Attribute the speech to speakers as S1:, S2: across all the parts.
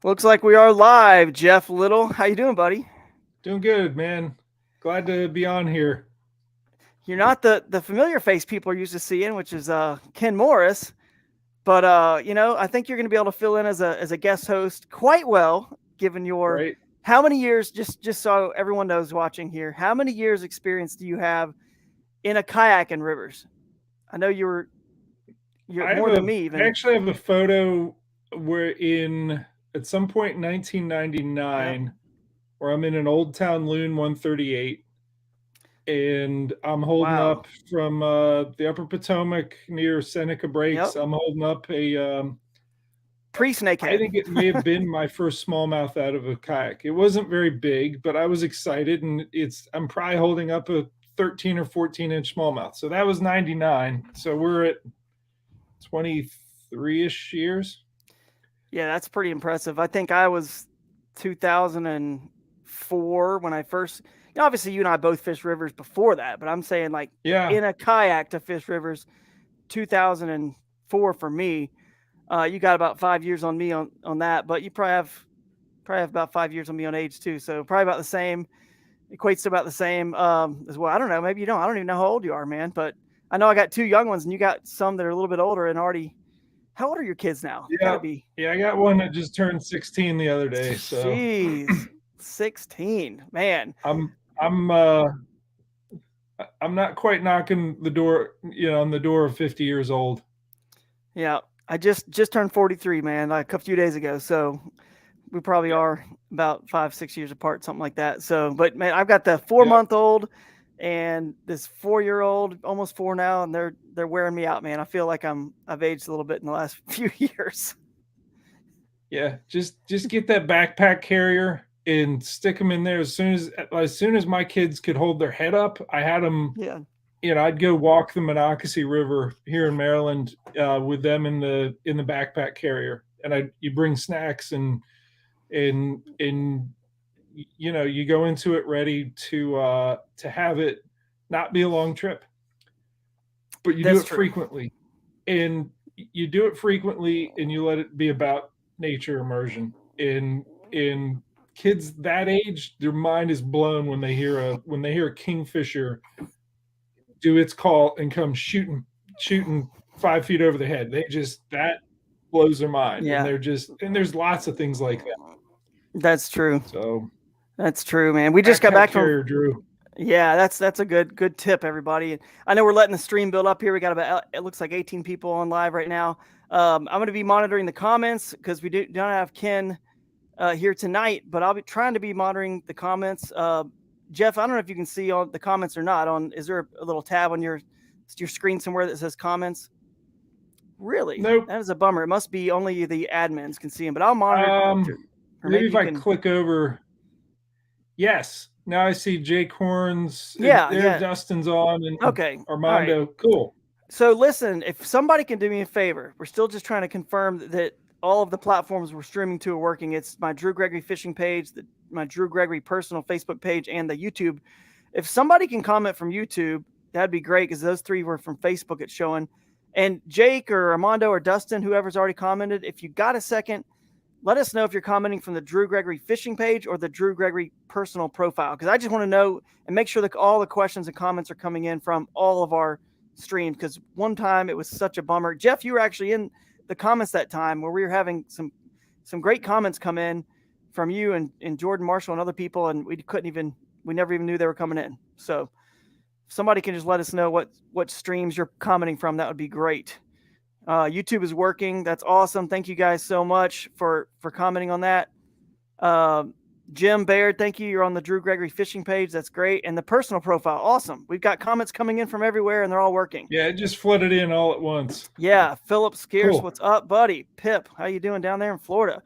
S1: Looks like we are live. Jeff Little, how you doing, buddy?
S2: Doing good, man. Glad to be on here.
S1: You're not the familiar face people are used to seeing, which is Ken Morris, but I think you're going to be able to fill in as a guest host quite well, given your
S2: Right?
S1: how many years. Just so everyone knows watching here, how many years experience do you have in a kayak and rivers? I know you're
S2: I have
S1: more than
S2: a
S1: me
S2: I
S1: even.
S2: actually have a photo where in at some point in
S1: Yep.
S2: 1999 where I'm in an Old Town Loon 138 and I'm holding
S1: Wow.
S2: up from the Upper Potomac near Seneca Breaks.
S1: Yep.
S2: I'm holding up
S1: Pre
S2: I
S1: snakehead.
S2: think it may have been my first smallmouth out of a kayak. It wasn't very big, but I was excited, and I'm probably holding up a 13 or 14-inch smallmouth. So that was 99. So we're at 23-ish years.
S1: Yeah, that's pretty impressive. I think I was 2004 when I first. Obviously, you and I both fished rivers before that, but I'm saying like
S2: Yeah,
S1: in a kayak to fish rivers, 2004 for me. You got about 5 years on me on that, but you probably have about 5 years on me on age too. So probably about the same. Equates to about the same as well. I don't know. Maybe you don't. I don't even know how old you are, man. But I know I got two young ones, and you got some that are a little bit older and already. How old are your kids now? They got
S2: yeah,
S1: to be.
S2: yeah. I got one that just turned 16 the other day. So
S1: Jeez, 16, man.
S2: I'm I'm uh I'm not quite knocking the door, on the door of 50 years old.
S1: Yeah, I just turned 43, man, like a few days ago. So we probably
S2: Yeah,
S1: are about 5 6 years apart, something like that. So, but man, I've got the four
S2: yeah,
S1: month old and this 4 year old, almost four now, and they're wearing me out, man. I feel like I've aged a little bit in the last few years.
S2: yeah. Just get that backpack carrier and stick them in there as soon as my kids could hold their head up. I had them.
S1: Yeah,
S2: I'd go walk the Monocacy River here in Maryland with them in the backpack carrier, and you bring snacks and you go into it ready to have it not be a long trip, but you do
S1: that's
S2: it
S1: true.
S2: frequently, and you do it frequently, and you let it be about nature immersion. In kids that age, their mind is blown when they hear a kingfisher do its call and come shooting 5 feet over the head. They just that blows their mind, and
S1: Yeah,
S2: there's lots of things like that.
S1: that's true.
S2: So
S1: That's true, man. We just got
S2: backpack
S1: back from.
S2: carrier, Drew.
S1: Yeah, that's a good tip, everybody. I know we're letting the stream build up here. We got about it looks like 18 people on live right now. I'm going to be monitoring the comments because we don't have Ken here tonight, but I'll be trying to be monitoring the comments. Jeff, I don't know if you can see on the comments or not. Is there a little tab on your screen somewhere that says comments? Really,
S2: Nope.
S1: that is a bummer. It must be only the admins can see them, but I'll monitor. Or
S2: Maybe
S1: maybe
S2: if
S1: you
S2: I
S1: can.
S2: click over, yes. Now I see Jake Horns, and
S1: Yeah,
S2: there
S1: yeah.
S2: Dustin's on, and
S1: Okay, all right.
S2: Armando. Cool.
S1: So listen, if somebody can do me a favor, we're still just trying to confirm that all of the platforms we're streaming to are working. It's my Drew Gregory fishing page, my Drew Gregory personal Facebook page, and the YouTube. If somebody can comment from YouTube, that'd be great because those three were from Facebook. It's showing. And Jake or Armando or Dustin, whoever's already commented, if you got a second, let us know if you're commenting from the Drew Gregory fishing page or the Drew Gregory personal profile because I just want to know and make sure that all the questions and comments are coming in from all of our streams because one time it was such a bummer. Jeff, you were actually in the comments that time where we were having some great comments come in from you and Jordan Marshall and other people, and we never even knew they were coming in. So if somebody can just let us know what streams you're commenting from, that would be great. YouTube is working. That's awesome. Thank you guys so much for commenting on that. Uh, Jim Baird, thank you. You're on the Drew Gregory fishing page. That's great. And the personal profile, awesome. We've got comments coming in from everywhere, and they're all working.
S2: Yeah, it just flooded in all at once.
S1: Yeah, Philip Scarce,
S2: Cool.
S1: what's up, buddy? Pip, how you doing down there in Florida?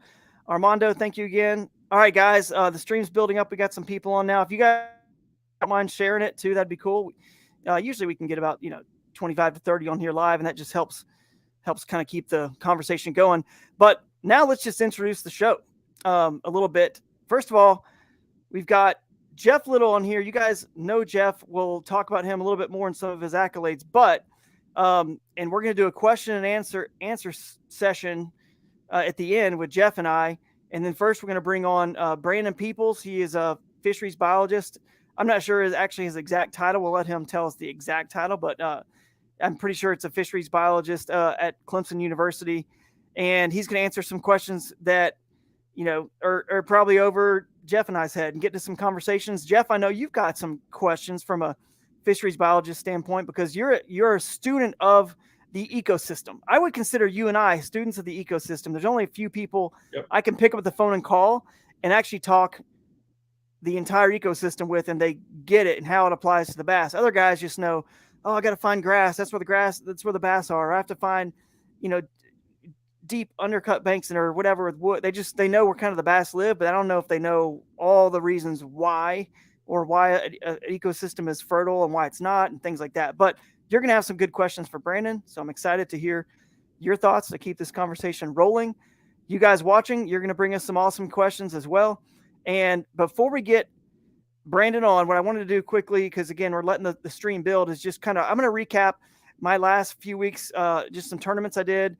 S1: Armando, thank you again. All right, guys, the stream's building up. We got some people on now. If you guys don't mind sharing it too, that'd be cool. Usually we can get about 25 to 30 on here live, and that just helps kind of keep the conversation going. But now let's just introduce the show a little bit. First of all, we've got Jeff Little on here. You guys know Jeff. We'll talk about him a little bit more in some of his accolades, but and we're going to do a question and answer session at the end with Jeff and I. And then first, we're going to bring on Brandon Peoples. He is a fisheries biologist. I'm not sure his exact title. We'll let him tell us the exact title, but I'm pretty sure it's a fisheries biologist at Clemson University. And he's going to answer some questions that, are probably over Jeff and I's head and get to some conversations. Jeff, I know you've got some questions from a fisheries biologist standpoint because you're a student of the ecosystem. I would consider you and I students of the ecosystem. There's only a few people I can pick up the phone and call and actually talk the entire ecosystem with, and they get it and how it applies to the bass. Other guys just know, oh, I got to find grass. That's where the bass are. I have to find, deep undercut banks or whatever with wood. They know where kind of the bass live, but I don't know if they know all the reasons why or why an ecosystem is fertile and why it's not and things like that. But you're going to have some good questions for Brandon. So I'm excited to hear your thoughts to keep this conversation rolling. You guys watching, you're going to bring us some awesome questions as well. And before we get Brandon on, what I wanted to do quickly, because again, we're letting the stream build, is just I'm going to recap my last few weeks, just some tournaments I did.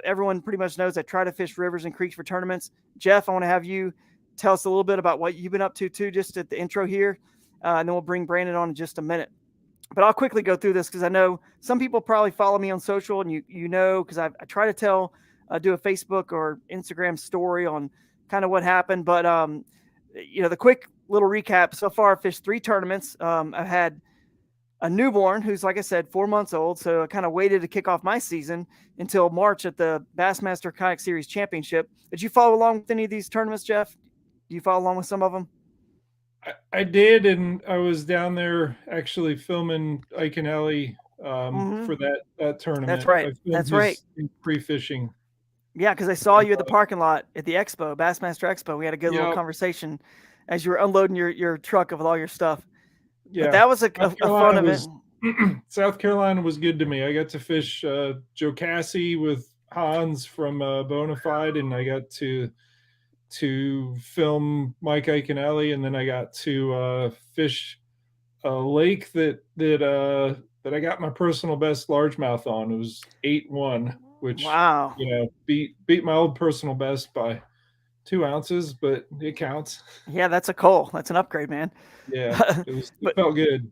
S1: Everyone pretty much knows I try to fish rivers and creeks for tournaments. Jeff, I want to have you tell us a little bit about what you've been up to too, just at the intro here. And then we'll bring Brandon on in just a minute. But I'll quickly go through this because I know some people probably follow me on social, and because I try to do a Facebook or Instagram story on kind of what happened. But, the quick little recap, so far I fished 3 tournaments. I've had a newborn who's, like I said, 4 months old. So I kind of waited to kick off my season until March at the Bassmaster Kayak Series Championship. Did you follow along with any of these tournaments, Jeff? Do you follow along with some of them?
S2: I did, and I was down there actually filming Ike and Ellie for that tournament.
S1: That's right. That's right.
S2: Pre-fishing.
S1: Yeah, because I saw you at the parking lot at the expo, Bassmaster Expo. We had a good little conversation as you were unloading your truck with all your stuff. Yeah, but that was a fun event.
S2: South Carolina was good to me. I got to fish Joe Cassie with Hans from Bonafide, and I got to film Mike, Ike, and Ellie, and then I got to fish a lake that I got my personal best largemouth on. It was 8-1, which
S1: wow,
S2: beat my old personal best by 2 ounces, but it counts.
S1: Yeah, that's a coal. That's an upgrade, man.
S2: Yeah, it felt good.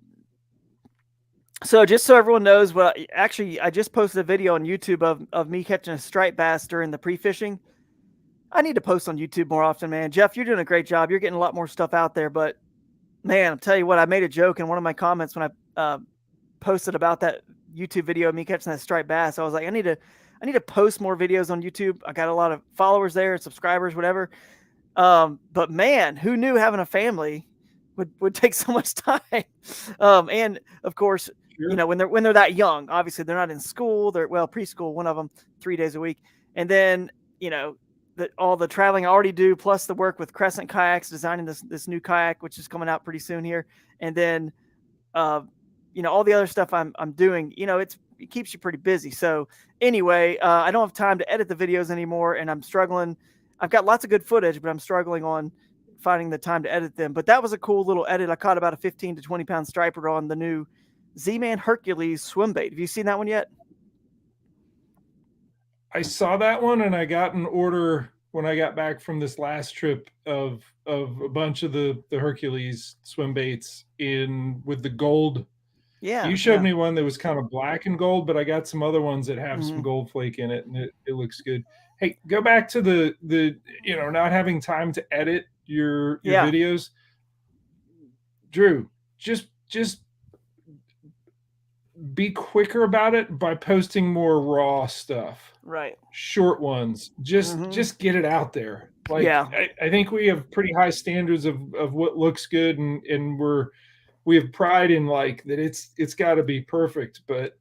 S1: So just so everyone knows, I just posted a video on YouTube of me catching a striped bass during the pre-fishing. I need to post on YouTube more often, man. Jeff, you're doing a great job. You're getting a lot more stuff out there, but man, I'll tell you what, I made a joke in one of my comments when I posted about that YouTube video of me catching that striped bass. I was like, I need to post more videos on YouTube. I got a lot of followers there, subscribers, whatever. But man, who knew having a family would take so much time? And of course,
S2: sure.
S1: When they're that young, obviously they're not in school. They're preschool, one of them 3 days a week. And then, all the traveling I already do, plus the work with Crescent Kayaks, designing this new kayak, which is coming out pretty soon here. And then, all the other stuff I'm doing, it keeps you pretty busy. So anyway, I don't have time to edit the videos anymore, and I'm struggling. I've got lots of good footage, but I'm struggling on finding the time to edit them. But that was a cool little edit. I caught about a 15 to 20 pound striper on the new Z-Man Hercules swim bait. Have you seen that one yet?
S2: I saw that one, and I got an order when I got back from this last trip of a bunch of the Hercules swim baits with the gold.
S1: Yeah.
S2: You showed me one that was kind of black and gold, but I got some other ones that have some gold flake in it, and it looks good. Hey, go back to the not having time to edit your videos. Drew, just be quicker about it by posting more raw stuff.
S1: Right.
S2: Short ones. Just get it out there. Like, I think we have pretty high standards of what looks good, and we have pride in like that it's got to be perfect. But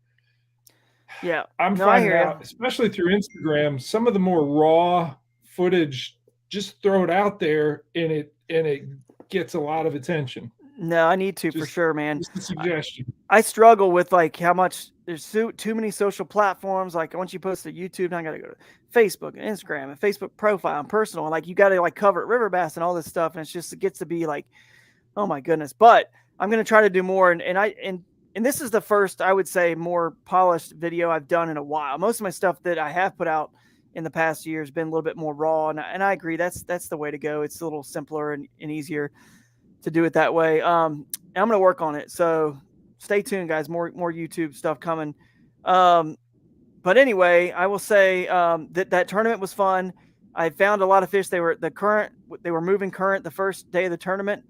S1: yeah,
S2: I'm finding out, especially through Instagram, some of the more raw footage, just throw it out there and it gets a lot of attention.
S1: No, I need to for sure, man.
S2: Just a suggestion.
S1: I struggle with like how much there's too many social platforms. Like once you post to YouTube, now I got to go to Facebook and Instagram and Facebook profile and personal. And like you got to like cover it, river bass and all this stuff. And it gets to be like, oh my goodness. But I'm going to try to do more. And this is the first, I would say, more polished video I've done in a while. Most of my stuff that I have put out in the past year has been a little bit more raw, and I agree that's the way to go. It's a little simpler and easier to do it that way. And I'm going to work on it. So stay tuned, guys. More YouTube stuff coming. But anyway, I will say that tournament was fun. I found a lot of fish. They were moving current the first day of the tournament,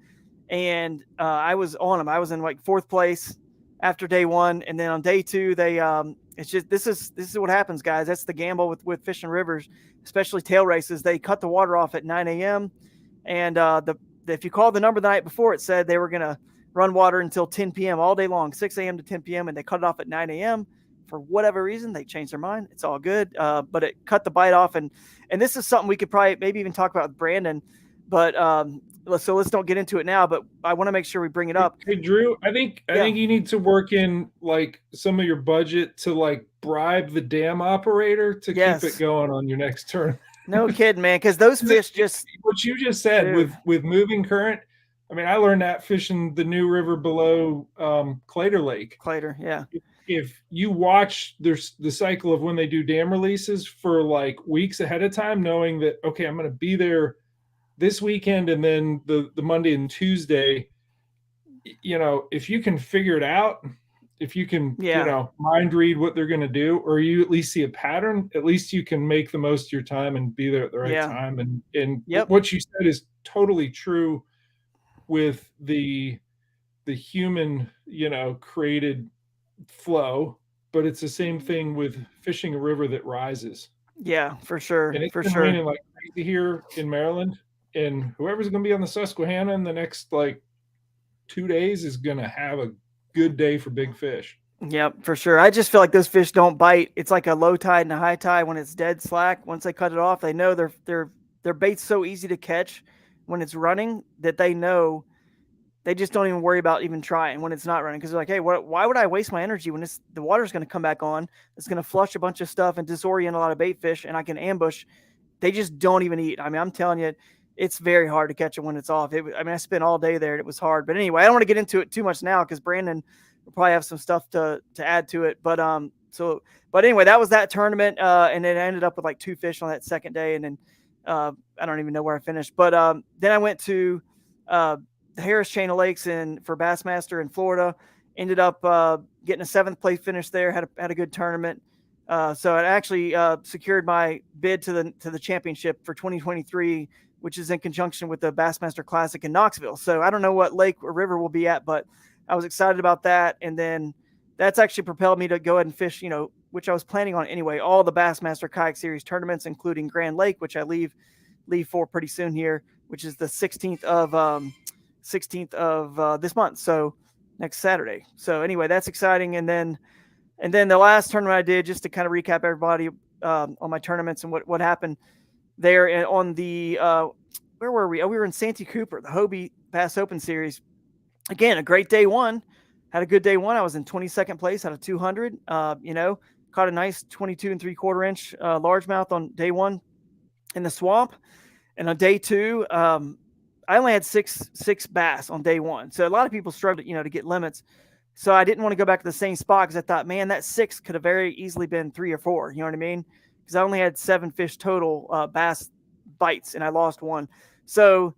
S1: and I was on them. I was in like 4th place after day 1, and then on day 2, they it's just this is what happens, guys. That's the gamble with fishing rivers, especially tail races. They cut the water off at 9 a.m. and if you called the number the night before, it said they were going to run water until 10 p.m. all day long, 6 a.m. to 10 p.m., and they cut it off at 9 a.m. For whatever reason, they changed their mind. It's all good, but it cut the bite off, and this is something we could probably maybe even talk about with Brandon, but so let's don't get into it now. But I want to make sure we bring it up.
S2: Hey Drew, I think you need to work in like some of your budget to like bribe the dam operator to keep it going on your next turn.
S1: No kidding, man, because those fish just
S2: what you just said with moving current. I mean, I learned that fishing the new river below Clater Lake.
S1: Clater, yeah.
S2: If you watch the cycle of when they do dam releases for like weeks ahead of time, knowing that, okay, I'm going to be there this weekend and then the Monday and Tuesday, if you can figure it out, if you can, mind read what they're going to do, or you at least see a pattern, at least you can make the most of your time and be there at the right time. And what you said is totally true with the human, created flow, but it's the same thing with fishing a river that rises.
S1: Yeah, for sure.
S2: And it's been raining like crazy here in Maryland, and whoever's going to be on the Susquehanna in the next like 2 days is going to have a good day for big fish.
S1: Yep, for sure. I just feel like those fish don't bite. It's like a low tide and a high tide. When it's dead slack, once they cut it off, they know their bait's so easy to catch when it's running that they know they just don't even worry about even trying when it's not running, because they're like, hey, why would I waste my energy when the water's going to come back on? It's going to flush a bunch of stuff and disorient a lot of bait fish, and I can ambush. They just don't even eat. I mean, I'm telling you, it's very hard to catch it when it's off. I spent all day there and it was hard. But anyway, I don't want to get into it too much now because Brandon will probably have some stuff to add to it. But anyway, that was that tournament, and then I ended up with like 2 fish on that second day, and then I don't even know where I finished. But then I went to the Harris Chain of Lakes for Bassmaster in Florida. Ended up getting a 7th place finish there. Had a good tournament. So I actually secured my bid to the championship for 2023, which is in conjunction with the Bassmaster Classic in Knoxville. So I don't know what lake or river we'll be at, but I was excited about that. And then that's actually propelled me to go ahead and fish, which I was planning on anyway, all the Bassmaster Kayak Series tournaments, including Grand Lake, which I leave for pretty soon here, which is the 16th of this month. So next Saturday. So anyway, that's exciting. And then the last tournament I did, just to kind of recap everybody on my tournaments and what happened there on the where were we? Oh, we were in Santee Cooper, the Hobie Bass Open Series. Again, a great day 1. Had a good day 1. I was in 22nd place out of 200. Caught a nice 22 3/4 inch largemouth on day 1 in the swamp. And on day 2, I only had six bass on day 1. So a lot of people struggled, to get limits. So I didn't want to go back to the same spot because I thought, man, that 6 could have very easily been 3 or 4. You know what I mean? Because I only had 7 fish total bass bites, and I lost 1. So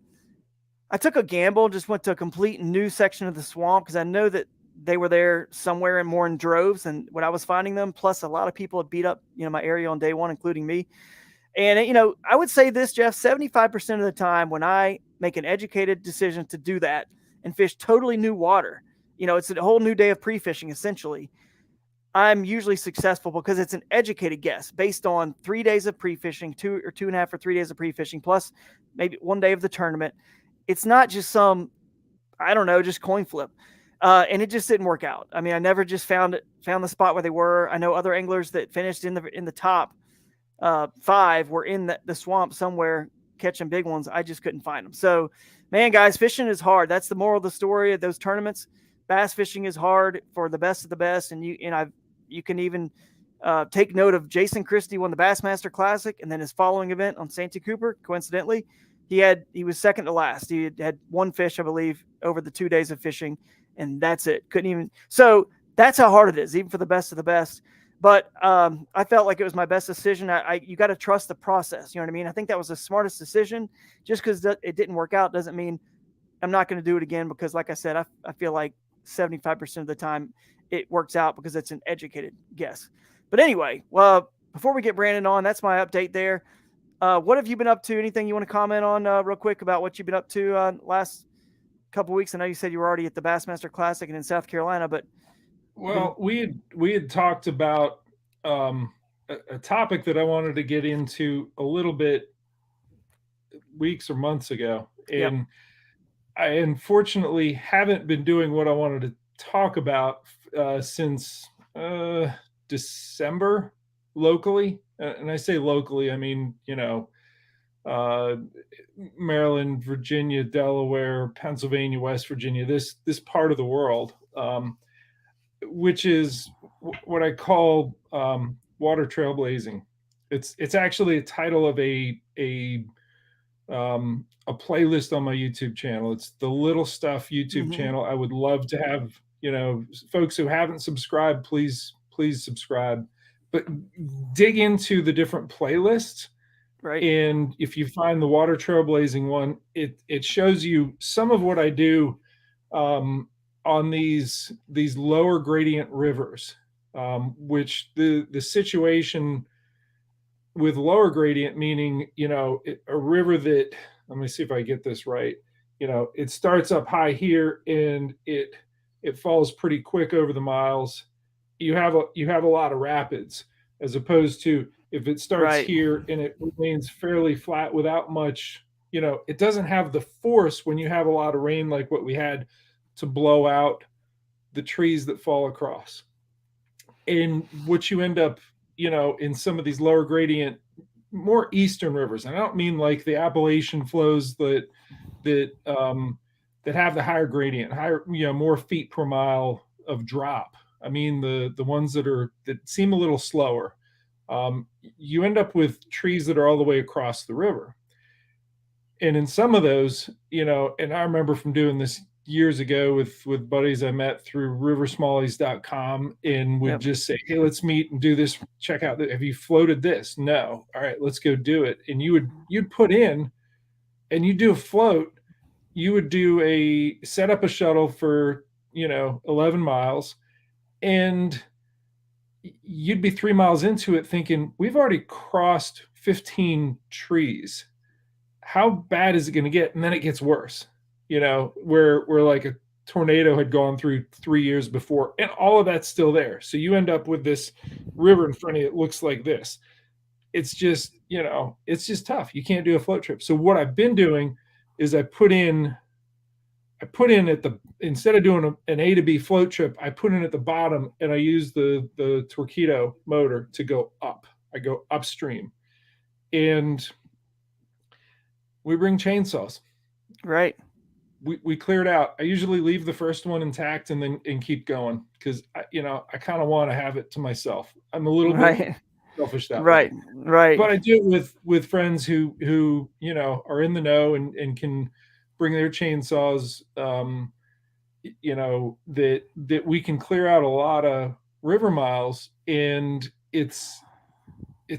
S1: I took a gamble, just went to a complete new section of the swamp because I know that they were there somewhere and more in droves than when I was finding them. Plus, a lot of people had beat up, my area on day 1, including me. And, I would say this, Jeff, 75% of the time when I make an educated decision to do that and fish totally new water, it's a whole new day of pre-fishing, essentially, I'm usually successful because it's an educated guess based on 3 days of pre-fishing, 2 or 2.5 or 3 days of pre-fishing, plus maybe 1 day of the tournament. It's not just some, I don't know, just coin flip. And it just didn't work out. I mean, I never just found the spot where they were. I know other anglers that finished in the top 5 were in the swamp somewhere catching big ones. I just couldn't find them. So, man, guys, fishing is hard. That's the moral of the story of those tournaments. Bass fishing is hard for the best of the best, and you can even take note of Jason Christie won the Bassmaster Classic, and then his following event on Santee Cooper, coincidentally, he was second to last. He had 1 fish, I believe, over the 2 days of fishing, and that's it. Couldn't even. So that's how hard it is, even for the best of the best. But I felt like it was my best decision. You got to trust the process. You know what I mean? I think that was the smartest decision. Just because it didn't work out doesn't mean I'm not going to do it again, because like I said, I feel like 75% of the time it works out because it's an educated guess. But anyway, well, before we get Brandon on, that's my update there. What have you been up to? Anything you want to comment on real quick about what you've been up to last couple weeks? I know you said you were already at the Bassmaster Classic and in South Carolina, but
S2: Well, we had talked about a topic that I wanted to get into a little bit weeks or months ago,
S1: yep.
S2: and I unfortunately haven't been doing what I wanted to talk about since December locally. And I say locally, I mean, Maryland, Virginia, Delaware, Pennsylvania, West Virginia, this part of the world, which is what I call water trailblazing. It's actually a title of a playlist on my YouTube channel. It's the Little Stuff YouTube channel. I would love to have, folks who haven't subscribed, please subscribe. But dig into the different playlists.
S1: Right.
S2: And if you find the water trailblazing one, it shows you some of what I do on these lower gradient rivers, which the situation with lower gradient, meaning, a river that, let me see if I get this right, it starts up high here and it falls pretty quick over the miles. You have a lot of rapids, as opposed to if it starts here and it remains fairly flat without much, it doesn't have the force when you have a lot of rain like what we had to blow out the trees that fall across. And what you end up, in some of these lower gradient, more eastern rivers, and I don't mean like the Appalachian flows that have the higher gradient, higher, more feet per mile of drop. I mean the ones that seem a little slower. You end up with trees that are all the way across the river. And in some of those, and I remember from doing this years ago with buddies I met through riversmallies.com, and would just say, hey, let's meet and do this. Check out have you floated this? No. All right, let's go do it. And you'd put in and you do a float. You would set up a shuttle for, 11 miles, and you'd be 3 miles into it thinking, we've already crossed 15 trees. How bad is it going to get? And then it gets worse, where like a tornado had gone through 3 years before, and all of that's still there. So you end up with this river in front of you. It looks like this. It's just, it's just tough. You can't do a float trip. So what I've been doing is I put in instead of doing an A to B float trip, I put in at the bottom, and I use the Torpedo motor to go up. I go upstream, and we bring chainsaws.
S1: Right.
S2: We cleared out. I usually leave the first one intact and keep going, because I kind of want to have it to myself. I'm a little bit selfish that way.
S1: Right.
S2: But I do it with friends who are in the know and can bring their chainsaws. That we can clear out a lot of river miles, and it's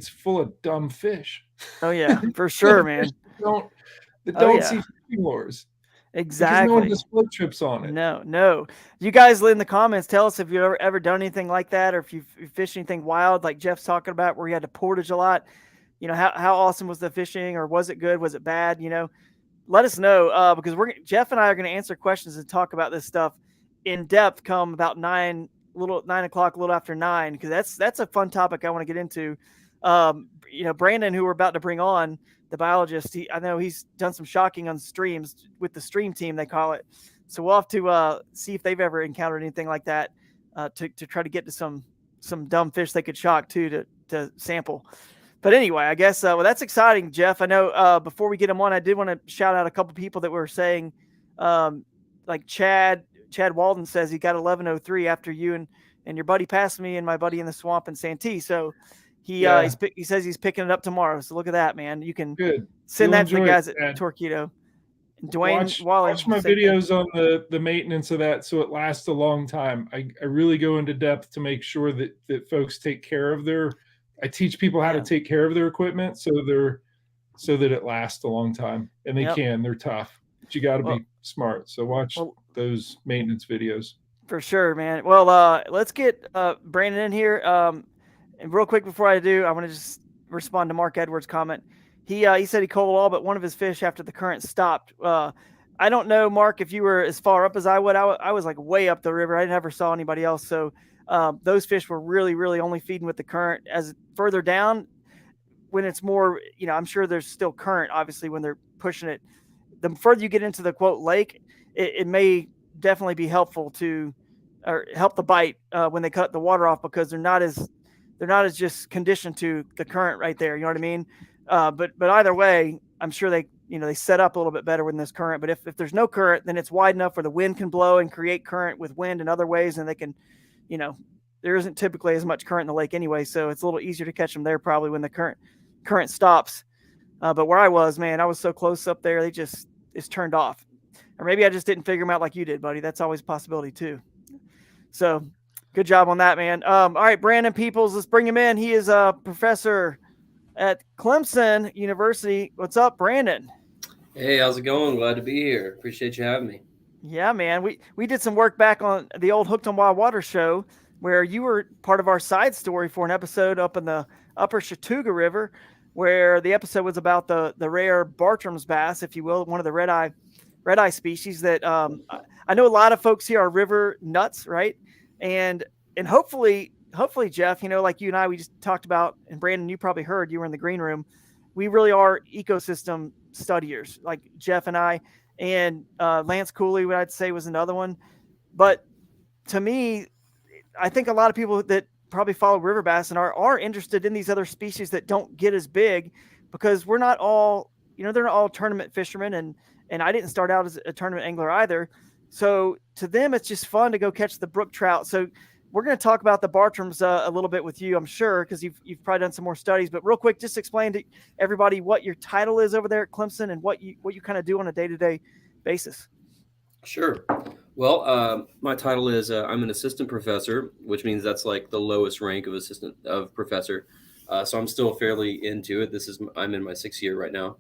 S2: full of dumb fish.
S1: Oh yeah, for sure, man.
S2: Don't see fishing lures.
S1: Exactly.
S2: Because no one does float trips on it.
S1: No. You guys in the comments, tell us if you've ever done anything like that, or if you've fished anything wild like Jeff's talking about, where you had to portage a lot. How awesome was the fishing, or was it good? Was it bad? Let us know, because Jeff and I are going to answer questions and talk about this stuff in depth come about 9 o'clock, a little after 9, because that's a fun topic I want to get into. Brandon, who we're about to bring on, the biologist, I know he's done some shocking on streams with the stream team, they call it. So we'll have to see if they've ever encountered anything like that, to try to get to some dumb fish they could shock too, to sample. But anyway, I guess that's exciting, Jeff. I know before we get him on, I did want to shout out a couple people that were saying, like Chad Walden says he got 1103 after you and your buddy passed me and my buddy in the swamp in Santee. So he says he's picking it up tomorrow. So look at that, man. You can send that to the guys at Torpedo. Dwayne Waller,
S2: watch my
S1: same thing.
S2: videos on the maintenance of that so it lasts a long time. I really go into depth to make sure that folks take care of I teach people how to take care of their equipment so that it lasts a long time. And they're tough. But you got to be smart. So watch those maintenance videos.
S1: For sure, man. Well, let's get Brandon in here. And real quick before I do, I want to just respond to Mark Edwards' comment. He said he called all but one of his fish after the current stopped. I don't know, Mark, if you were as far up as I would. I was like way up the river. I never saw anybody else. So those fish were really, really only feeding with the current. As further down, when it's more, I'm sure there's still current, obviously, when they're pushing it. The further you get into the quote lake, it may definitely be helpful to, or help the bite when they cut the water off, because they're not as just conditioned to the current right there. You know what I mean? But either way, I'm sure they set up a little bit better with this current. But if there's no current, then it's wide enough where the wind can blow and create current with wind and other ways, and they can, there isn't typically as much current in the lake anyway, so it's a little easier to catch them there probably when the current stops. But where I was, man, I was so close up there, it's turned off. Or maybe I just didn't figure them out like you did, buddy. That's always a possibility too. So good job on that, man. All right, Brandon Peoples, let's bring him in. He is a professor at Clemson University. What's up, Brandon?
S3: Hey, how's it going? Glad to be here. Appreciate you having me.
S1: Yeah, man. We did some work back on the old Hooked on Wild Water show where you were part of our side story for an episode up in the upper Chattooga River, where the episode was about the rare Bartrams bass, if you will, one of the red eye species that I know a lot of folks here are river nuts, right? And hopefully, Jeff, like you and I, we just talked about, and Brandon, you probably heard, you were in the green room. We really are ecosystem studiers, like Jeff and I, and Lance Cooley, what I'd say was another one. But to me, I think a lot of people that probably follow river bass and are interested in these other species that don't get as big, because we're not all, they're not all tournament fishermen, and I didn't start out as a tournament angler either. So to them, it's just fun to go catch the brook trout. So we're going to talk about the Bartrams a little bit with you, I'm sure, because you've probably done some more studies. But real quick, just explain to everybody what your title is over there at Clemson and what you kind of do on a day-to-day basis.
S3: Sure. Well, my title is I'm an assistant professor, which means that's like the lowest rank of professor. So I'm still fairly into it. I'm in my 6th year right now.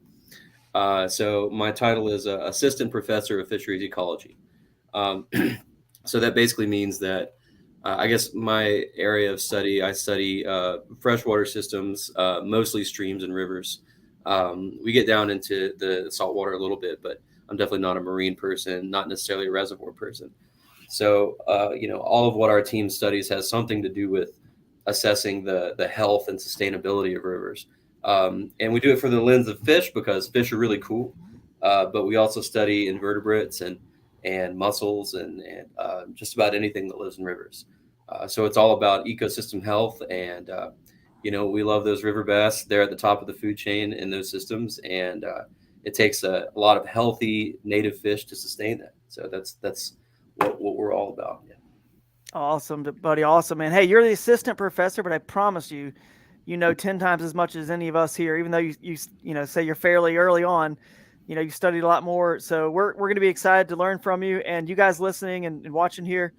S3: So my title is assistant professor of fisheries ecology. So that basically means that I guess my area of study, I study freshwater systems, mostly streams and rivers. We get down into the saltwater a little bit, but I'm definitely not a marine person, not necessarily a reservoir person. So, all of what our team studies has something to do with assessing the health and sustainability of rivers. And we do it for the lens of fish because fish are really cool. But we also study invertebrates and mussels and just about anything that lives in rivers. So it's all about ecosystem health. And, we love those river bass. They're at the top of the food chain in those systems. And it takes a lot of healthy native fish to sustain that. So that's what we're all about. Yeah.
S1: Awesome, buddy. Awesome, man. Hey, you're the assistant professor, but I promise you, 10 times as much as any of us here, even though you say you're fairly early on, you studied a lot more. So we're going to be excited to learn from you, and you guys listening and watching here,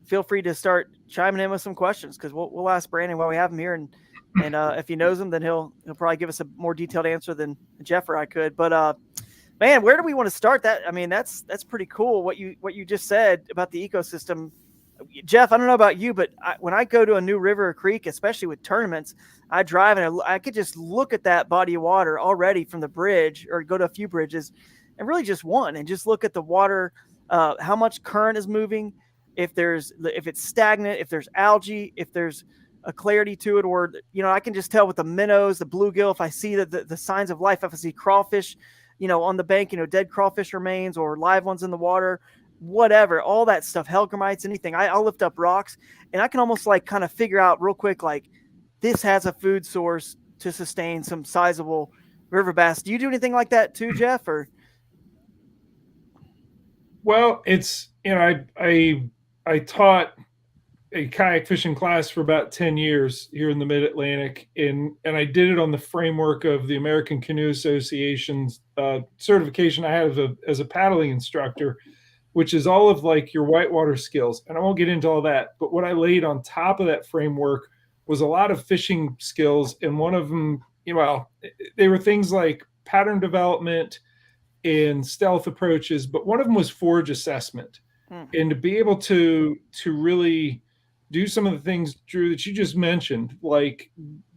S1: feel free to start chiming in with some questions, because we'll ask Brandon while we have him here, and if he knows them, then he'll probably give us a more detailed answer than Jeff or I could. But man, where do we want to start? That, I mean, that's pretty cool what you just said about the ecosystem. Jeff, I don't know about you, but when I go to a new river or creek, especially with tournaments, I drive and I could just look at that body of water already from the bridge, or go to a few bridges and really just one, and just look at the water, how much current is moving, if it's stagnant, if there's algae, if there's a clarity to it, or, I can just tell with the minnows, the bluegill, if I see the signs of life, if I see crawfish, on the bank, dead crawfish remains or live ones in the water, whatever, all that stuff, hellgrammites, anything. I'll lift up rocks and I can almost like kind of figure out real quick, like, this has a food source to sustain some sizable river bass. Do you do anything like that too, Jeff? Or?
S2: Well, it's, I taught a kayak fishing class for about 10 years here in the Mid-Atlantic, and I did it on the framework of the American Canoe Association's certification I have as a paddling instructor, which is all of like your whitewater skills. And I won't get into all that, but what I laid on top of that framework was a lot of fishing skills, and one of them, well, they were things like pattern development and stealth approaches, but one of them was forage assessment. And to be able to really do some of the things, Drew, that you just mentioned, like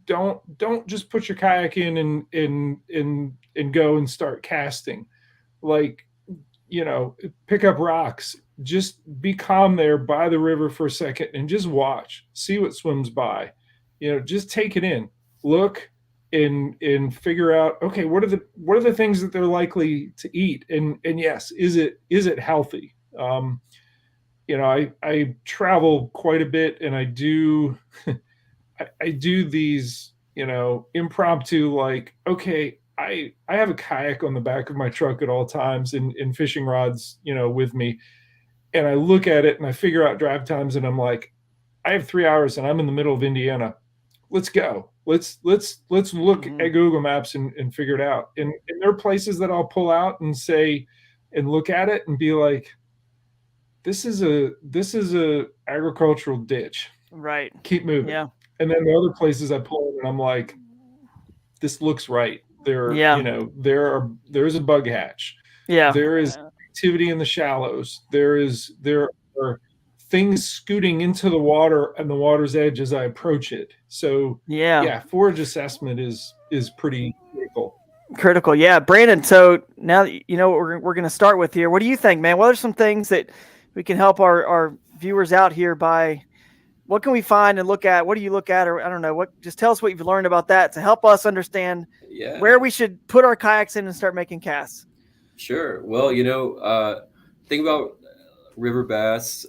S2: don't just put your kayak in and go and start casting. Like, pick up rocks, just be calm there by the river for a second and just watch, see what swims by, just take it in, look and figure out, okay, what are the things that they're likely to eat? And yes, is it healthy? I travel quite a bit, and I do these, impromptu, like, okay, I have a kayak on the back of my truck at all times and fishing rods, with me. And I look at it and I figure out drive times, and I'm like, I have 3 hours and I'm in the middle of Indiana. Let's go. Let's look at Google Maps and figure it out. And there are places that I'll pull out and say, and look at it and be like, this is a agricultural ditch.
S1: Right.
S2: Keep moving.
S1: Yeah.
S2: And then the other places I pull in and I'm like, this looks right. There's a bug hatch.
S1: Yeah.
S2: There is activity in the shallows. There are things scooting into the water and the water's edge as I approach it. So forage assessment is pretty
S1: critical. Yeah. Brandon, so now you know what we're going to start with here. What do you think, man? What are some things that we can help our viewers out here by? What can we find and look at? What do you look at? Or I don't know, just tell us what you've learned about that to help us understand where we should put our kayaks in and start making casts.
S3: Sure. Well, think about river bass.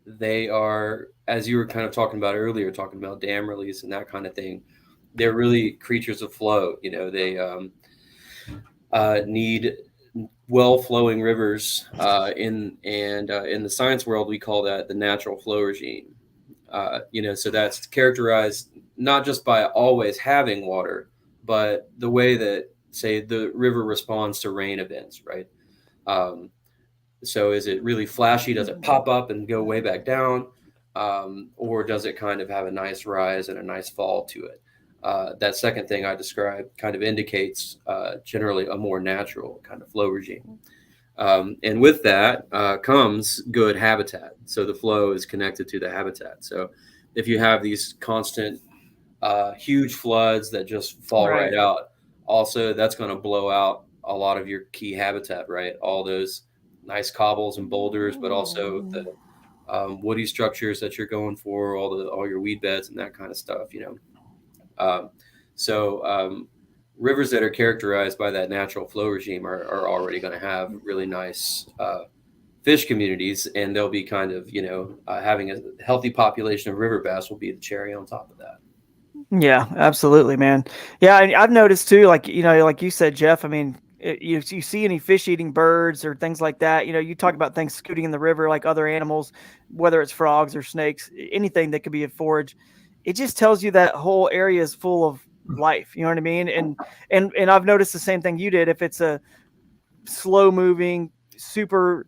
S3: They are, as you were kind of talking about earlier, talking about dam release and that kind of thing. They're really creatures of flow. They need well-flowing rivers. In the science world, we call that the natural flow regime. So that's characterized not just by always having water, but the way that, say, the river responds to rain events, right? So is it really flashy? Does it pop up and go way back down? Or does it kind of have a nice rise and a nice fall to it? That second thing I described kind of indicates generally a more natural kind of flow regime. And with that comes good habitat. So the flow is connected to the habitat. So if you have these constant huge floods that just fall right out, also that's going to blow out a lot of your key habitat, right? All those nice cobbles and boulders, but also the woody structures that you're going for, all your weed beds and that kind of stuff, rivers that are characterized by that natural flow regime are already going to have really nice fish communities, and they'll be kind of, having a healthy population of river bass will be the cherry on top of that.
S1: Yeah, absolutely, man. Yeah, I've noticed too, like you said, Jeff, I mean, you see any fish eating birds or things like that, you talk about things scooting in the river like other animals, whether it's frogs or snakes, anything that could be a forage. It just tells you that whole area is full of life. You know what I mean? And I've noticed the same thing you did. If it's a slow moving, super,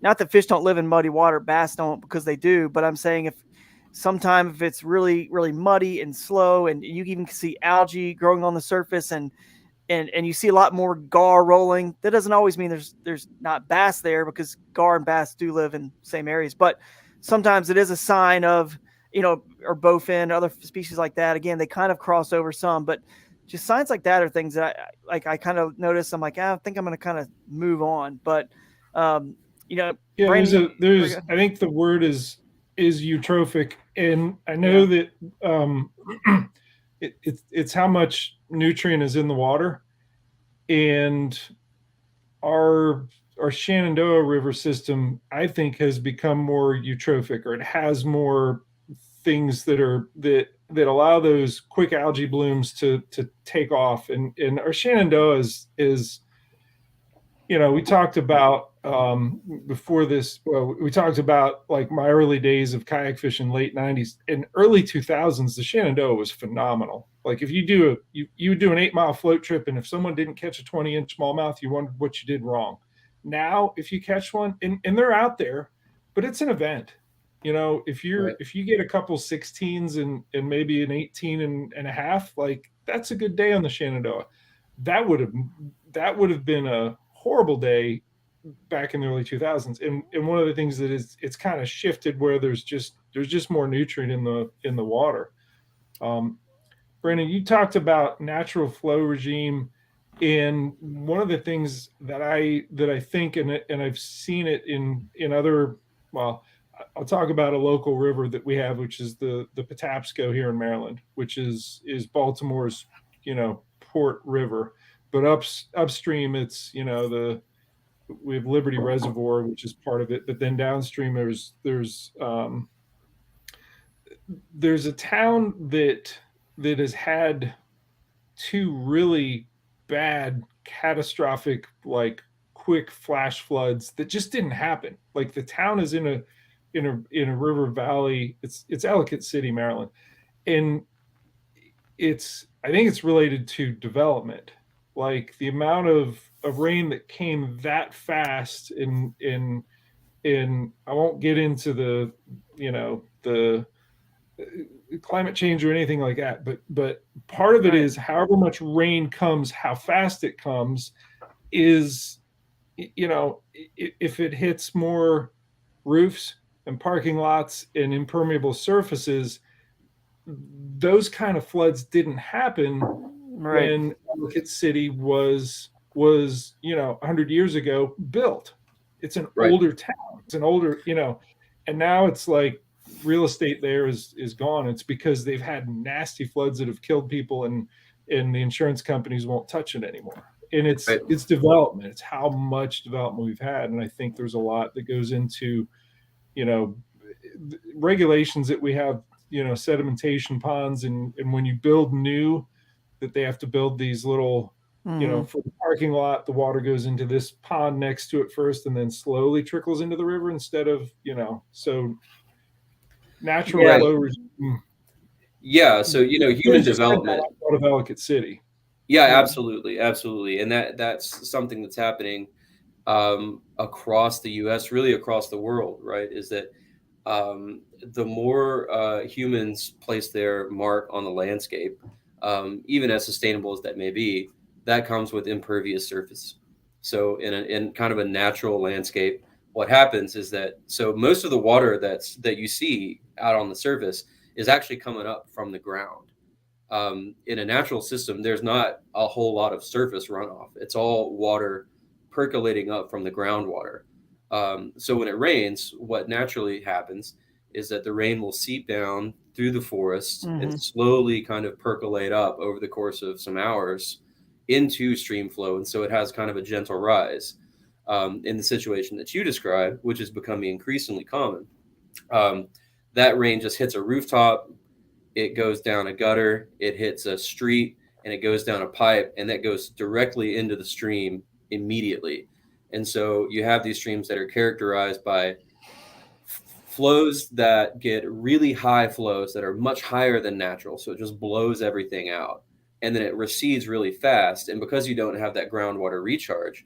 S1: not that fish don't live in muddy water, bass don't, because they do, but I'm saying if it's really, really muddy and slow, and you even see algae growing on the surface and you see a lot more gar rolling, that doesn't always mean there's not bass there, because gar and bass do live in the same areas, but sometimes it is a sign of, or bowfin, other species like that. Again, they kind of cross over some, but just signs like that are things that I kind of notice. I'm like, I think I'm going to kind of move on. But, Brandon,
S2: I think the word is eutrophic. And I know that it's how much nutrient is in the water. And our Shenandoah River system, I think, has become more eutrophic, or it has more things that allow those quick algae blooms to take off. And our Shenandoah is we talked about before this, well, we talked about like my early days of kayak fishing, late 90s and early 2000s. The Shenandoah was phenomenal. Like if you do you do an 8-mile float trip, and if someone didn't catch a 20-inch smallmouth, you wondered what you did wrong. Now, if you catch one, and they're out there, but it's an event. You know, if you get a couple 16s and maybe an 18 and a half, like that's a good day on the Shenandoah. That would have been a horrible day back in the early 2000s. And one of the things that it's kind of shifted where there's just more nutrient in the water. Brandon, you talked about natural flow regime, and one of the things that I think, and I've seen it in other, well, I'll talk about a local river that we have, which is the Patapsco here in Maryland, which is Baltimore's, port river. But upstream, it's, we have Liberty Reservoir, which is part of it. But then downstream, there's a town that has had 2 really bad, catastrophic, like quick flash floods that just didn't happen. Like the town is in a river valley. It's Ellicott City, Maryland, and I think it's related to development. Like the amount of rain that came that fast, and I won't get into the climate change or anything like that, but part of it is however much rain comes, how fast it comes is, if it hits more roofs and parking lots and impermeable surfaces, those kind of floods didn't happen when Ellicott City was 100 years ago built. It's an older town. It's an older, and now it's like real estate there is gone. It's because they've had nasty floods that have killed people, and the insurance companies won't touch it anymore. And it's development. It's how much development we've had. And I think there's a lot that goes into, regulations that we have, sedimentation ponds, and when you build new, that they have to build these little, for the parking lot, the water goes into this pond next to it first and then slowly trickles into the river instead of, so natural flow regime.
S3: Yeah. So, human development
S2: out of Ellicott City.
S3: Yeah, absolutely. Absolutely. And that's something that's happening across the US, really across the world, right? Is that the more humans place their mark on the landscape, even as sustainable as that may be, that comes with impervious surface. So in kind of a natural landscape, what happens is that most of the water that you see out on the surface is actually coming up from the ground. In a natural system, there's not a whole lot of surface runoff. It's all water percolating up from the groundwater. So when it rains, what naturally happens is that the rain will seep down through the forest and slowly kind of percolate up over the course of some hours into stream flow. And so it has kind of a gentle rise in the situation that you described, which is becoming increasingly common. That rain just hits a rooftop, it goes down a gutter, it hits a street, and it goes down a pipe, and that goes directly into the stream immediately. And so you have these streams that are characterized by flows that get really high flows that are much higher than natural. So it just blows everything out. And then it recedes really fast. And because you don't have that groundwater recharge,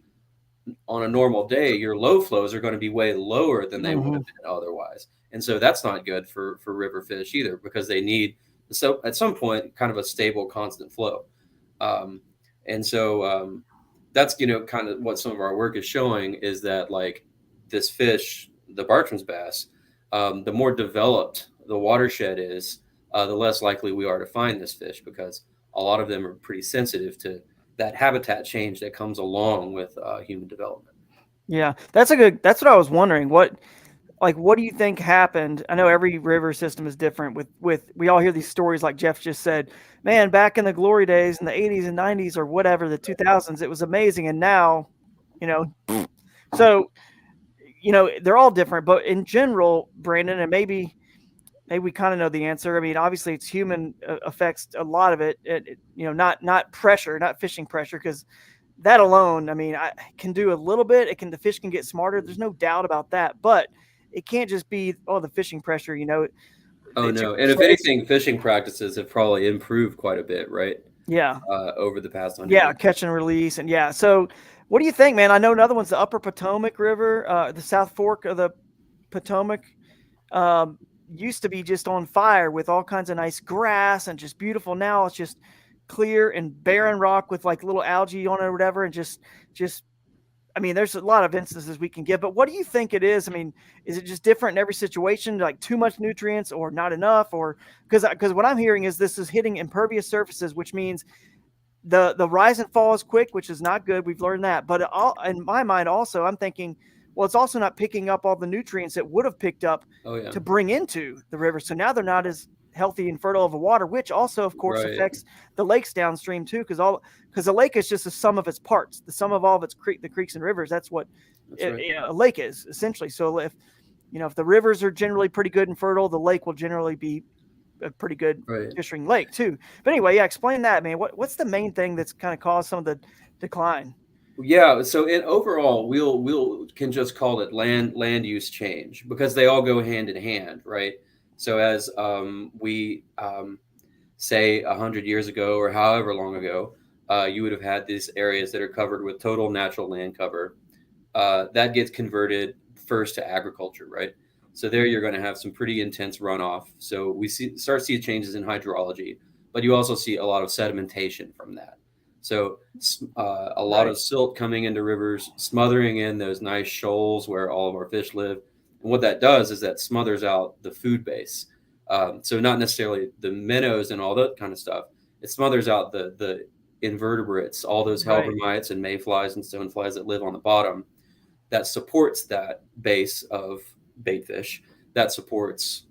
S3: on a normal day, your low flows are going to be way lower than they would have been otherwise. And so that's not good for river fish either, because they need, so at some point, kind of a stable, constant flow. And so that's, kind of what some of our work is showing, is that like this fish, the Bartram's bass, the more developed the watershed is, the less likely we are to find this fish, because a lot of them are pretty sensitive to that habitat change that comes along with human development.
S1: Yeah, that's what I was wondering. What do you think happened? I know every river system is different. With we all hear these stories, like Jeff just said, man, back in the glory days in the 80s and 90s or whatever, the 2000s, it was amazing. And now, so, they're all different, but in general, Brandon, and maybe we kind of know the answer. I mean, obviously it's human affects a lot of it, not pressure, not fishing pressure, because that alone, I mean, I can do a little bit. The fish can get smarter. There's no doubt about that. But it can't just be, oh, the fishing pressure,
S3: Oh
S1: It's
S3: no! And if
S1: kids.
S3: anything, fishing practices have probably improved quite a bit, right?
S1: Yeah.
S3: Over the past 100
S1: Yeah.
S3: years.
S1: Catch and release. And yeah. So what do you think, man? I know another one's the Upper Potomac River, the South Fork of the Potomac. Used to be just on fire with all kinds of nice grass and just beautiful. Now it's just clear and barren rock with like little algae on it or whatever. And just, I mean, there's a lot of instances we can give, but what do you think it is? I mean, is it just different in every situation, like too much nutrients or not enough? Or because what I'm hearing is this is hitting impervious surfaces, which means the rise and fall is quick, which is not good. We've learned that. But in my mind, also, I'm thinking, well, it's also not picking up all the nutrients it would have picked up
S3: Oh yeah.
S1: to bring into the river. So now they're not as healthy and fertile of a water, which also, of course,
S3: Right.
S1: affects the lakes downstream too, because the lake is just the sum of its parts, the sum of all of its the creeks and rivers. That's what a lake is essentially. So if the rivers are generally pretty good and fertile, the lake will generally be a pretty good fishing lake too. But anyway, yeah, explain that, man. What's the main thing that's kind of caused some of the decline?
S3: Yeah, so in overall, we'll can just call it land use change because they all go hand in hand, right? So as we say 100 years ago or however long ago, you would have had these areas that are covered with total natural land cover. That gets converted first to agriculture, right? So there you're going to have some pretty intense runoff. So we start to see changes in hydrology, but you also see a lot of sedimentation from that. So a lot of silt coming into rivers, smothering in those nice shoals where all of our fish live. And what that does is that smothers out the food base. So not necessarily the minnows and all that kind of stuff. It smothers out the invertebrates, all those halbermites and mayflies and stoneflies that live on the bottom. That supports that base of bait fish. That supports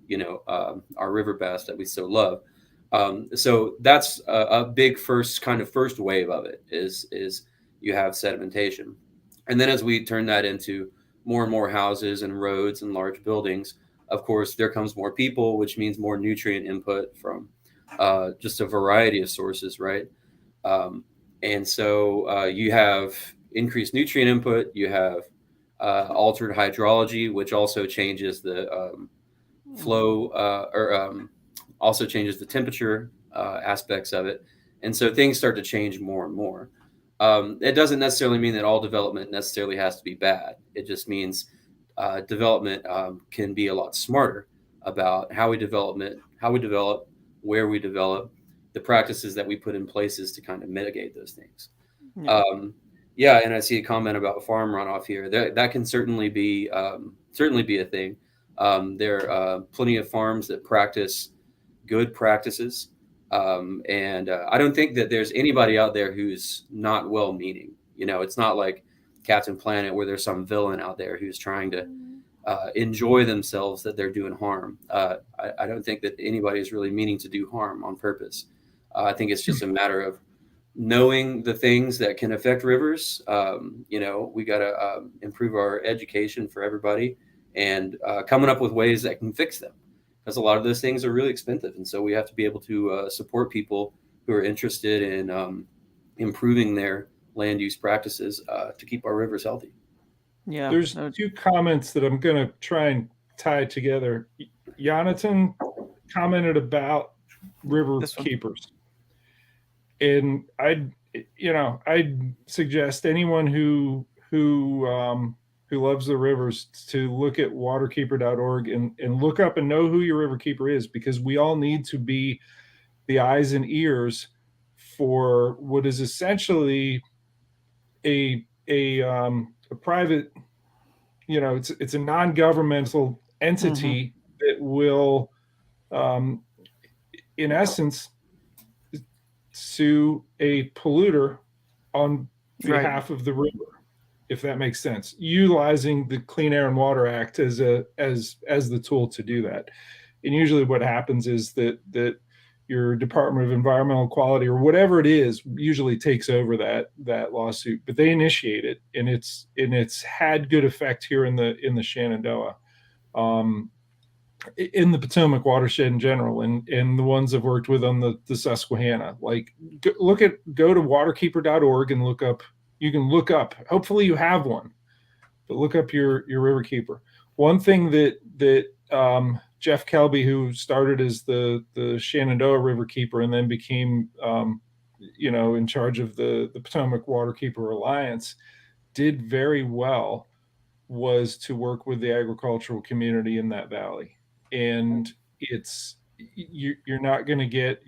S3: our river bass that we so love. So that's a big first wave of it is you have sedimentation. And then as we turn that into more and more houses and roads and large buildings, of course, there comes more people, which means more nutrient input from just a variety of sources, right? And so you have increased nutrient input, you have altered hydrology, which also changes the flow also changes the temperature aspects of it. And so things start to change more and more. It doesn't necessarily mean that all development necessarily has to be bad. It just means development can be a lot smarter about how we develop, where we develop, the practices that we put in places to kind of mitigate those things. Yeah. And I see a comment about farm runoff here. That can certainly be a thing. There are plenty of farms that practice good practices. And I don't think that there's anybody out there who's not well-meaning. It's not like Captain Planet where there's some villain out there who's trying to enjoy themselves that they're doing harm. I don't think that anybody is really meaning to do harm on purpose. I think it's just a matter of knowing the things that can affect rivers. We got to improve our education for everybody and coming up with ways that can fix them. Because a lot of those things are really expensive. And so we have to be able to support people who are interested in improving their land use practices to keep our rivers healthy.
S1: Yeah.
S2: There's two comments that I'm going to try and tie together. Jonathan commented about river keepers. And I'd suggest anyone who loves the rivers to look at waterkeeper.org and look up and know who your river keeper is, because we all need to be the eyes and ears for what is essentially a private, it's a non-governmental entity that will, in essence, sue a polluter on behalf of the river, if that makes sense, utilizing the Clean Air and Water Act as the tool to do that. And usually what happens is that your Department of Environmental Quality or whatever it is usually takes over that lawsuit, but they initiate it, and it's had good effect here in the Shenandoah, in the Potomac watershed in general, and the ones I've worked with on the Susquehanna. Like, go to waterkeeper.org and look up look up. Hopefully you have one, but look up your river keeper. One thing that Jeff Kelby, who started as the Shenandoah River Keeper and then became in charge of the Potomac Waterkeeper Alliance, did very well, was to work with the agricultural community in that valley. And you're not going to get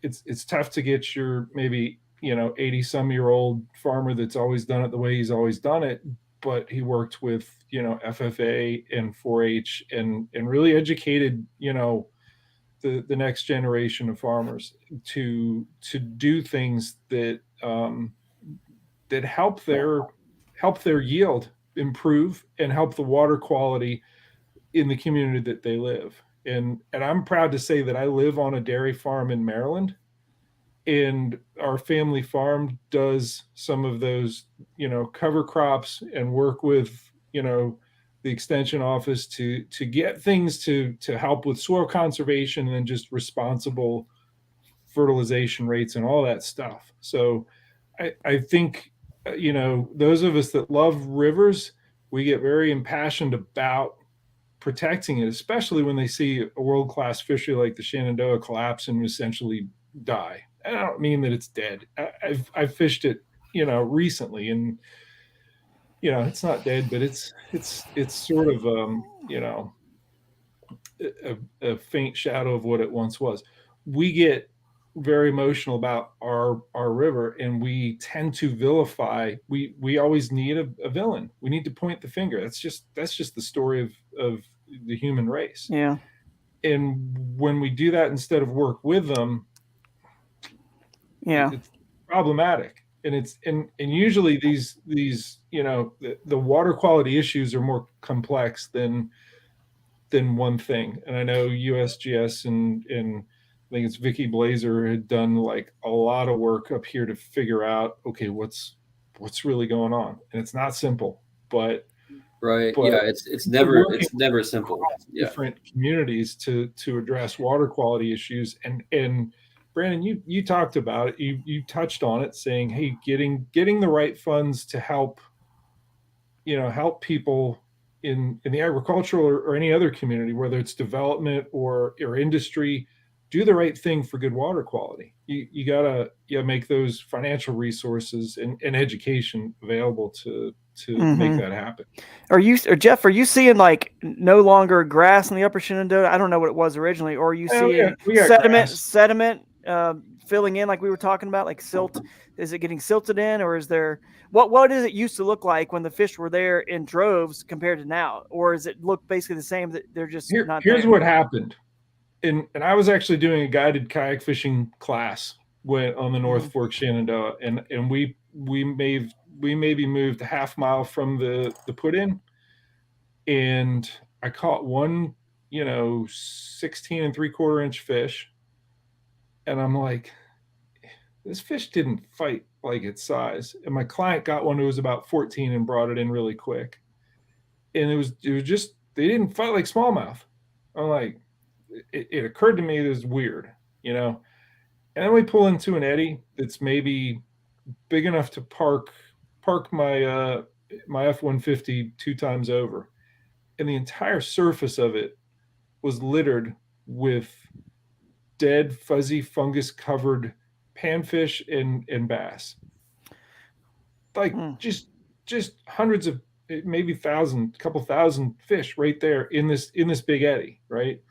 S2: it's tough to get your maybe 80-some-year-old farmer that's always done it the way he's always done it, but he worked with FFA and 4-H and really educated the next generation of farmers to do things that that help their yield improve and help the water quality in the community that they live. And I'm proud to say that I live on a dairy farm in Maryland, and our family farm does some of those, cover crops and work with, the extension office to get things to help with soil conservation and then just responsible fertilization rates and all that stuff. So I think, those of us that love rivers, we get very impassioned about protecting it, especially when they see a world-class fishery like the Shenandoah collapse and essentially die. I don't mean that it's dead. I've fished it, recently, and it's not dead, but it's sort of a faint shadow of what it once was. We get very emotional about our river, and we tend to vilify. We always need a villain. We need to point the finger. That's just the story of the human race.
S1: Yeah.
S2: And when we do that instead of work with them, it's problematic. And usually these the water quality issues are more complex than one thing. And I know USGS and I think it's Vicky Blazer had done like a lot of work up here to figure out, okay, what's really going on. And it's not simple, but
S3: it's never simple.
S2: Different communities to address water quality issues. And Brandon, you talked about it. You touched on it, saying, hey, getting the right funds to help people in the agricultural or any other community, whether it's development or industry, do the right thing for good water quality. You gotta make those financial resources and education available to make that happen.
S1: Jeff, are you seeing like no longer grass in the upper Shenandoah? I don't know what it was originally. Or are you seeing sediment filling in like we were talking about, like silt? Is it getting silted in, or is there what does it used to look like when the fish were there in droves compared to now? Or does it look basically the same, that they're just not
S2: here's
S1: there?
S2: What happened. And I was actually doing a guided kayak fishing class on the North Fork Shenandoah, and we maybe moved a half mile from the put in, and I caught one 16 3/4 inch fish, and I'm like, this fish didn't fight like its size. And my client got one who was about 14 and brought it in really quick, and it was just, they didn't fight like smallmouth. I'm like, it occurred to me it was weird, and then we pull into an eddy that's maybe big enough to park my my F-150 2 times over, and the entire surface of it was littered with dead, fuzzy, fungus covered panfish and bass, like just hundreds of, maybe couple thousand fish right there in this big eddy, right?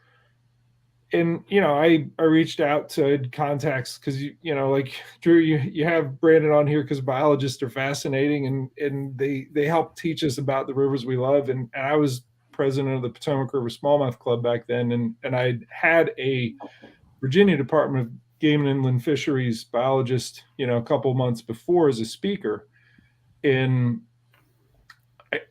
S2: And I reached out to contacts, because like Drew, you have Brandon on here because biologists are fascinating, and they help teach us about the rivers we love. And I was president of the Potomac River Smallmouth Club back then, and I had a Virginia Department of Game and Inland Fisheries biologist a couple months before as a speaker, and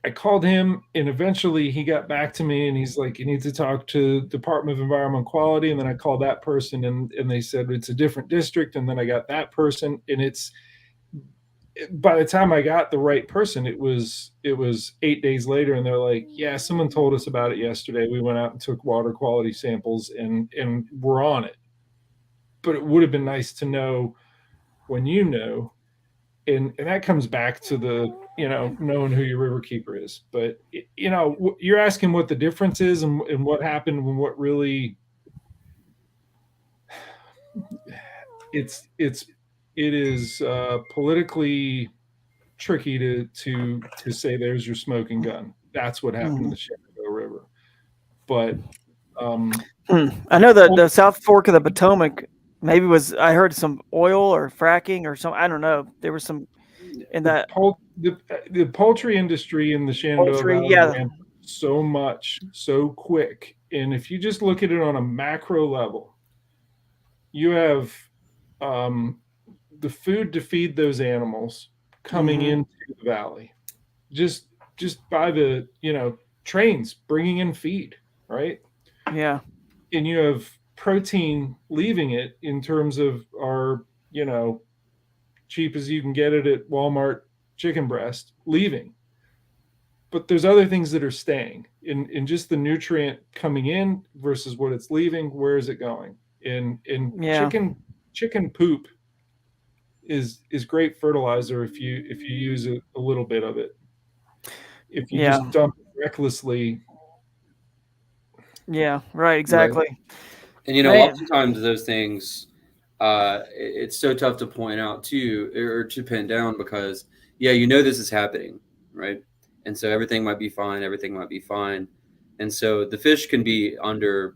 S2: I called him, and eventually he got back to me, and he's like, you need to talk to Department of Environmental Quality. And then I called that person, and they said it's a different district. And then I got that person, and by the time I got the right person, it was 8 days later, and they're like, yeah, someone told us about it yesterday. We went out and took water quality samples, and we're on it. But it would have been nice to know when and that comes back to the, knowing who your river keeper is. But you're asking what the difference is and what happened and what really it is politically tricky to say there's your smoking gun. That's what happened in the Shenandoah River. But
S1: I know that the South Fork of the Potomac maybe I heard some oil or fracking or some, I don't know. There was some in that.
S2: The poultry industry in the Shenandoah Valley ran so much, so quick. And if you just look at it on a macro level, you have the food to feed those animals coming into the valley, just by the trains bringing in feed, right?
S1: Yeah.
S2: And you have protein leaving it in terms of our cheap as you can get it at Walmart chicken breast leaving. But there's other things that are staying in just the nutrient coming in versus what it's leaving. Where is it going? And chicken poop is great fertilizer if you use a little bit of it. If you just dump it recklessly.
S1: Yeah, right, exactly.
S3: Right. And oftentimes those things, it's so tough to point out too, or to pin down, because this is happening, right? And so everything might be fine, and so the fish can be under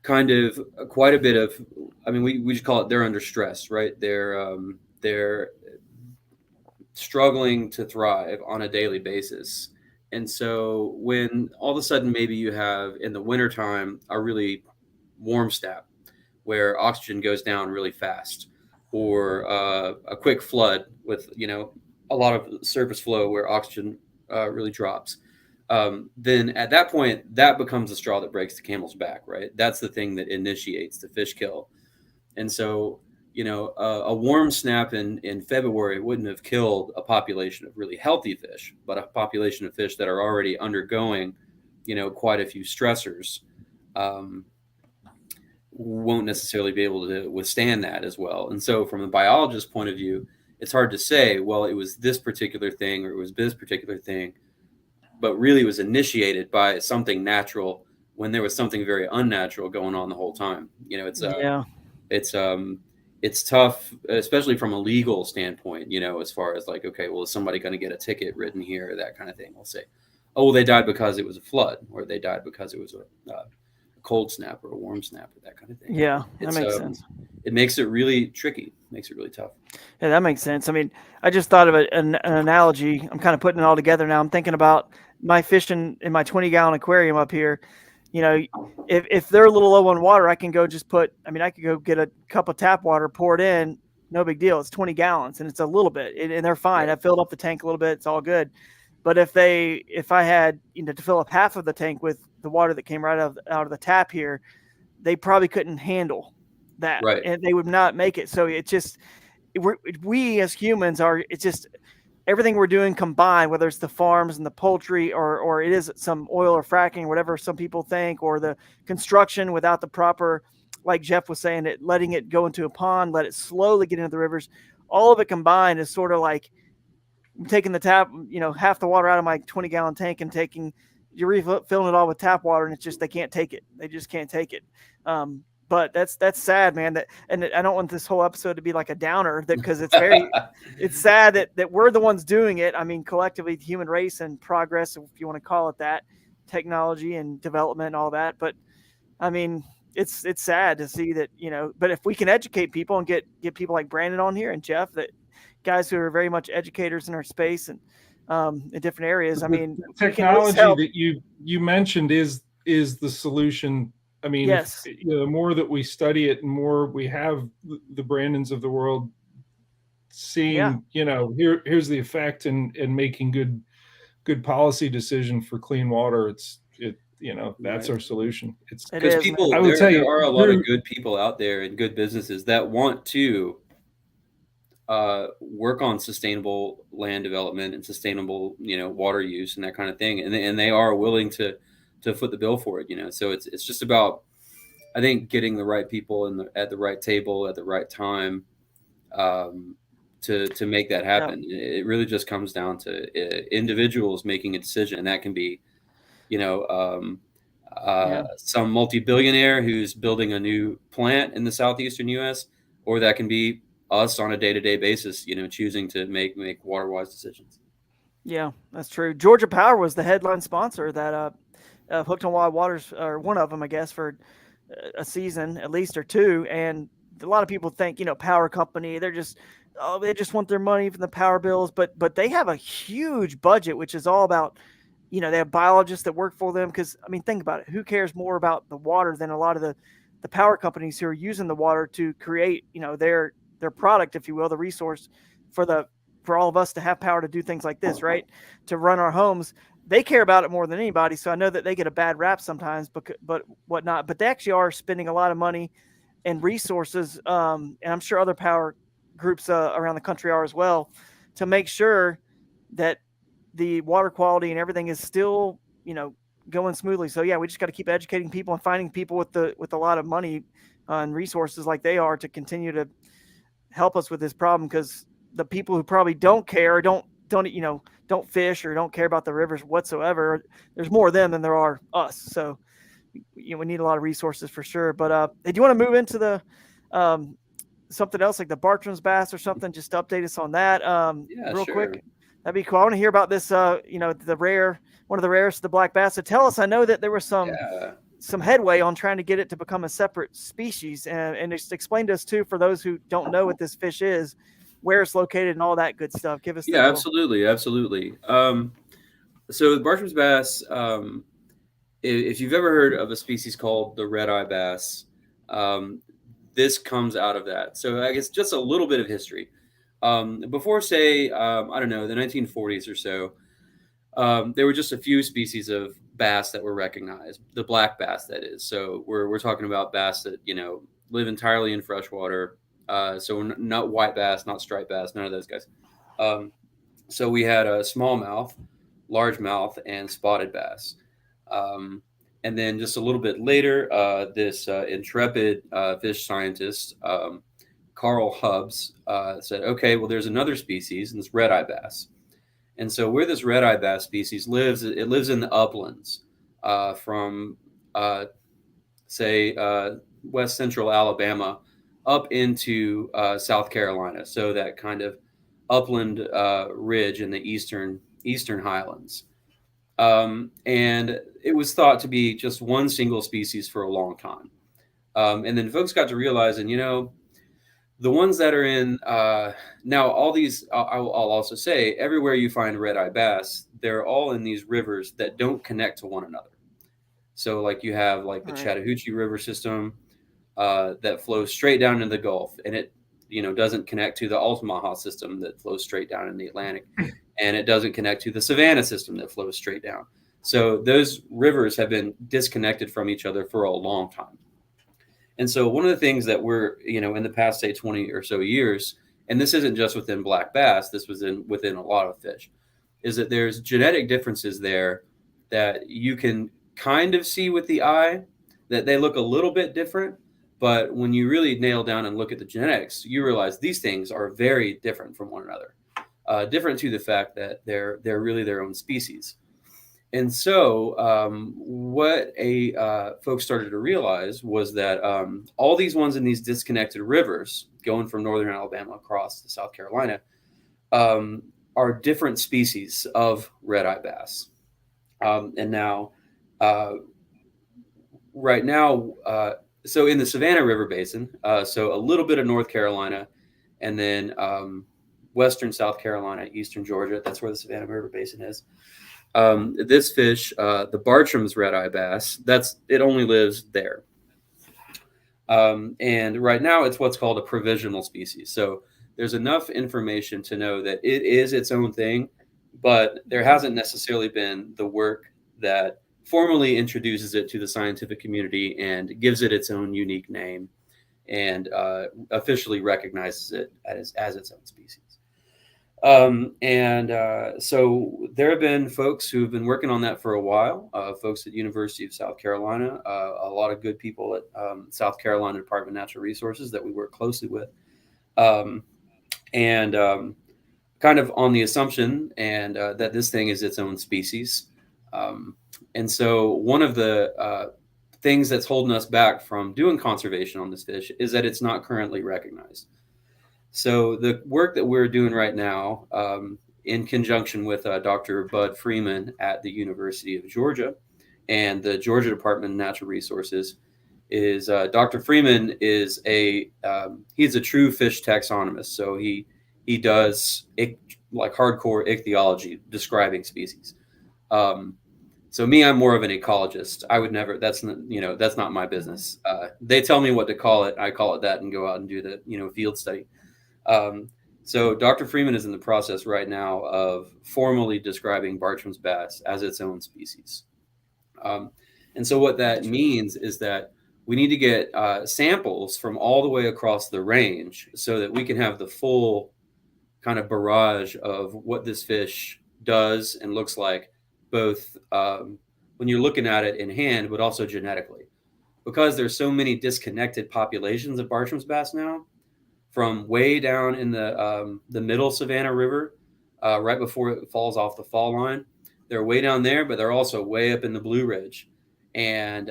S3: kind of quite a bit of, we just call it, they're under stress, right? They're struggling to thrive on a daily basis. And so when all of a sudden maybe you have in the wintertime a really warm snap where oxygen goes down really fast, or a quick flood with a lot of surface flow where oxygen really drops, then at that point that becomes the straw that breaks the camel's back, right? That's the thing that initiates the fish kill. And so a warm snap in February wouldn't have killed a population of really healthy fish, but a population of fish that are already undergoing quite a few stressors won't necessarily be able to withstand that as well. And so from a biologist's point of view, it's hard to say, well, it was this particular thing or it was this particular thing, but really it was initiated by something natural when there was something very unnatural going on the whole time. It's tough, especially from a legal standpoint, as far as like, okay, well, is somebody going to get a ticket written here, or that kind of thing? We'll say, oh, well, they died because it was a flood, or they died because it was a cold snap or a warm snap, or that kind of thing.
S1: Yeah, that makes sense.
S3: It makes it really tricky, makes it really tough.
S1: Yeah, that makes sense. I just thought of an analogy. I'm kind of putting it all together now. I'm thinking about my fishing in my 20-gallon aquarium up here. If they're a little low on water, I can go just I could go get a cup of tap water, pour it in, no big deal. It's 20 gallons and it's a little bit, and they're fine. I filled up the tank a little bit. It's all good. But if I had, to fill up half of the tank with the water that came right out of the tap here, they probably couldn't handle that,
S3: right?
S1: And they would not make it. So it's just, we as humans it's just everything we're doing combined, whether it's the farms and the poultry or it is some oil or fracking, whatever some people think, or the construction without the proper, like Jeff was saying, letting it go into a pond, let it slowly get into the rivers. All of it combined is sort of like taking the tap, half the water out of my 20-gallon tank and you're refilling it all with tap water, and it's just, they can't take it. They just can't take it. But that's sad, man. And I don't want this whole episode to be like a downer, because it's it's sad that we're the ones doing it. Collectively, the human race and progress, if you want to call it that, technology and development and all that. But it's sad to see that, but if we can educate people and get people like Brandon on here and Jeff, that guys who are very much educators in our space and in different areas.
S2: The technology that you mentioned is the solution.
S1: Yes.
S2: The more that we study it, and more we have the Brandons of the world seeing, here's the effect, and making good policy decision for clean water. That's our solution. It's
S3: because people, there are a lot of good people out there and good businesses that want to work on sustainable land development and sustainable, water use and that kind of thing, and they are willing to foot the bill for it. So it's just about, I think, getting the right people at the right table at the right time, to make that happen. It really just comes down to individuals making a decision, and that can be, some multi-billionaire who's building a new plant in the southeastern U.S., or that can be us on a day-to-day basis, choosing to make water-wise decisions.
S1: Yeah, that's true. Georgia Power was the headline sponsor that Hooked on Wild Waters, or one of them, I guess, for a season at least or two. And a lot of people think, power company, they just want their money from the power bills, but they have a huge budget, which is all about, they have biologists that work for them. Because I mean, think about it. Who cares more about the water than a lot of the power companies who are using the water to create, their product, if you will, the resource for all of us to have power to do things like this, right? To run our homes. They care about it more than anybody. So I know that they get a bad rap sometimes, but whatnot. But they actually are spending a lot of money and resources, and I'm sure other power groups around the country are as well, to make sure that the water quality and everything is still, going smoothly. So yeah, we just got to keep educating people and finding people with a lot of money and resources like they are to continue to help us with this problem, because the people who probably don't care, don't fish or don't care about the rivers whatsoever, there's more of them than there are us. So we need a lot of resources for sure. But do you want to move into the something else like the Bartrams bass or something? Just to update us on that real quick. That'd be cool. I want to hear about this. The rare, one of the rarest of the black bass. So tell us. I know that there was some headway on trying to get it to become a separate species, and just explain to us too, for those who don't know what this fish is, where it's located and all that good stuff. Give us.
S3: Yeah, absolutely. So the Bartram's bass, if you've ever heard of a species called the red-eye bass, this comes out of that. So I guess just a little bit of history. Before, say, I don't know, the 1940s or so, there were just a few species of bass that were recognized. The black bass, that is. So we're talking about bass that live entirely in freshwater. So not white bass, not striped bass, none of those guys. So we had a smallmouth, largemouth, and spotted bass. And then just a little bit later, this intrepid fish scientist, Carl Hubbs, said, okay, well, there's another species, and it's red-eye bass. And so where this red-eye bass species lives, it lives in the uplands from, say, west central Alabama up into South Carolina. So that kind of upland ridge in the eastern highlands. And it was thought to be just one single species for a long time. And then folks got to realize, and the ones that are in now, all these, I'll also say, everywhere you find red-eye bass, they're all in these rivers that don't connect to one another. So like you have like the Chattahoochee River system that flows straight down into the Gulf, and it doesn't connect to the Altamaha system that flows straight down in the Atlantic, and it doesn't connect to the Savannah system that flows straight down. So those rivers have been disconnected from each other for a long time. And so one of the things that we're, in the past, say, 20 or so years, and this isn't just within black bass, this was within a lot of fish, is that there's genetic differences there that you can kind of see with the eye, that they look a little bit different. But when you really nail down and look at the genetics, you realize these things are very different from one another, different to the fact that they're really their own species. And so what folks started to realize was that all these ones in these disconnected rivers going from northern Alabama across to South Carolina are different species of red-eye bass. And now, right now, so in the Savannah River Basin, so a little bit of North Carolina, and then western South Carolina, eastern Georgia, that's where the Savannah River Basin is. This fish, the Bartram's red-eye bass, it only lives there. And right now it's what's called a provisional species. So there's enough information to know that it is its own thing, but there hasn't necessarily been the work that formally introduces it to the scientific community and gives it its own unique name and officially recognizes it as its own species. So there have been folks who've been working on that for a while, folks at University of South Carolina, a lot of good people at South Carolina Department of Natural Resources that we work closely with. and kind of on the assumption and that this thing is its own species. And so one of the things that's holding us back from doing conservation on this fish is that it's not currently recognized. So the work that we're doing right now, in conjunction with Dr. Bud Freeman at the University of Georgia and the Georgia Department of Natural Resources, is Dr. Freeman is he's a true fish taxonomist. So he does like hardcore ichthyology, describing species. So me, I'm more of an ecologist. I would never. That's not my business. They tell me what to call it. I call it that, and go out and do the field study. So Dr. Freeman is in the process right now of formally describing Bartram's bass as its own species. And so what that means is that we need to get samples from all the way across the range so that we can have the full kind of barrage of what this fish does and looks like, both when you're looking at it in hand, but also genetically. Because there's so many disconnected populations of Bartram's bass now, from way down in the middle Savannah River, right before it falls off the fall line. They're way down there, but they're also way up in the Blue Ridge. And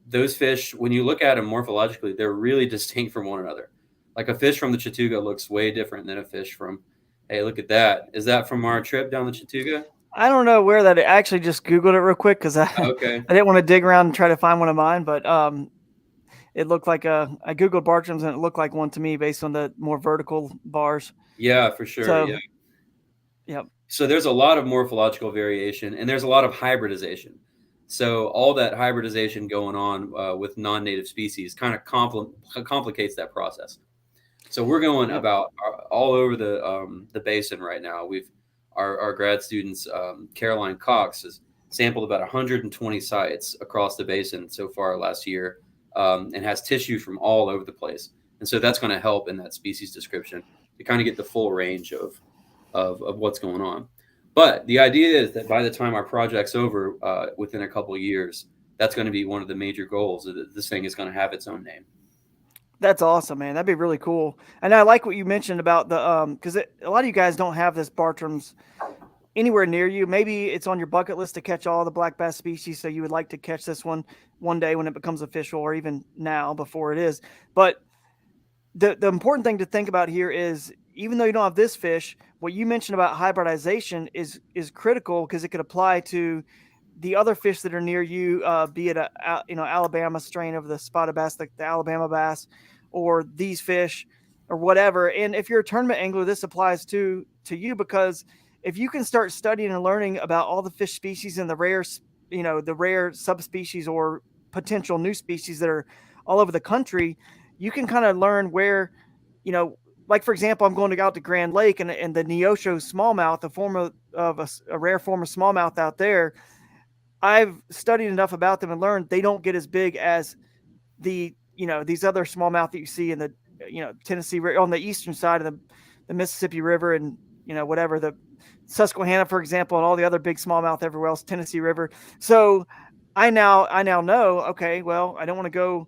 S3: those fish, when you look at them morphologically, they're really distinct from one another. Like a fish from the Chattooga looks way different than a fish from, hey, look at that. Is that from our trip down the Chattooga?
S1: I don't know where that. I actually just Googled it real quick because I didn't want to dig around and try to find one of mine, but it looked like I Googled Bartrams and it looked like one to me based on the more vertical bars.
S3: Yeah, for sure.
S1: So,
S3: yeah.
S1: Yep.
S3: So there's a lot of morphological variation and there's a lot of hybridization. So all that hybridization going on with non-native species kind of complicates that process. So we're going about all over the basin right now. Our grad students, Caroline Cox, has sampled about 120 sites across the basin so far last year, and has tissue from all over the place. And so that's going to help in that species description to kind of get the full range of what's going on. But the idea is that by the time our project's over, within a couple of years, that's going to be one of the major goals, that this thing is going to have its own name.
S1: That's awesome, man. That'd be really cool. And I like what you mentioned about the because a lot of you guys don't have this Bartrams anywhere near you. Maybe it's on your bucket list to catch all the black bass species, so you would like to catch this one day when it becomes official, or even now before it is. But the important thing to think about here is, even though you don't have this fish, what you mentioned about hybridization is critical, because it could apply to the other fish that are near you, be it Alabama strain of the spotted bass, like the Alabama bass, or these fish, or whatever. And if you're a tournament angler, this applies to you, because if you can start studying and learning about all the fish species and the rare subspecies or potential new species that are all over the country, you can kind of learn where, like, for example, I'm going out to Grand Lake and the Neosho smallmouth, a form of a rare form of smallmouth out there. I've studied enough about them and learned they don't get as big as these other smallmouth that you see in the, Tennessee, on the eastern side of the Mississippi River, and, whatever, the Susquehanna, for example, and all the other big smallmouth everywhere else, Tennessee River. So I now know, okay, well, I don't want to go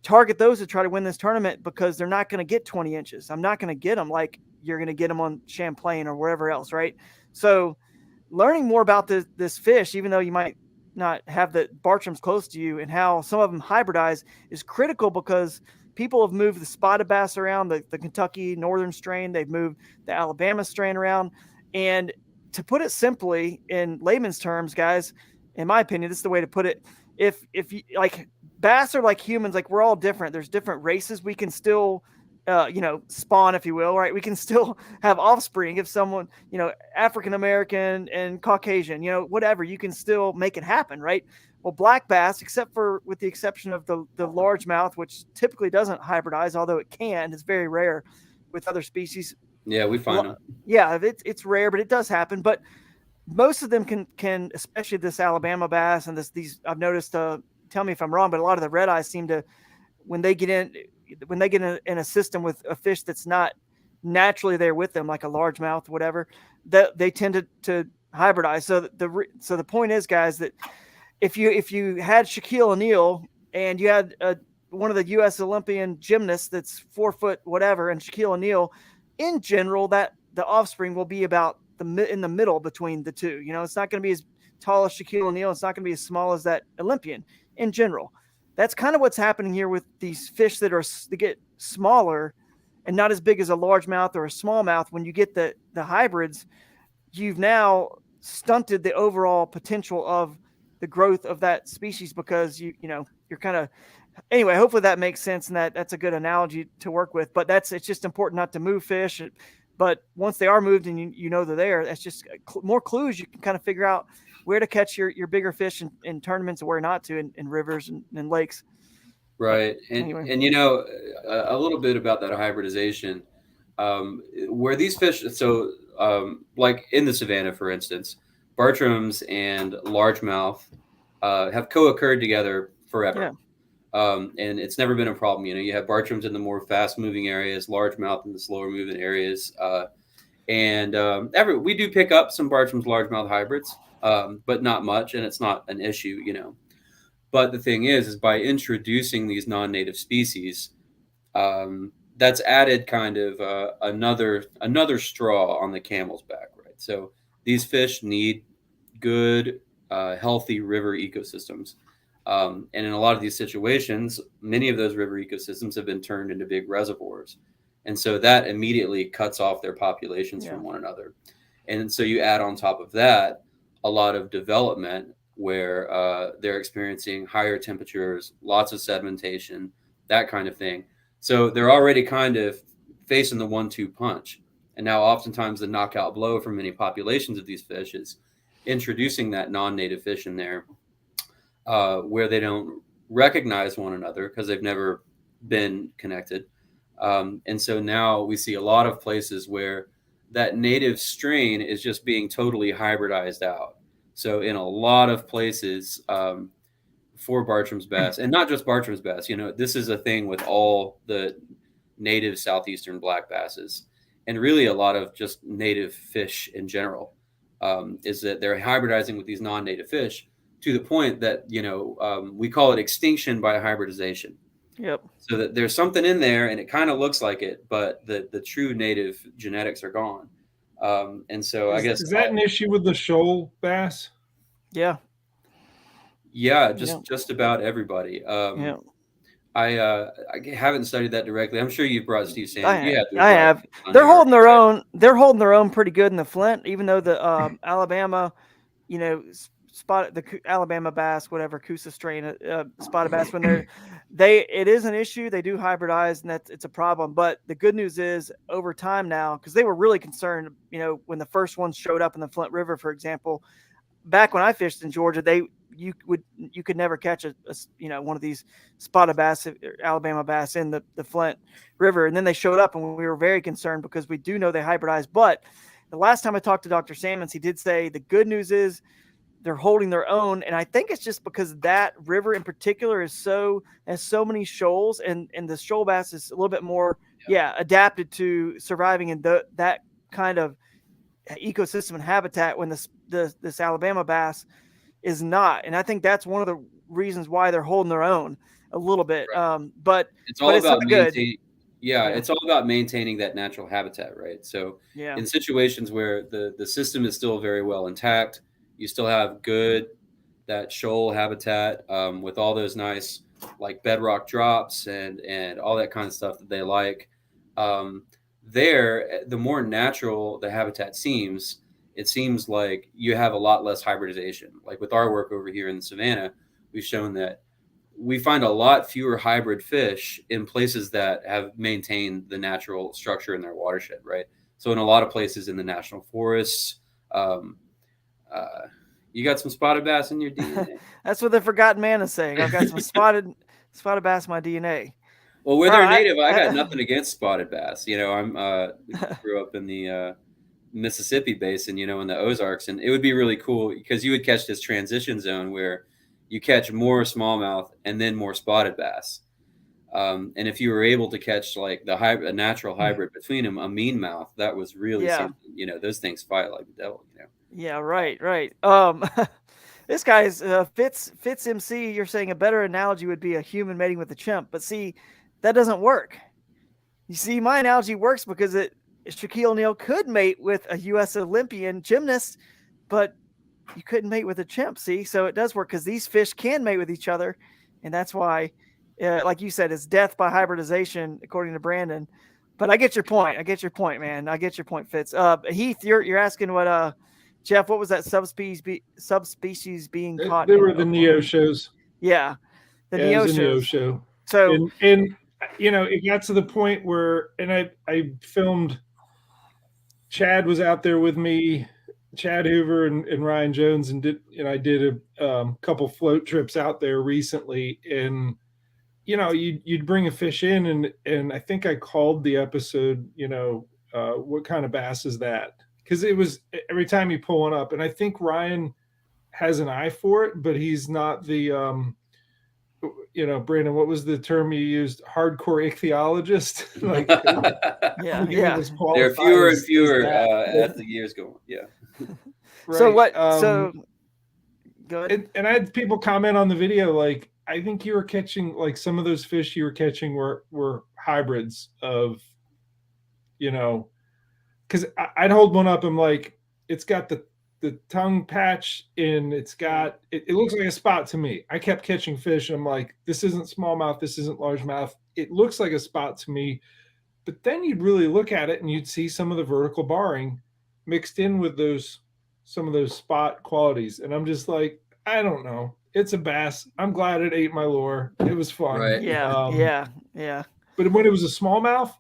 S1: target those to try to win this tournament, because they're not going to get 20 inches. I'm not going to get them like you're going to get them on Champlain or wherever else, right? So learning more about this fish, even though you might not have the Bartrams close to you, and how some of them hybridize, is critical, because people have moved the spotted bass around, the Kentucky northern strain. They've moved the Alabama strain around. And to put it simply in layman's terms, guys, in my opinion, this is the way to put it. If you, like, bass are like humans, like, we're all different. There's different races. We can still, spawn, if you will, right? We can still have offspring. If someone, African-American and Caucasian, whatever, you can still make it happen, right? Well, black bass, with the exception of the largemouth, which typically doesn't hybridize, although it can, it's very rare with other species.
S3: Yeah, we find them.
S1: Yeah, it's rare, but it does happen. But most of them can, especially this Alabama bass and these, I've noticed, tell me if I'm wrong, but a lot of the red eyes seem to, when they get in a system with a fish that's not naturally there with them, like a largemouth, whatever, that they tend to hybridize. So the point is, guys, that if you had Shaquille O'Neal and you had one of the U.S. Olympian gymnasts that's 4 foot whatever, and Shaquille O'Neal in general, that the offspring will be about in the middle between the two. You know, it's not going to be as tall as Shaquille O'Neal. It's not going to be as small as that Olympian in general. That's kind of what's happening here with these fish that get smaller and not as big as a largemouth or a smallmouth. When you get the hybrids, you've now stunted the overall potential of the growth of that species because you're kind of, anyway, hopefully that makes sense, and that's a good analogy to work with. But it's just important not to move fish. But once they are moved and you know they're there, that's just more clues. You can kind of figure out where to catch your bigger fish in tournaments and where not to in rivers and lakes.
S3: Right.
S1: But anyway.
S3: And a little bit about that hybridization, where these fish, so like in the Savannah, for instance, Bartrams and largemouth have co-occurred together forever.
S1: Yeah.
S3: And it's never been a problem. You have Bartrams in the more fast-moving areas, largemouth in the slower-moving areas. We do pick up some Bartrams largemouth hybrids, but not much, and it's not an issue, But the thing is by introducing these non-native species, that's added kind of another straw on the camel's back, right? So these fish need good, healthy river ecosystems. And in a lot of these situations, many of those river ecosystems have been turned into big reservoirs. And so that immediately cuts off their populations from one another. And so you add on top of that a lot of development where they're experiencing higher temperatures, lots of sedimentation, that kind of thing. So they're already kind of facing the 1-2 punch. And now oftentimes the knockout blow for many populations of these fish is introducing that non-native fish in there, where they don't recognize one another because they've never been connected. And so now we see a lot of places where that native strain is just being totally hybridized out. So in a lot of places for Bartram's bass, and not just Bartram's bass, this is a thing with all the native southeastern black basses, and really a lot of just native fish in general, is that they're hybridizing with these non-native fish to the point that, we call it extinction by hybridization.
S1: Yep.
S3: So that there's something in there and it kind of looks like it, but the true native genetics are gone. And so I guess,
S2: is that an issue with the shoal bass?
S1: Yeah.
S3: Yeah, just about everybody. I haven't studied that directly. I'm sure you've brought Steve Sand.
S1: I have. They're holding their own. They're holding their own pretty good in the Flint, even though the Alabama, the Alabama bass, whatever Coosa strain, spotted bass, when it is an issue. They do hybridize, and it's a problem. But the good news is over time now, because they were really concerned, when the first ones showed up in the Flint River, for example, back when I fished in Georgia, you could never catch a one of these spotted bass, Alabama bass in the Flint River. And then they showed up and we were very concerned because we do know they hybridize. But the last time I talked to Dr. Salmons, he did say the good news is they're holding their own. And I think it's just because that river in particular has so many shoals, and the shoal bass is a little bit more, adapted to surviving in that kind of ecosystem and habitat when this Alabama bass is not. And I think that's one of the reasons why they're holding their own a little bit.
S3: Right.
S1: But
S3: it's all about
S1: maintaining.
S3: It's all about maintaining that natural habitat, right? So in situations where the system is still very well intact, you still have that shoal habitat with all those nice like bedrock drops and all that kind of stuff that they like. The more natural the habitat seems, it seems like you have a lot less hybridization. Like with our work over here in the Savannah, we've shown that we find a lot fewer hybrid fish in places that have maintained the natural structure in their watershed, right? So in a lot of places in the national forests, you got some spotted bass in your DNA.
S1: That's what the forgotten man is saying. I've got some spotted bass in my DNA.
S3: Well, where they're native, I got nothing against spotted bass. I'm grew up in the Mississippi Basin, in the Ozarks, and it would be really cool because you would catch this transition zone where you catch more smallmouth and then more spotted bass. And if you were able to catch like a natural hybrid between them, a mean mouth, that was really something. Those things fight like the devil.
S1: Yeah, right. This guy's Fitz MC. You're saying a better analogy would be a human mating with a chimp, but see, that doesn't work. You see, my analogy works because Shaquille O'Neal could mate with a U.S. Olympian gymnast, but you couldn't mate with a chimp. See, so it does work because these fish can mate with each other, and that's why, like you said, it's death by hybridization, according to Brandon. But I get your point. I get your point, man. I get your point, Fitz. Heath, you're asking what Jeff, what was that subspecies being caught?
S2: They were
S1: in
S2: the
S1: Oklahoma?
S2: Neoshows.
S1: Yeah, the
S2: Yeah, it was a
S1: Neoshows.
S2: Neosho.
S1: So
S2: and you know, it got to the point where, and I filmed. Chad was out there with me, Chad Hoover and Ryan Jones, and I did a couple float trips out there recently, and you know, you'd bring a fish in, and I think I called the episode, you know, what kind of bass is that? Because it was every time you pull one up, and I think Ryan has an eye for it, but he's not the you know, Brandon, what was the term you used? Hardcore ichthyologist. Like,
S1: yeah.
S3: There are fewer and fewer as the years go on. Yeah.
S2: Right.
S1: So what? So go ahead.
S2: And I had people comment on the video, like, I think you were catching, like, some of those fish you were catching were hybrids of, you know, because I'd hold one up. I'm like, it's got the tongue patch and it's got, it looks like a spot to me. I kept catching fish and I'm like, this isn't smallmouth, this isn't largemouth. It looks like a spot to me. But then you'd really look at it and you'd see some of the vertical barring mixed in with some of those spot qualities. And I'm just like, I don't know. It's a bass. I'm glad it ate my lure. It was fun.
S3: Right.
S1: Yeah.
S2: But when it was a smallmouth,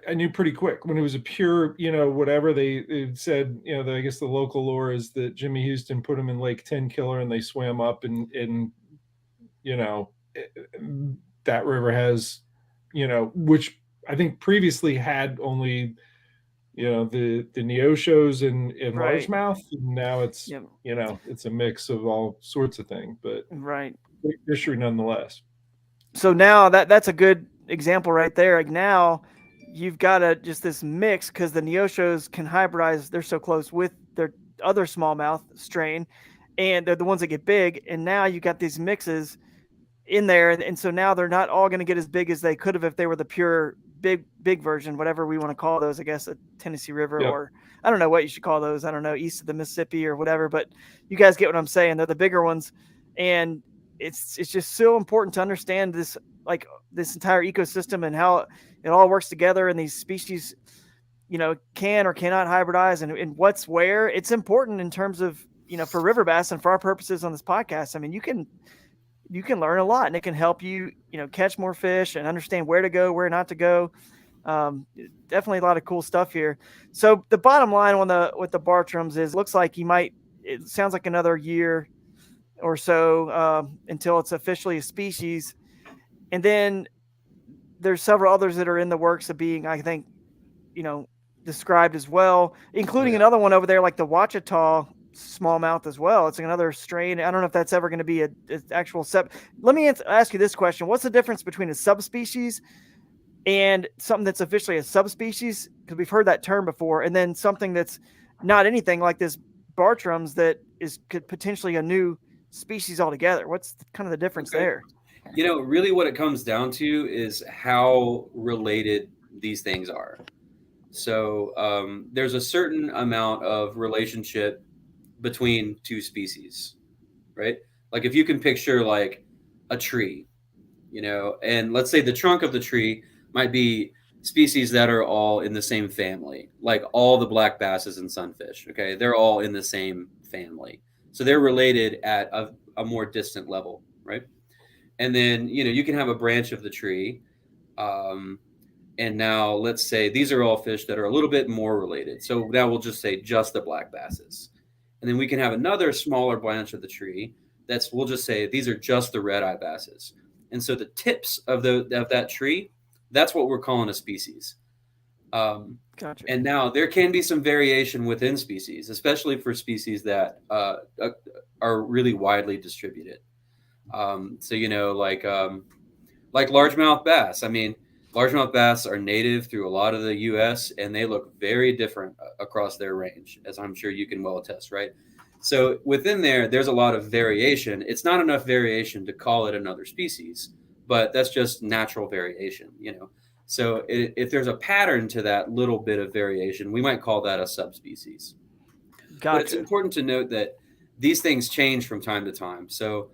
S2: I knew pretty quick. When it was a pure, you know, whatever they said, you know, I guess the local lore is that Jimmy Houston put them in Lake 10 Killer and they swam up and you know, that river has, you know, which I think previously had only, you know, the Neoshows and
S1: Right.
S2: largemouth. And now it's,
S1: Yep.
S2: you know, it's a mix of all sorts of things, but
S1: Right.
S2: great fishery nonetheless.
S1: So now that's a good example right there. Like now you've got just this mix because the Neoshows can hybridize. They're so close with their other smallmouth strain, and they're the ones that get big. And now you got these mixes in there, and so now they're not all going to get as big as they could have if they were the pure big version, whatever we want to call those. I guess a Tennessee River,
S2: Yep.
S1: or I don't know what you should call those. I don't know, east of the Mississippi or whatever. But you guys get what I'm saying. They're the bigger ones, and it's just so important to understand this, like this entire ecosystem and how it all works together, and these species, you know, can or cannot hybridize, and what's where. It's important in terms of, you know, for river bass and for our purposes on this podcast. I mean, you can learn a lot, and it can help you, you know, catch more fish and understand where to go, where not to go. Definitely a lot of cool stuff here. So the bottom line with the Bartrams is, looks like it sounds like another year or so until it's officially a species. And then there's several others that are in the works of being, I think, you know, described as well, including another one over there, like the Ouachita smallmouth as well. It's another strain. I don't know if that's ever going to be an actual Let me ask you this question. What's the difference between a subspecies and something that's officially a subspecies? Because we've heard that term before. And then something that's not anything, like this Bartrams, that could potentially a new species altogether. What's kind of the difference there?
S3: You know, really what it comes down to is how related these things are. So there's a certain amount of relationship between two species, right? Like if you can picture like a tree, you know, and let's say the trunk of the tree might be species that are all in the same family, like all the black basses and sunfish, okay? They're all in the same family. So they're related at a more distant level, right? And then, you know, you can have a branch of the tree. And now let's say these are all fish that are a little bit more related. So now we'll just say just the black basses. And then we can have another smaller branch of the tree we'll just say these are just the red-eye basses. And so the tips of that tree, that's what we're calling a species.
S1: Gotcha.
S3: And now there can be some variation within species, especially for species that are really widely distributed. So, you know, like largemouth bass. I mean, largemouth bass are native through a lot of the U.S. and they look very different across their range, as I'm sure you can well attest, right? So within there's a lot of variation. It's not enough variation to call it another species, but that's just natural variation, you know. So if there's a pattern to that little bit of variation, we might call that a subspecies. But it's
S1: Gotcha.
S3: important to note that these things change from time to time. So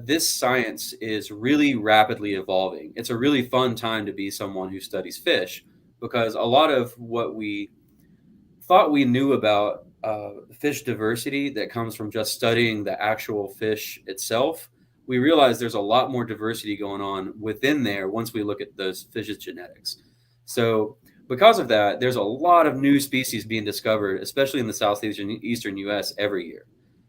S3: this science is really rapidly evolving. It's a really fun time to be someone who studies fish, because a lot of what we thought we knew about fish diversity that comes from just studying the actual fish itself, we realize there's a lot more diversity going on within there once we look at those fish's genetics. So because of that, there's a lot of new species being discovered, especially in the southeastern US every year.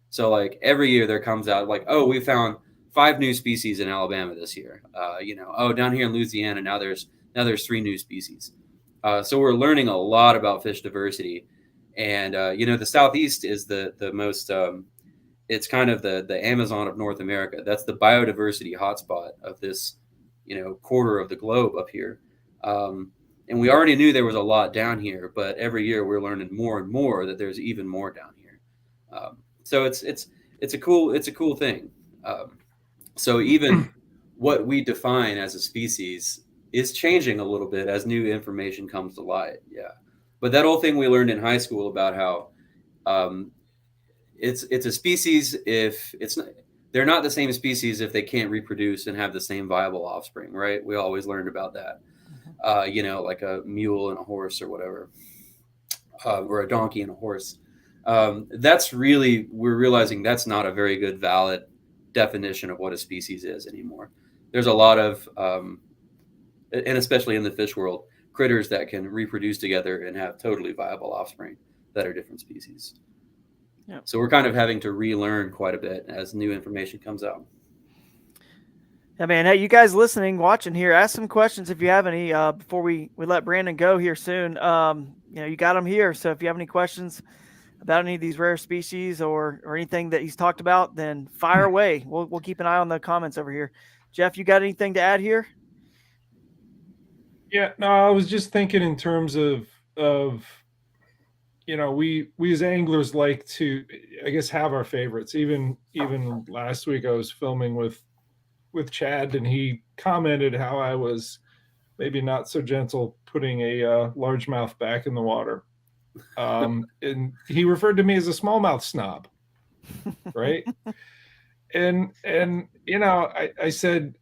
S3: So like every year there comes out like, oh, we found 5 new species in Alabama this year. Oh, down here in Louisiana now there's 3 new species. So we're learning a lot about fish diversity, and the Southeast is the most. It's kind of the Amazon of North America. That's the biodiversity hotspot of this, quarter of the globe up here. And we already knew there was a lot down here, but every year we're learning more and more that there's even more down here. So it's a cool thing. So even what we define as a species is changing a little bit as new information comes to light. Yeah. But that old thing we learned in high school about how it's a species if it's not, they're not the same species if they can't reproduce and have the same viable offspring, right? We always learned about that. Like a mule and a horse or whatever, or a donkey and a horse. We're realizing that's not a very good, valid definition of what a species is anymore. There's a lot of, and especially in the fish world, critters that can reproduce together and have totally viable offspring that are different species.
S1: Yeah.
S3: So we're kind of having to relearn quite a bit as new information comes out.
S1: Yeah, man. Hey, you guys listening, watching here, ask some questions if you have any before we let Brandon go here soon. You got him here. So if you have any questions about any of these rare species or anything that he's talked about, then fire away. We'll keep an eye on the comments over here. Jeff, you got anything to add here?
S2: Yeah, no, I was just thinking in terms of we as anglers like to, I guess, have our favorites. Even last week I was filming with Chad, and he commented how I was maybe not so gentle putting a largemouth back in the water. And he referred to me as a smallmouth snob, right? and I said,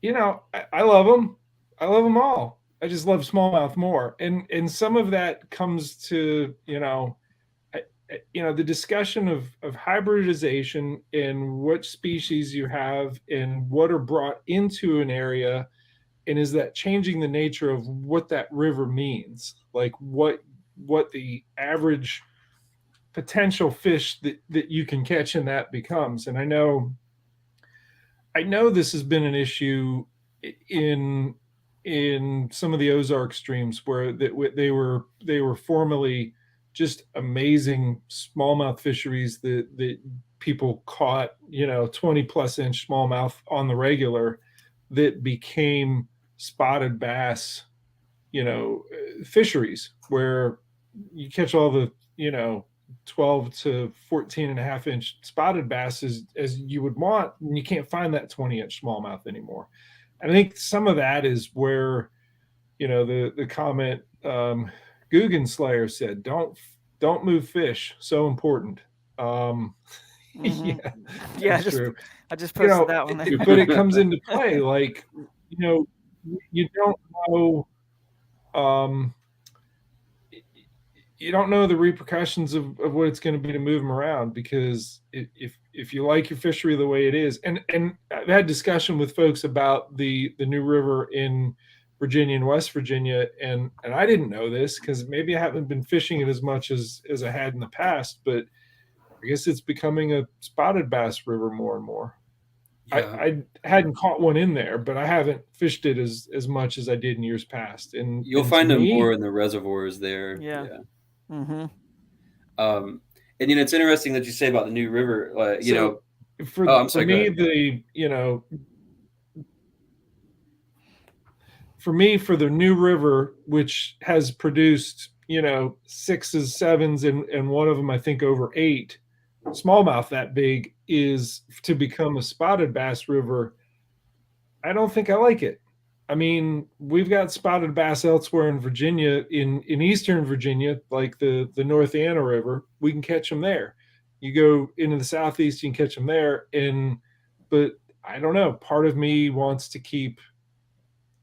S2: I love them. I love them all. I just love smallmouth more. And some of that comes to, the discussion of hybridization and what species you have and what are brought into an area. And is that changing the nature of what that river means? Like what the average potential fish that you can catch in that becomes. And I know this has been an issue in some of the Ozark streams where they were formerly just amazing smallmouth fisheries that people caught, 20 plus inch smallmouth on the regular, that became spotted bass, fisheries where you catch all the, 12 to 14 and a half inch spotted bass as you would want, and you can't find that 20 inch smallmouth anymore. And I think some of that is where, the comment Guggen Slayer said, don't move fish, so important.
S1: Mm-hmm.
S2: Yeah, true.
S1: I just posted that one there.
S2: But it comes into play, like, you don't know, you don't know the repercussions of what it's going to be to move them around, because if you like your fishery the way it is, and I've had discussion with folks about the new river in Virginia and West Virginia, and I didn't know this because maybe I haven't been fishing it as much as I had in the past, but I guess it's becoming a spotted bass river more and more. Yeah. I hadn't caught one in there, but I haven't fished it as much as I did in years past. And
S3: you'll find them more in the reservoirs there.
S1: Yeah. Mm-hmm.
S3: And it's interesting that you say about the new river. For
S2: me, for the new river, which has produced 6s, 7s, and one of them I think over 8 smallmouth that big, is to become a spotted bass river. I don't think I like it. I mean, we've got spotted bass elsewhere in Virginia, in eastern Virginia, like the North Anna River. We can catch them there. You go into the southeast, you can catch them there. But I don't know. Part of me wants to keep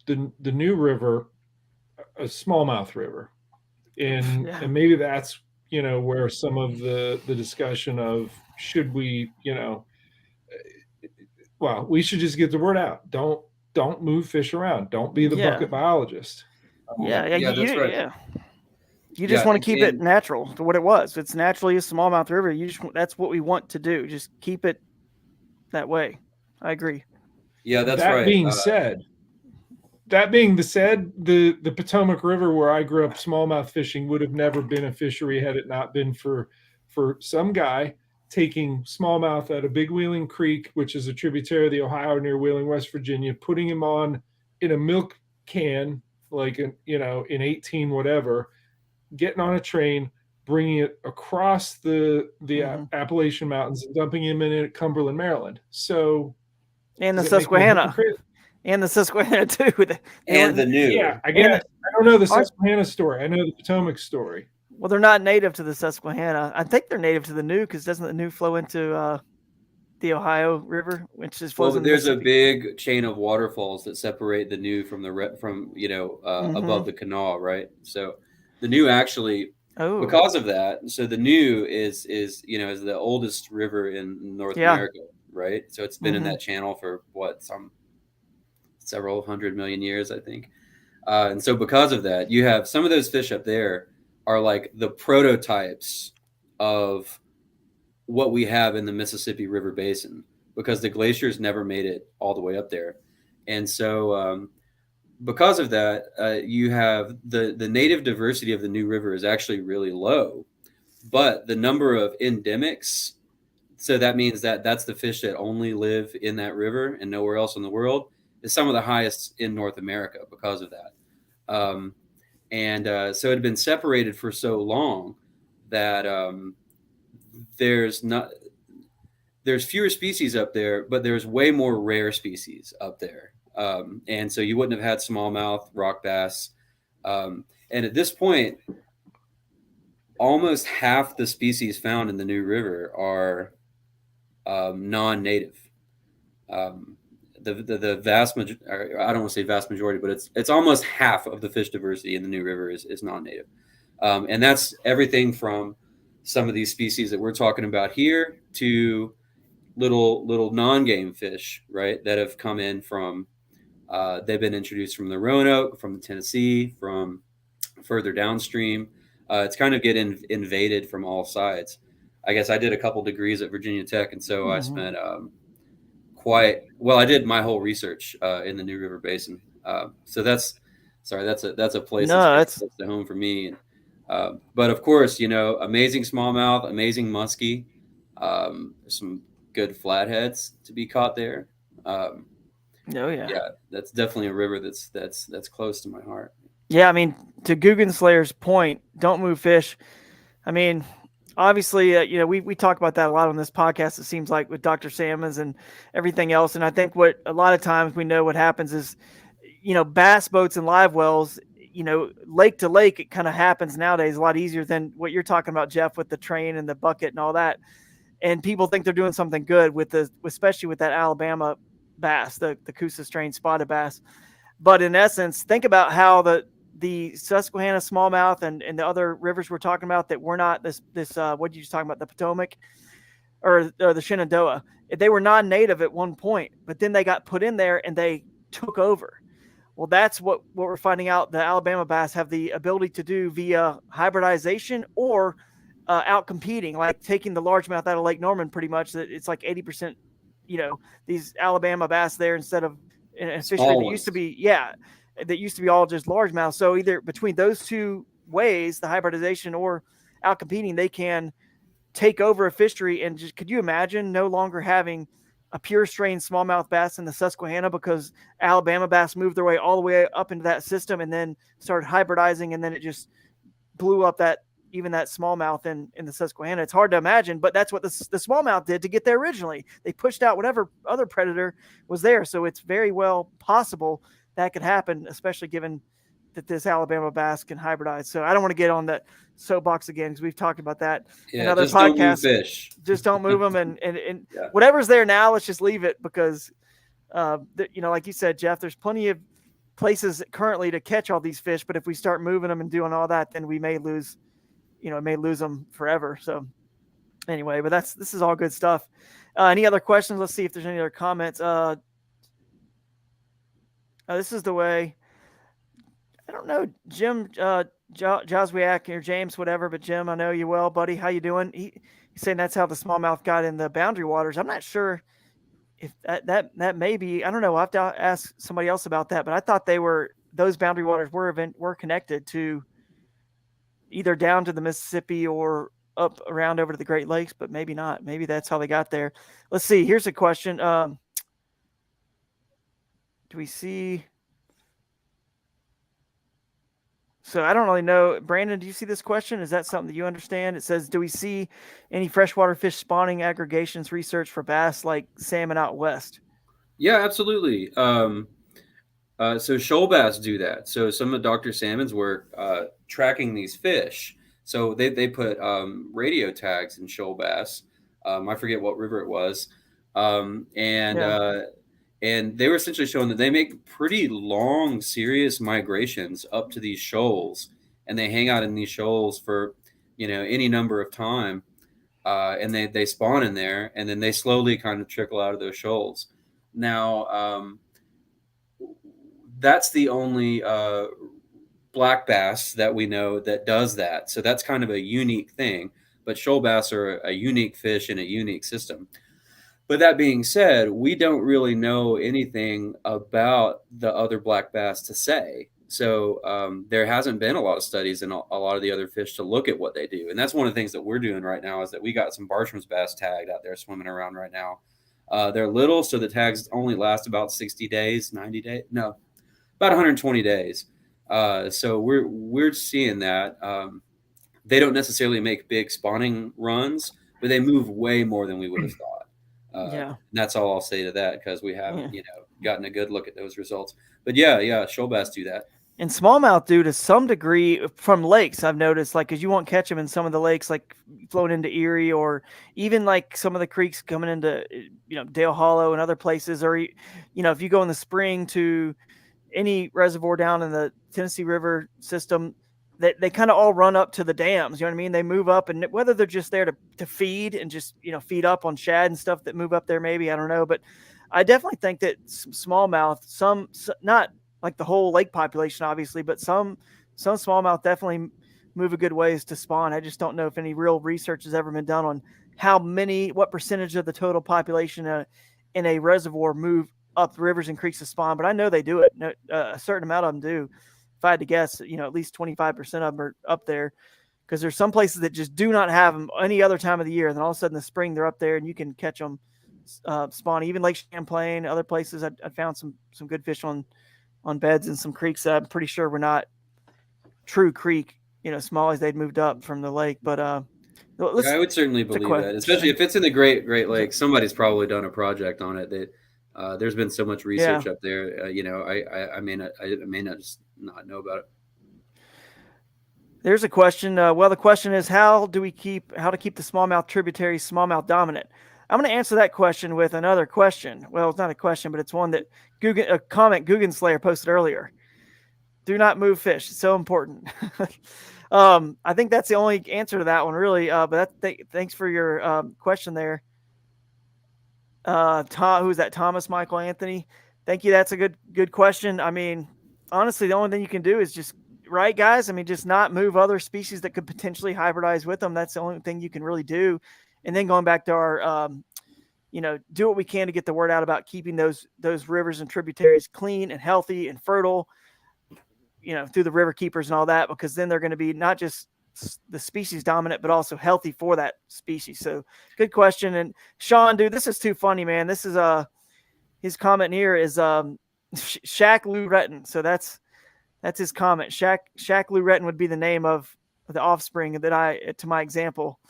S2: the new river a smallmouth river, and
S1: Yeah.
S2: and maybe that's where some of the discussion of should we well, we should just get the word out. Don't move fish around. Don't be the
S1: Yeah.
S2: bucket biologist.
S1: Yeah,
S3: that's right.
S1: yeah. You just
S3: Yeah,
S1: want to keep it
S3: and-
S1: natural to what it was. It's naturally a smallmouth river. That's what we want to do. Just keep it that way. I agree.
S3: Yeah, that's
S2: that
S3: right.
S2: Being said, the Potomac River, where I grew up smallmouth fishing, would have never been a fishery had it not been for some guy taking smallmouth out of Big Wheeling Creek, which is a tributary of the Ohio near Wheeling, West Virginia, putting him on in a milk can, like in 18 whatever, getting on a train, bringing it across the Appalachian Mountains and dumping him in at Cumberland, Maryland. So,
S1: and the Susquehanna. And the Susquehanna too.
S3: And the new.
S2: Yeah, I guess. I don't know the Susquehanna story. I know the Potomac story.
S1: Well, they're not native to the Susquehanna. I think they're native to the New, because doesn't the New flow into the Ohio River, which is flows.
S3: Well, there's a big chain of waterfalls that separate the New from above the canal, right? So the New actually, because of that, so the New is the oldest river in North America, right? So it's been in that channel for some several 100 million years, I think. And so because of that, you have some of those fish up there are like the prototypes of what we have in the Mississippi River Basin, because the glaciers never made it all the way up there. And so because of that, you have the native diversity of the New River is actually really low, but the number of endemics, so that means that that's the fish that only live in that river and nowhere else in the world, is some of the highest in North America because of that. So it had been separated for so long that there's fewer species up there, but there's way more rare species up there. And so you wouldn't have had smallmouth, rock bass. And at this point, almost half the species found in the New River are non-native. The vast majority, I don't want to say vast majority, but it's almost half of the fish diversity in the New River is non-native. And that's everything from some of these species that we're talking about here to little non-game fish, right, that have come in from, they've been introduced from the Roanoke, from the Tennessee, from further downstream. It's kind of getting invaded from all sides. I guess I did a couple degrees at Virginia Tech, and so I spent I did my whole research in the New River Basin. So that's a place that's the home for me. But of course, amazing smallmouth, amazing muskie, some good flatheads to be caught there. Yeah, that's definitely a river that's close to my heart.
S1: Yeah, I mean, to Guggenslayer point, don't move fish. I mean, obviously, we talk about that a lot on this podcast. It seems like with Dr. Salmons and everything else. And I think what a lot of times we know what happens is, bass boats and live wells, lake to lake, it kind of happens nowadays a lot easier than what you're talking about, Jeff, with the train and the bucket and all that. And people think they're doing something good especially with that Alabama bass, the Coosa strain spotted bass. But in essence, think about how the Susquehanna smallmouth and the other rivers we're talking about that were not this what did you just talking about, the Potomac or the Shenandoah, they were non-native at one point, but then they got put in there and they took over. Well, that's what we're finding out the Alabama bass have the ability to do via hybridization or out competing, like taking the largemouth out of Lake Norman. Pretty much that it's like 80%, these Alabama bass there instead of in a fishery that used to be all just largemouth. So either between those two ways, the hybridization or out competing, they can take over a fishery. And just, could you imagine no longer having a pure strain smallmouth bass in the Susquehanna because Alabama bass moved their way all the way up into that system and then started hybridizing, and then it just blew up that smallmouth in the Susquehanna. It's hard to imagine, but that's what the smallmouth did to get there originally. They pushed out whatever other predator was there. So it's very well possible that could happen, especially given that this Alabama bass can hybridize. So I don't want to get on that soapbox again because we've talked about that in other
S3: just don't move
S1: podcasts.
S3: fish.
S1: Just don't move them, and
S3: Yeah.
S1: whatever's there now, let's just leave it because, like you said, Jeff, there's plenty of places currently to catch all these fish. But if we start moving them and doing all that, then we may lose them forever. So anyway, but this is all good stuff. Any other questions? Let's see if there's any other comments. This is the way. I don't know, Jim Joswiak or James, whatever, but Jim, I know you well, buddy. How you doing? He's saying that's how the smallmouth got in the boundary waters. I'm not sure if that may be. I don't know. I have to ask somebody else about that. But I thought those boundary waters were connected to either down to the Mississippi or up around over to the Great Lakes, but maybe not. Maybe that's how they got there. Let's see. Here's a question. Do we see? So I don't really know. Brandon, do you see this question? Is that something that you understand? It says, do we see any freshwater fish spawning aggregations research for bass like salmon out west?
S3: Yeah, absolutely. So shoal bass do that. So some of Dr. Salmon's work tracking these fish. So they put radio tags in shoal bass. I forget what river it was. And they were essentially showing that they make pretty long, serious migrations up to these shoals, and they hang out in these shoals for, any number of time. And they spawn in there, and then they slowly kind of trickle out of those shoals. Now, that's the only black bass that we know that does that. So that's kind of a unique thing. But shoal bass are a unique fish in a unique system. But that being said, we don't really know anything about the other black bass to say. So there hasn't been a lot of studies in a lot of the other fish to look at what they do. And that's one of the things that we're doing right now is that we got some Bartrams bass tagged out there swimming around right now. They're little, so the tags only last about 60 days, 90 days. No, about 120 days. So we're seeing that. They don't necessarily make big spawning runs, but they move way more than we would have thought. That's all I'll say to that because we haven't, gotten a good look at those results. But shoal bass do that.
S1: And smallmouth do to some degree from lakes. I've noticed, because you won't catch them in some of the lakes, like flowing into Erie, or even like some of the creeks coming into, Dale Hollow and other places, or if you go in the spring to any reservoir down in the Tennessee River system, they kind of all run up to the dams. You know what I mean? They move up, and whether they're just there to feed and just, feed up on shad and stuff that move up there, maybe, I don't know. But I definitely think that smallmouth, some not like the whole lake population, obviously, but some smallmouth definitely move a good ways to spawn. I just don't know if any real research has ever been done on what percentage of the total population in a reservoir move up rivers and creeks to spawn. But I know they do it. A certain amount of them do. If I had to guess, at least 25% of them are up there, because there's some places that just do not have them any other time of the year. And then all of a sudden in the spring, they're up there and you can catch them spawning. Even Lake Champlain, other places, I found some good fish on beds and some creeks that I'm pretty sure were not true creek, small as they'd moved up from the lake. But
S3: I would certainly believe that, especially if it's in the Great Lakes. Somebody's probably done a project on it. That there's been so much research up there. I may not just not know about it.
S1: There's a question. The question is how to keep the smallmouth tributaries smallmouth dominant. I'm going to answer that question with another question. Well, it's not a question, but it's one that a comment Guggen Slayer posted earlier. Do not move fish. It's so important. I think that's the only answer to that one, really. But thanks for your question there. Who's that? Thomas Michael Anthony. Thank you. That's a good question. I mean, honestly, the only thing you can do is just, right, guys? I mean, just not move other species that could potentially hybridize with them. That's the only thing you can really do. And then going back to our, do what we can to get the word out about keeping those rivers and tributaries clean and healthy and fertile, through the river keepers and all that, because then they're going to be not just the species dominant, but also healthy for that species. So good question. And Sean, dude, this is too funny, man. This is his comment here is Shaq Lou Retton. So that's his comment. Shaq Lou Retton would be the name of the offspring that to my example.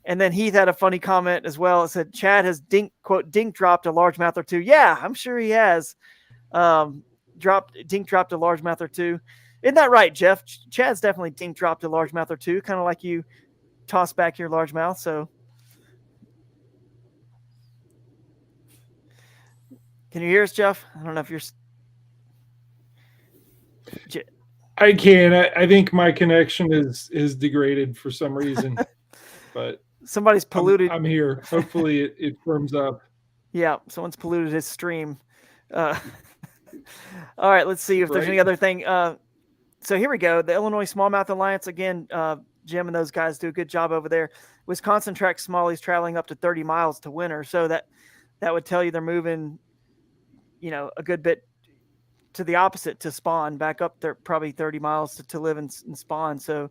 S1: And then Heath had a funny comment as well. It said Chad has dink dropped a largemouth or two. Yeah, I'm sure he has. dropped a largemouth or two. Isn't that right, Jeff? Chad's definitely dink dropped a largemouth or two, kind of like you toss back your largemouth. So, can you hear us, Jeff? I don't know if you're.
S2: I can. I think my connection is degraded for some reason, but
S1: somebody's polluted.
S2: I'm here. Hopefully, it firms up.
S1: Yeah, someone's polluted his stream. All right, let's see if there's any other thing. So here we go. The Illinois Smallmouth Alliance again. Jim and those guys do a good job over there. Wisconsin tracks smallies traveling up to 30 miles to winter, so that would tell you they're moving, a good bit to the opposite to spawn, back up there probably 30 miles to live and spawn. So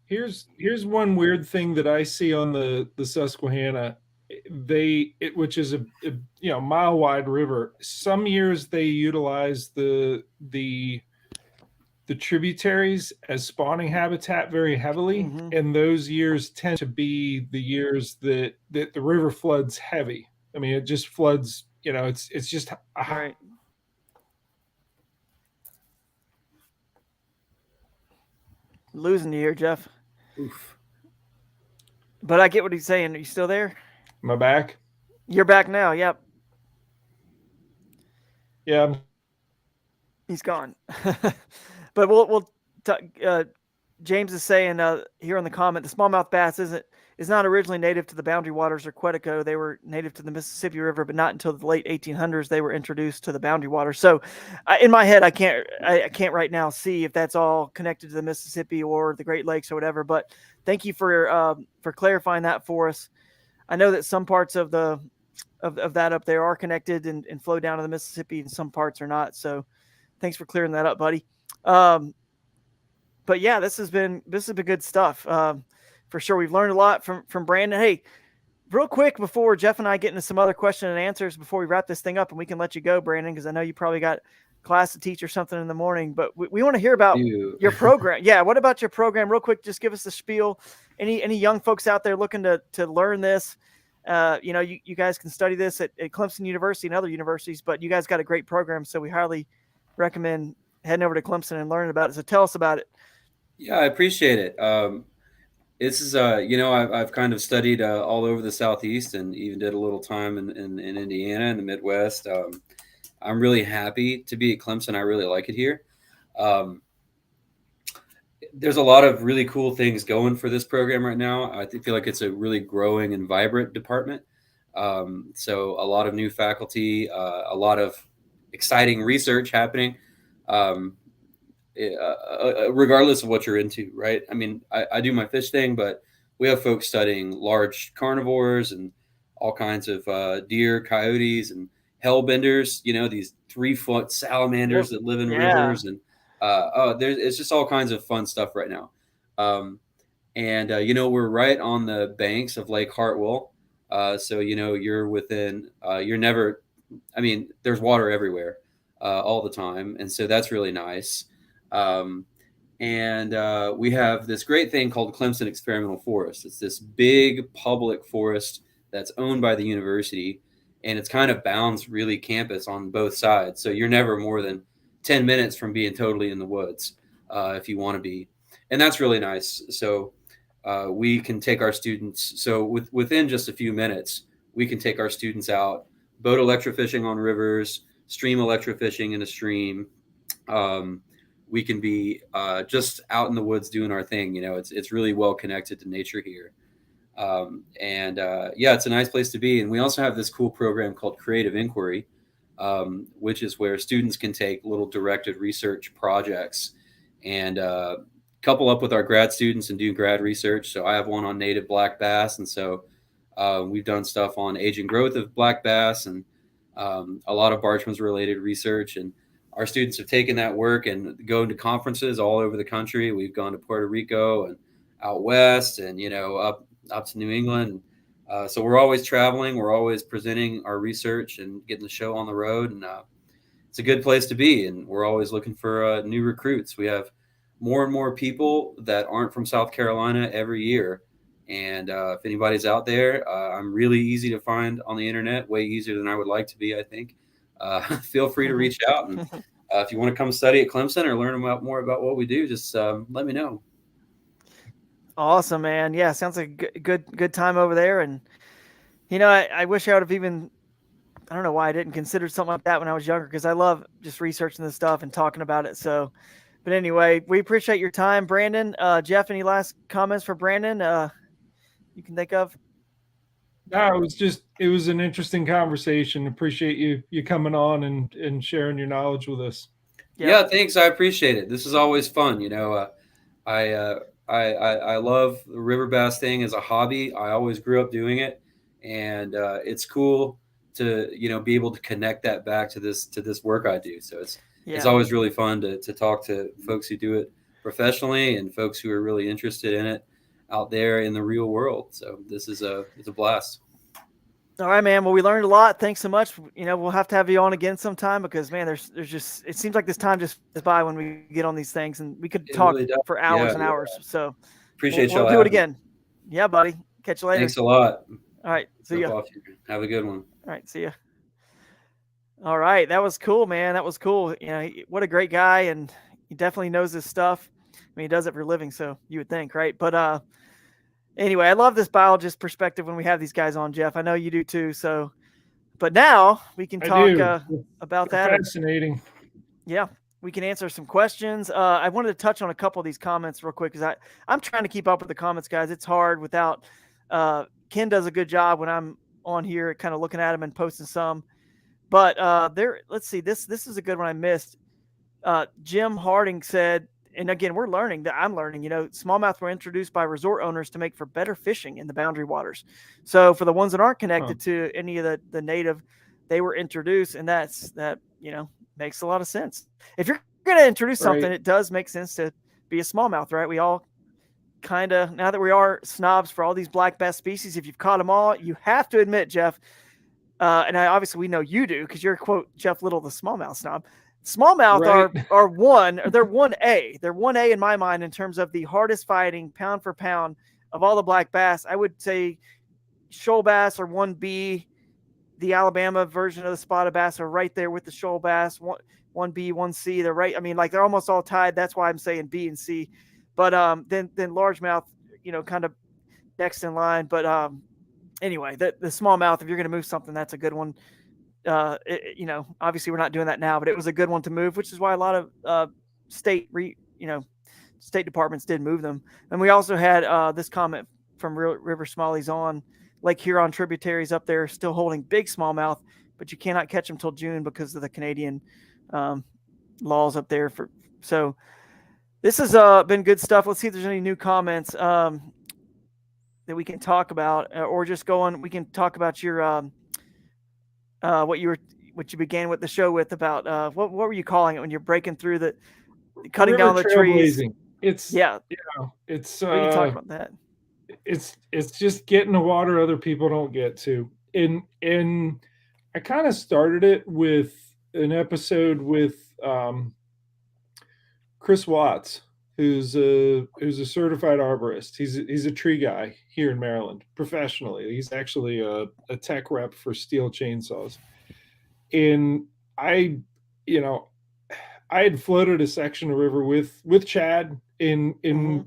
S2: here's one weird thing that I see on the Susquehanna. Which is a mile wide river. Some years they utilize the tributaries as spawning habitat very heavily, and those years tend to be the years that the river floods heavy. I mean, it just floods. It's just
S1: right. Losing you here, Jeff.
S3: Oof.
S1: But I get what he's saying. Are you still there?
S2: Am I back?
S1: You're back now. Yep.
S2: Yeah.
S1: He's gone. But we'll James is saying here in the comment, the smallmouth bass is not originally native to the Boundary Waters or Quetico. They were native to the Mississippi River, but not until the late 1800s they were introduced to the Boundary Waters. So, in my head, I can't right now see if that's all connected to the Mississippi or the Great Lakes or whatever. But thank you for clarifying that for us. I know that some parts of that up there are connected and flow down to the Mississippi, and some parts are not. So, thanks for clearing that up, buddy. But yeah, this has been good stuff. For sure. We've learned a lot from Brandon. Hey, real quick before Jeff and I get into some other question and answers before we wrap this thing up, and we can let you go, Brandon, because I know you probably got class to teach or something in the morning, but we want to hear about your program. Yeah. What about your program? Real quick, just give us the spiel. Any young folks out there looking to learn this? You guys can study this at Clemson University and other universities, but you guys got a great program. So we highly recommend heading over to Clemson and learning about it. So tell us about it.
S3: Yeah, I appreciate it. This is, I've kind of studied all over the Southeast and even did a little time in Indiana and the Midwest. I'm really happy to be at Clemson. I really like it here. There's a lot of really cool things going for this program right now. I feel like it's a really growing and vibrant department. So a lot of new faculty, a lot of exciting research happening. Regardless of what you're into, right? I mean, I do my fish thing, but we have folks studying large carnivores and all kinds of deer, coyotes, and hellbenders. These 3-foot salamanders that live in rivers, and it's just all kinds of fun stuff right now. We're right on the banks of Lake Hartwell, so you're within. You're never. I mean, there's water everywhere, all the time, and so that's really nice. We have this great thing called Clemson Experimental Forest. It's this big public forest that's owned by the university, and it's kind of bounds really campus on both sides. So you're never more than 10 minutes from being totally in the woods if you want to be. And that's really nice. So we can take our students. So within just a few minutes, we can take our students out, boat electrofishing on rivers, stream electrofishing in a stream. We can be just out in the woods doing our thing. It's really well connected to nature here. It's a nice place to be. And we also have this cool program called Creative Inquiry, which is where students can take little directed research projects and couple up with our grad students and do grad research. So I have one on native black bass. And so we've done stuff on age and growth of black bass and a lot of Bartrams related research. And our students have taken that work and go to conferences all over the country. We've gone to Puerto Rico and out west and, up to New England. So we're always traveling. We're always presenting our research and getting the show on the road. And it's a good place to be. And we're always looking for new recruits. We have more and more people that aren't from South Carolina every year. And if anybody's out there, I'm really easy to find on the internet, way easier than I would like to be, I think. feel free to reach out. And if you want to come study at Clemson or learn more about what we do, just let me know.
S1: Awesome, man. Yeah, sounds like a good time over there. And I wish I would have even, I don't know why I didn't consider something like that when I was younger, because I love just researching this stuff and talking about it. So, but anyway, we appreciate your time, Brandon. Jeff, any last comments for Brandon you can think of?
S2: No, it was an interesting conversation. Appreciate you coming on and sharing your knowledge with us.
S1: Yep.
S3: Yeah, thanks. I appreciate it. This is always fun. I love the river bass thing as a hobby. I always grew up doing it, and it's cool to be able to connect that back to this work I do. So it's always really fun to talk to folks who do it professionally and folks who are really interested in it out there in the real world. So this is it's a blast.
S1: All right, man. Well, we learned a lot. Thanks so much. We'll have to have you on again sometime, because, man, there's just, it seems like this time just goes by when we get on these things, and we could talk really for hours and hours. So
S3: appreciate
S1: we'll do it again. Yeah, buddy. Catch you later.
S3: Thanks a lot.
S1: All right. See ya.
S3: Have a good one.
S1: All right. See ya. All right. That was cool, man. That was cool. What a great guy. And he definitely knows his stuff. I mean, he does it for a living, so you would think, right? But, anyway, I love this biologist perspective when we have these guys on, Jeff. I know you do too. So, but now we can talk about that.
S2: Fascinating.
S1: Yeah, we can answer some questions. I wanted to touch on a couple of these comments real quick, because I'm trying to keep up with the comments, guys. It's hard without Ken does a good job when I'm on here, kind of looking at them and posting some. But let's see. This is a good one I missed. Jim Harding said, and again, we're learning that I'm learning, smallmouth were introduced by resort owners to make for better fishing in the boundary waters. So for the ones that aren't connected to any of the native, they were introduced, and that makes a lot of sense. If you're going to introduce something, it does make sense to be a smallmouth, right? We all kind of, now that we are snobs for all these black bass species, if you've caught them all, you have to admit, Jeff, and obviously we know you do, because you're, quote, Jeff Little, the smallmouth snob. Smallmouth are one, or they're 1A. They're 1A in my mind in terms of the hardest fighting pound for pound of all the black bass. I would say shoal bass are 1B. The Alabama version of the spotted bass are right there with the shoal bass. 1B, 1C. They're right. I mean, like, they're almost all tied. That's why I'm saying B and C. But then largemouth, kind of next in line. But anyway, the smallmouth, if you're going to move something, that's a good one. Obviously we're not doing that now, but it was a good one to move, which is why a lot of state departments did move them. And we also had this comment from River Smalleys on Lake Huron tributaries up there, still holding big smallmouth, but you cannot catch them till June because of the Canadian laws up there. So this has been good stuff. Let's see if there's any new comments that we can talk about, or just go on. We can talk about your what you began with the show with about what were you calling it when you're breaking through cutting down the trees?
S2: It's it's
S1: what are you talking about that?
S2: It's just getting the water other people don't get to. And I kind of started it with an episode with Chris Watts, who's a certified arborist. He's a tree guy here in Maryland professionally. He's actually a tech rep for steel chainsaws. And I had floated a section of river with Chad in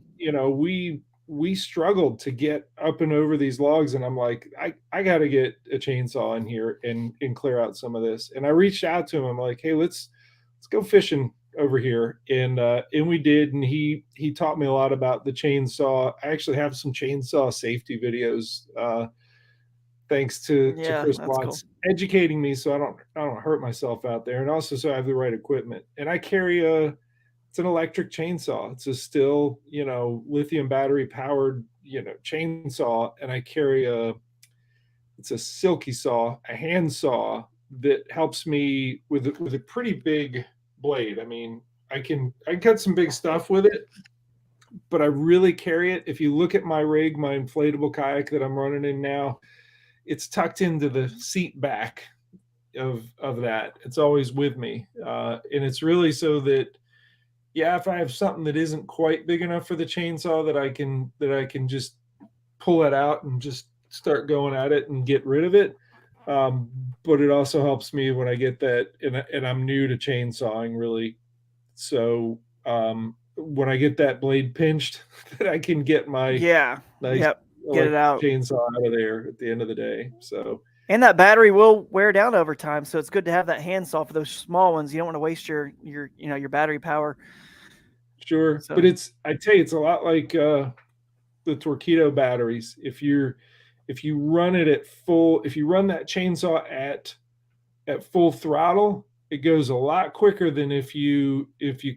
S2: we struggled to get up and over these logs, and I'm like, I got to get a chainsaw in here and clear out some of this. And I reached out to him. I'm like, hey, let's go fishing over here, and we did, and he taught me a lot about the chainsaw. I actually have some chainsaw safety videos, thanks to Chris Watts educating me, so I don't hurt myself out there, and also so I have the right equipment. And I carry it's an electric chainsaw. It's a still lithium battery powered chainsaw, and I carry it's a silky saw, a hand saw that helps me with a pretty big blade. I mean, I can cut some big stuff with it, but I really carry it. If you look at my rig, my inflatable kayak that I'm running in now, it's tucked into the seat back of that. It's always with me, and it's really so that if I have something that isn't quite big enough for the chainsaw, that I can just pull it out and just start going at it and get rid of it. But it also helps me when I get that, and I'm new to chainsawing really. So when I get that blade pinched, that I can get my
S1: Yeah.
S2: nice
S1: Yep. Get it
S2: electric
S1: out.
S2: chainsaw out of there at the end of the day. So
S1: And that battery will wear down over time, so it's good to have that handsaw for those small ones. You don't want to waste your battery power.
S2: sure,
S1: So
S2: but I tell you, it's a lot like the Torpedo batteries. If you run it at full, if you run that chainsaw at full throttle, it goes a lot quicker than if you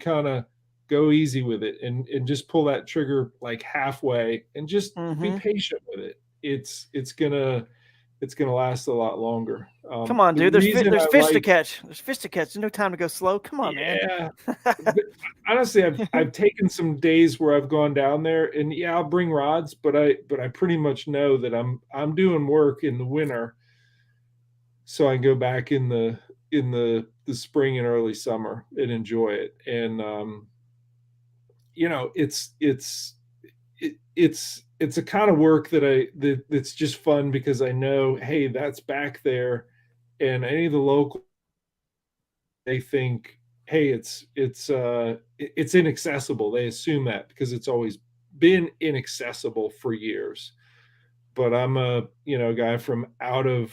S2: kind of go easy with it and just pull that trigger like halfway and just be patient with it. It's gonna last a lot longer.
S1: come on,
S2: The
S1: dude. There's
S2: reason
S1: there's
S2: I
S1: fish to
S2: like,
S1: catch. There's fish to catch. There's no time to go slow. Come on, man.
S2: yeah, but honestly, I've taken some days where I've gone down there, and yeah, I'll bring rods, but I pretty much know that I'm doing work in the winter, so I can go back in the spring and early summer and enjoy it. And it's a kind of work that's just fun because I know, hey, that's back there, and any of the local, they think, hey, it's inaccessible. They assume that because it's always been inaccessible for years. But I'm a guy from out of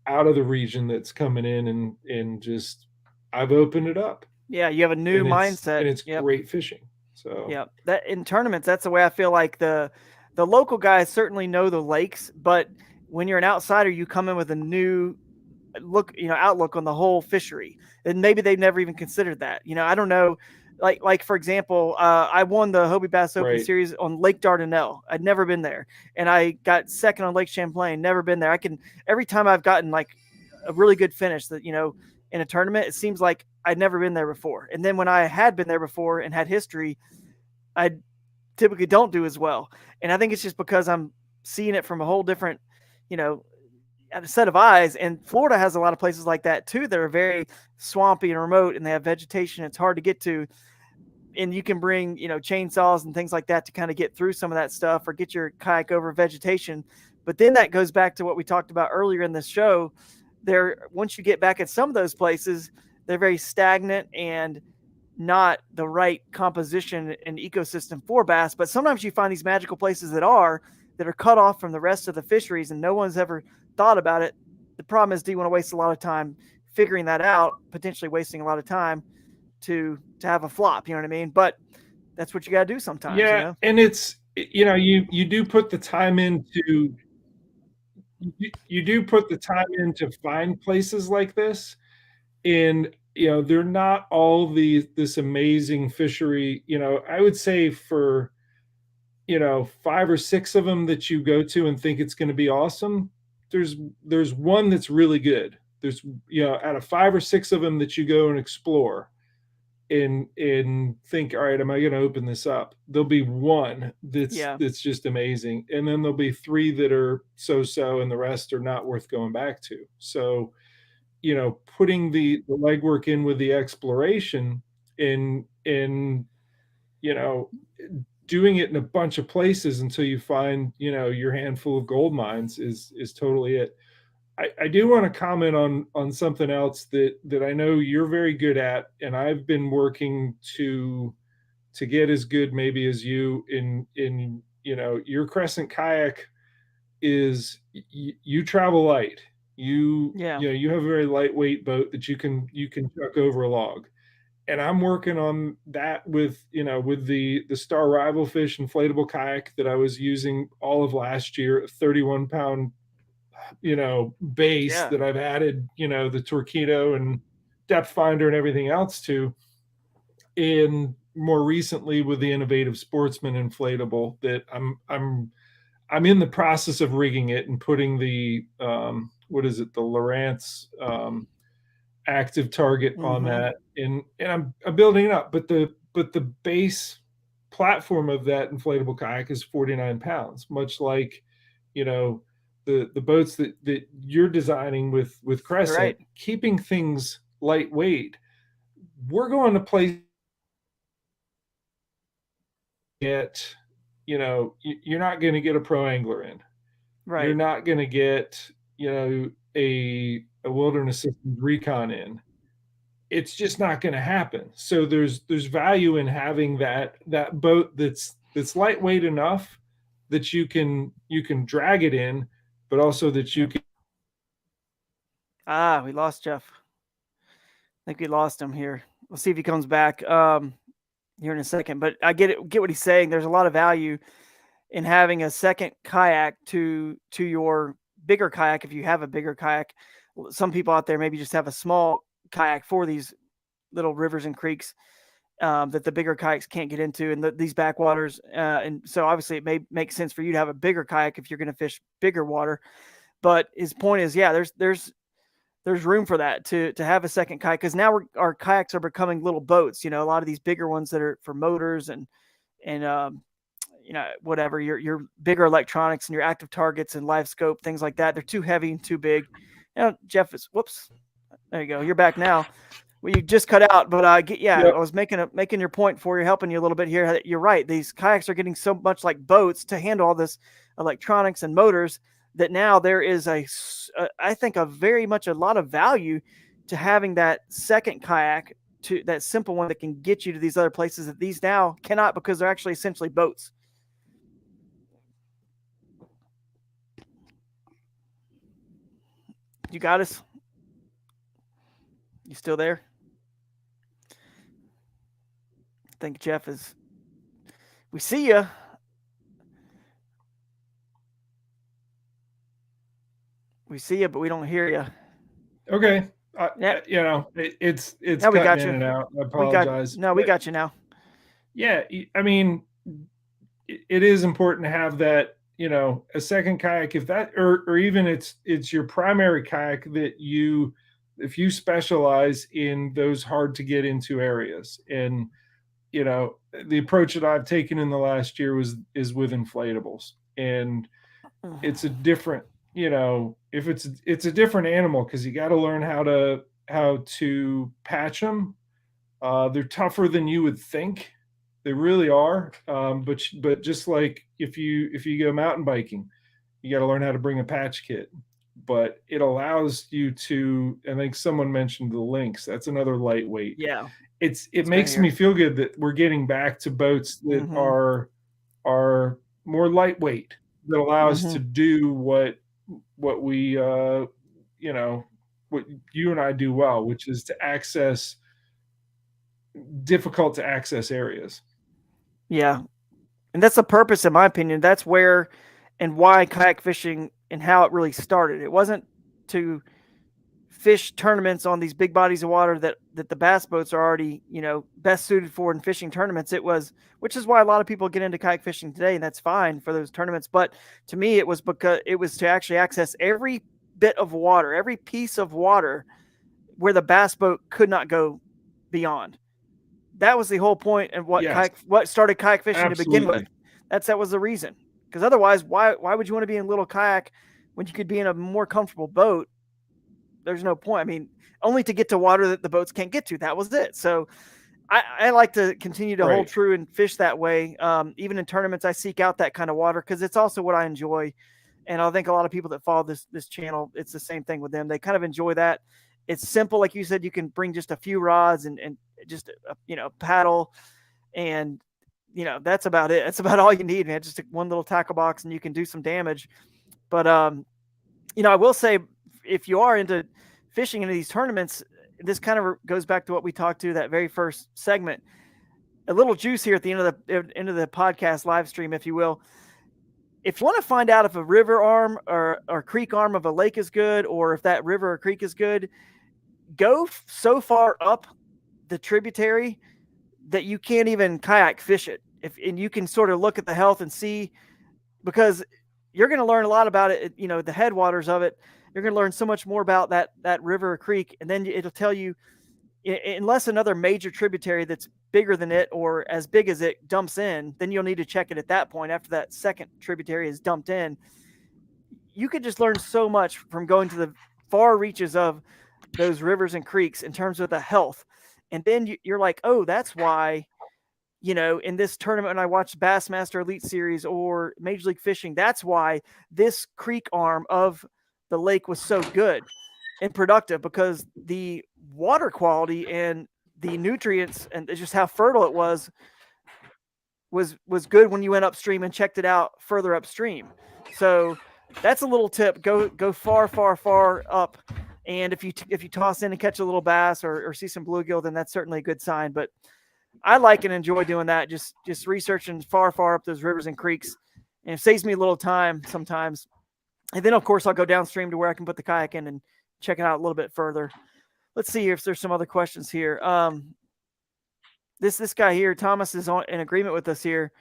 S2: the region that's coming in, and just I've opened it up,
S1: Yeah, you have a new
S2: and
S1: mindset.
S2: it's
S1: Yep.
S2: great fishing. So
S1: Yeah, that in tournaments, that's the way I feel like the local guys certainly know the lakes, but when you're an outsider, you come in with a new outlook on the whole fishery, and maybe they've never even considered that. I don't know. Like for example, I won the Hobie Bass Open
S2: right,
S1: Series on Lake Dardanelle. I'd never been there, and I got second on Lake Champlain. Never been there. Every time I've gotten like a really good finish that in a tournament, it seems like I'd never been there before. And then when I had been there before and had history, I typically don't do as well. And I think it's just because I'm seeing it from a whole different, you know, set of eyes. And Florida has a lot of places like that too that are very swampy and remote, and they have vegetation. It's hard to get to. And you can bring, chainsaws and things like that to kind of get through some of that stuff or get your kayak over vegetation. But then that goes back to what we talked about earlier in this show. Once you get back at some of those places, they're very stagnant and not the right composition and ecosystem for bass. But sometimes you find these magical places that are cut off from the rest of the fisheries and no one's ever thought about it. The problem is, do you want to waste a lot of time figuring that out, potentially wasting a lot of time to have a flop, you know what I mean? But that's what you got to do sometimes,
S2: yeah, and it's you do put the time into you do put the time in to find places like this, and they're not all this amazing fishery. I would say for 5 or 6 of them that you go to and think it's going to be awesome, there's one that's really good. There's out of 5 or 6 of them that you go and explore and think, all right, am I going to open this up? There'll be one that's just amazing, and then there'll be 3 that are so, and the rest are not worth going back to. So putting the legwork in with the exploration and doing it in a bunch of places until you find your handful of gold mines is totally it. I do want to comment on something else that I know you're very good at, and I've been working to get as good maybe as you in your Crescent kayak is you travel light. You have a very lightweight boat that you can chuck over a log, and I'm working on that with the Star Rival Fish inflatable kayak that I was using all of last year, a 31-pound base that I've added the Torpedo and depth finder and everything else to, and more recently with the Innovative Sportsman inflatable that I'm in the process of rigging it and putting the what is it, the Lowrance active target on that, and I'm building it up, but the base platform of that inflatable kayak is 49 pounds, much like the boats that you're designing with Crescent,
S1: right.
S2: keeping things lightweight. We're going to place it. You're not going to get a pro angler in.
S1: Right.
S2: You're not going to get a wilderness systems recon in. It's just not going to happen. So there's value in having that boat that's lightweight enough that you can drag it in, but also that you can.
S1: We lost Jeff. I think we lost him here. We'll see if he comes back here in a second. But I get what he's saying. There's a lot of value in having a second kayak to your bigger kayak if you have a bigger kayak. Some people out there maybe just have a small kayak for these little rivers and creeks that the bigger kayaks can't get into, and these backwaters. And so obviously it may make sense for you to have a bigger kayak if you're going to fish bigger water. But his point is, yeah, there's room for that to have a second kayak, because now our kayaks are becoming little boats. You know, a lot of these bigger ones that are for motors and you know, whatever, your bigger electronics and your active targets and live scope, things like that. They're too heavy and too big. You know, Jeff is, whoops, there you go. You're back now. Well, you just cut out, but
S2: Yep.
S1: I was making your point for you, helping you a little bit here. You're right. These kayaks are getting so much like boats to handle all this electronics and motors that now there is I think a lot of value to having that second kayak, to that simple one that can get you to these other places that these now cannot, because they're actually essentially boats. You got us? You still there? I think Jeff is. We see you. We see you, but we don't hear you.
S2: Okay.
S1: Yep.
S2: You know, it's
S1: Now we got
S2: cutting
S1: you.
S2: in and out. I apologize.
S1: We got you now.
S2: Yeah, I mean, it is important to have that, you know, a second kayak, if that, or even it's your primary kayak that if you specialize in those hard to get into areas. And, you know, the approach that I've taken in the last year is with inflatables, and it's a different, you know, if it's a different animal, because you got to learn how to patch them. They're tougher than you would think. They really are. But just like if you go mountain biking, you got to learn how to bring a patch kit. But it allows you to, I think someone mentioned the lynx. That's another lightweight.
S1: Yeah.
S2: It makes me feel good that we're getting back to boats that are more lightweight, that allow us to do what we you know, what you and I do well, which is to access difficult to access areas.
S1: Yeah. And that's the purpose, in my opinion. That's where and why kayak fishing and how it really started. It wasn't to fish tournaments on these big bodies of water that the bass boats are already, you know, best suited for in fishing tournaments. It was, which is why a lot of people get into kayak fishing today, and that's fine for those tournaments. But to me, it was because it was to actually access every bit of water, every piece of water where the bass boat could not go beyond. That was the whole point, and what started kayak fishing to begin with. That was the reason. Because otherwise, why would you want to be in a little kayak when you could be in a more comfortable boat? There's no point. I mean, only to get to water that the boats can't get to. That was it. So I like to continue to hold true and fish that way. Even in tournaments, I seek out that kind of water because it's also what I enjoy. And I think a lot of people that follow this channel, it's the same thing with them. They kind of enjoy that. It's simple. Like you said, you can bring just a few rods and just, paddle. And, that's about it. That's about all you need, man. Just one little tackle box and you can do some damage. But, I will say, if you are into fishing into these tournaments, this kind of goes back to what we talked to that very first segment. A little juice here at the end of the podcast live stream, if you will. If you want to find out if a river arm or creek arm of a lake is good, or if that river or creek is good, go so far up the tributary that you can't even kayak fish it. And you can sort of look at the health and see, because you're going to learn a lot about it, the headwaters of it. You're going to learn so much more about that river or creek, and then it'll tell you, unless another major tributary that's bigger than it or as big as it dumps in, then you'll need to check it at that point after that second tributary is dumped in. You could just learn so much from going to the far reaches of those rivers and creeks in terms of the health. And then you're like, oh, that's why, in this tournament, when I watched Bassmaster Elite Series or Major League Fishing, that's why this creek arm of the lake was so good and productive, because the water quality and the nutrients and just how fertile it was good when you went upstream and checked it out further upstream. So that's a little tip. Go far, far, far up. And if you toss in and catch a little bass or see some bluegill, then that's certainly a good sign. But I like and enjoy doing that. Just researching far, far up those rivers and creeks, and it saves me a little time sometimes. And then of course I'll go downstream to where I can put the kayak in and check it out a little bit further. Let's see if there's some other questions here. This guy here, Thomas, is in agreement with us here.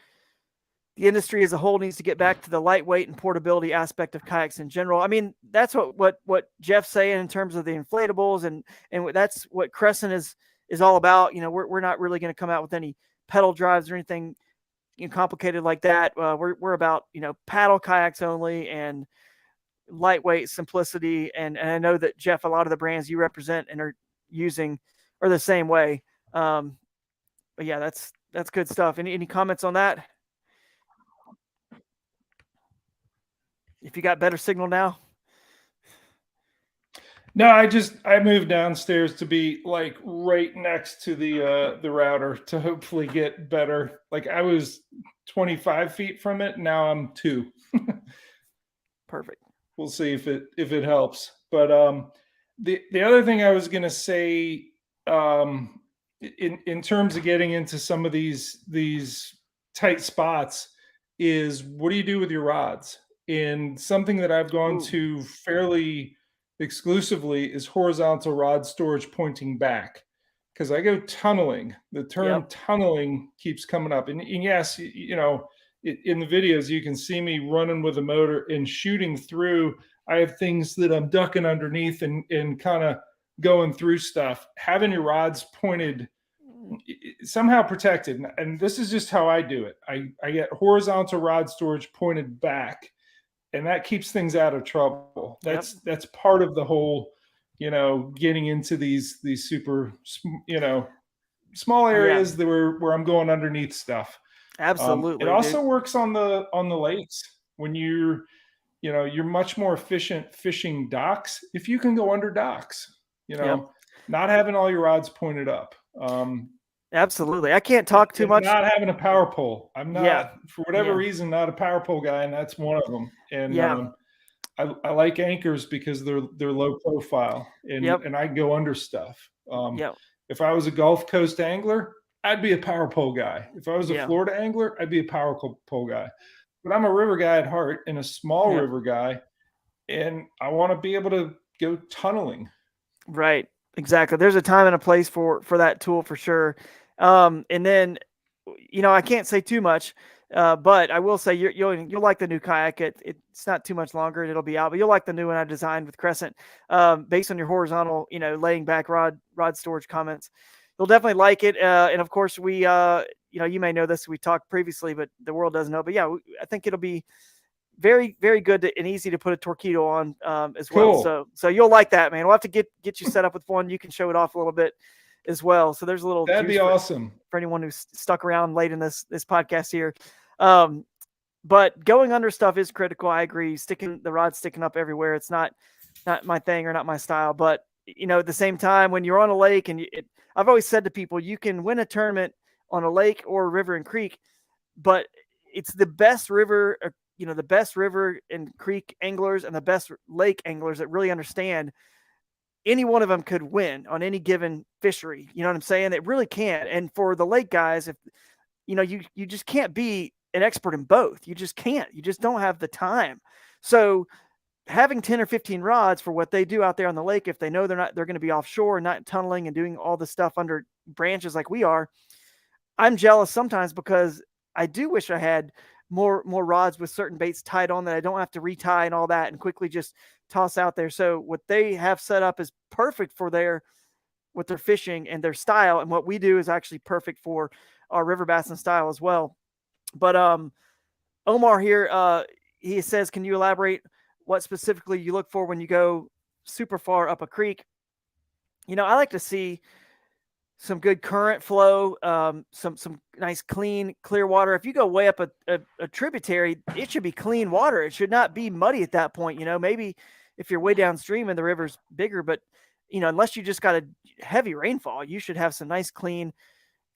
S1: The industry as a whole needs to get back to the lightweight and portability aspect of kayaks in general. I mean, that's what Jeff's saying in terms of the inflatables, and that's what Crescent is all about. You know, we're not really going to come out with any pedal drives or anything complicated like that. We're about, paddle kayaks only and lightweight simplicity. And I know that, Jeff, a lot of the brands you represent and are using are the same way. But yeah, that's good stuff. Any comments on that? If you got better signal now?
S2: No, I moved downstairs to be like right next to the router to hopefully get better. Like I was 25 feet from it. Now I'm 2.
S1: Perfect.
S2: We'll see if it helps. But the other thing I was gonna say, in terms of getting into some of these tight spots, is what do you do with your rods? And something that I've gone to fairly exclusively is horizontal rod storage pointing back, because I go tunneling. The term tunneling keeps coming up, and yes, in the videos you can see me running with a motor and shooting through. I have things that I'm ducking underneath and kind of going through stuff. Having your rods pointed, somehow protected, and this is just how I do it. I get horizontal rod storage pointed back, and that keeps things out of trouble. That's part of the whole, getting into these super, small areas that where I'm going underneath stuff.
S1: Absolutely.
S2: It also works on the lakes when you're much more efficient fishing docks if you can go under docks. Not having all your rods pointed up.
S1: Absolutely. I can't talk too much.
S2: Not having a power pole. I'm not, for whatever reason, not a power pole guy, and that's one of them. And I like anchors because they're low profile, and I go under stuff. If I was a Gulf Coast angler, I'd be a power pole guy. If I was a Florida angler, I'd be a power pole guy. But I'm a river guy at heart and a small river guy, and I want to be able to go tunneling. Right.
S1: Exactly. There's a time and a place for that tool for sure. And then, I can't say too much, but I will say you'll like the new kayak. It's not too much longer and it'll be out, but you'll like the new one I designed with Crescent, based on your horizontal, laying back rod storage comments. You'll definitely like it. And of course we, you may know this, we talked previously, but the world doesn't know, but yeah, I think it'll be very, very good and easy to put a torpedo on as well. So you'll like that, man. We'll have to get you set up with one. You can show it off a little bit as well. So there's a little,
S2: that'd be awesome
S1: for anyone who's stuck around late in this podcast here. But going under stuff is critical. I agree. The rod sticking up everywhere, it's not my thing or not my style. But at the same time, when you're on a lake, and I've always said to people, you can win a tournament on a lake or a river and creek, but it's the best river, the best river and creek anglers and the best lake anglers that really understand. Any one of them could win on any given fishery. You know what I'm saying? It really can. And for the lake guys, if you just can't be an expert in both. You just can't. You just don't have the time. So having 10 or 15 rods for what they do out there on the lake, if they know they're going to be offshore and not tunneling and doing all the stuff under branches like we are, I'm jealous sometimes, because I do wish I had more rods with certain baits tied on that I don't have to retie and all that and quickly just toss out there. So what they have set up is perfect for what they're fishing and their style. And what we do is actually perfect for our river bassin style as well. But Omar here, he says, can you elaborate what specifically you look for when you go super far up a creek? I like to see some good current flow, some nice, clean, clear water. If you go way up a tributary, it should be clean water. It should not be muddy at that point. Maybe if you're way downstream and the river's bigger. But unless you just got a heavy rainfall, you should have some nice clean